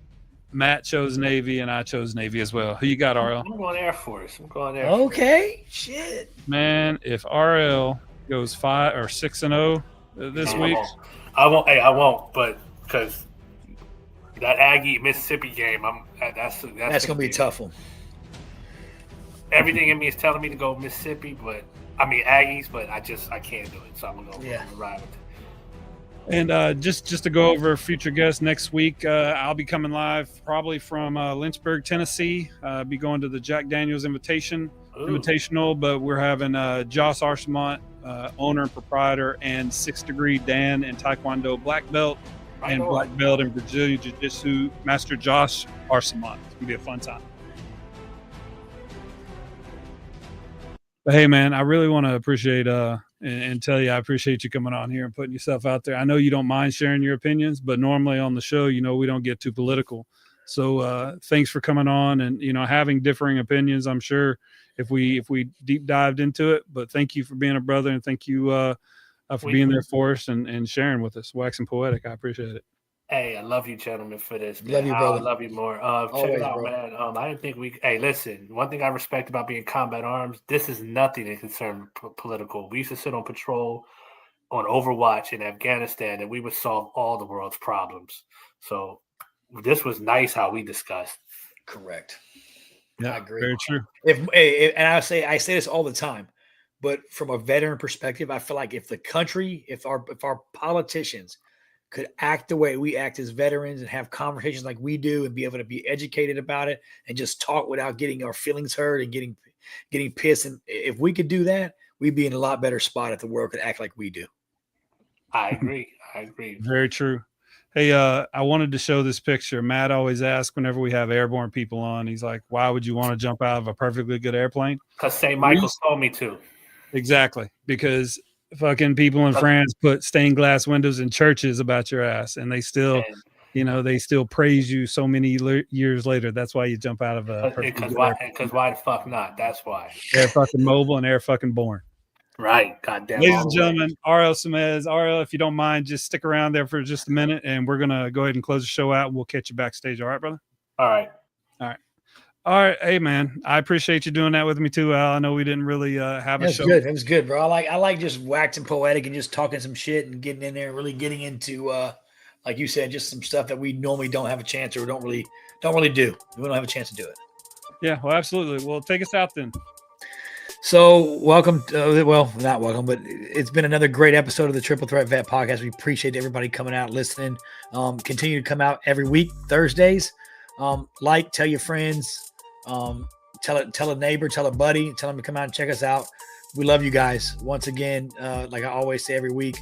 Speaker 2: Matt chose Navy, and I chose Navy as well. Who you got, RL?
Speaker 4: I'm going Air Force.
Speaker 3: Okay, shit.
Speaker 2: Man, if RL goes 5 or 6-0 this week,
Speaker 4: I won't. But because that Aggie Mississippi game, that's
Speaker 3: gonna be a tough one.
Speaker 4: everything in me is telling me to go Mississippi, Aggies, but I can't do it. So I'm gonna ride with it.
Speaker 2: And just to go over future guests next week, I'll be coming live probably from Lynchburg, Tennessee. Be going to the Jack Daniels Invitational, but we're having Joss Archimont, owner and proprietor, and 6th Degree Dan in Taekwondo black belt, and black belt in Brazilian Jiu-Jitsu Master Josh Archimont. It's gonna be a fun time. But hey, man, I really want to appreciate and tell you I appreciate you coming on here and putting yourself out there. I know you don't mind sharing your opinions, but normally on the show, we don't get too political. So thanks for coming on and, having differing opinions, I'm sure, if we deep dived into it. But thank you for being a brother, and thank you for being there for us and sharing with us. Waxing poetic. I appreciate it.
Speaker 4: Hey, I love you, gentlemen, for this. Man.
Speaker 3: Love you, brother.
Speaker 4: I love you more. Check it out, man. I didn't think Hey, listen. One thing I respect about being combat arms, this is nothing that concern political. We used to sit on patrol on Overwatch in Afghanistan, and we would solve all the world's problems. So this was nice how we discussed.
Speaker 3: Correct.
Speaker 2: Yeah,
Speaker 3: I agree.
Speaker 2: Very true.
Speaker 3: And I say this all the time, but from a veteran perspective, I feel like if our politicians could act the way we act as veterans and have conversations like we do and be able to be educated about it and just talk without getting our feelings hurt and getting pissed. And if we could do that, we'd be in a lot better spot if the world could act like we do.
Speaker 4: I agree.
Speaker 2: Very true. Hey, I wanted to show this picture. Matt always asks whenever we have airborne people on, he's like, why would you want to jump out of a perfectly good airplane?
Speaker 4: Because St. Michael's told me to.
Speaker 2: Exactly. Because fucking people in France put stained glass windows in churches about your ass, and they still, they still praise you so many years later. That's why you jump out of a.
Speaker 4: Because why the fuck not? That's why.
Speaker 2: Air fucking mobile and air fucking born.
Speaker 4: Right. Goddamn.
Speaker 2: Ladies and gentlemen, RL SUMEZ. RL, if you don't mind, just stick around there for just a minute, and we're gonna go ahead and close the show out. We'll catch you backstage. All right, brother.
Speaker 4: All right.
Speaker 2: Hey, man, I appreciate you doing that with me too, Al. I know we didn't really have a show.
Speaker 3: Good. It was good, bro. I like just waxing poetic and just talking some shit and getting in there and really getting into, like you said, just some stuff that we normally don't have a chance or don't really do. We don't have a chance to do it.
Speaker 2: Yeah, well, absolutely. Well, take us out then.
Speaker 3: So welcome. Not welcome, but it's been another great episode of the Triple Threat Vet Podcast. We appreciate everybody coming out, listening. Continue to come out every week, Thursdays. Tell your friends. Tell a neighbor, tell a buddy, tell them to come out and check us out. We love you guys. Once again, like I always say every week,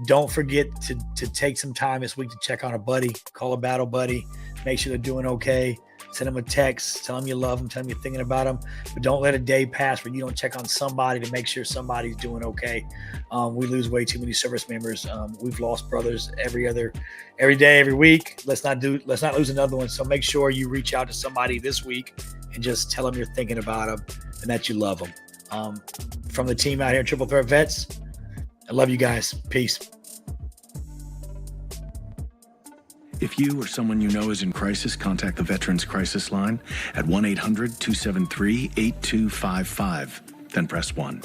Speaker 3: don't forget to take some time this week to check on a buddy, call a battle buddy, make sure they're doing okay. Send them a text, tell them you love them, tell them you're thinking about them, but don't let a day pass where you don't check on somebody to make sure somebody's doing okay. We lose way too many service members. We've lost brothers every day, every week. Let's not lose another one. So make sure you reach out to somebody this week and just tell them you're thinking about them and that you love them. From the team out here at Triple Threat Vets, I love you guys. Peace.
Speaker 5: If you or someone you know is in crisis, contact the Veterans Crisis Line at 1-800-273-8255. Then press 1.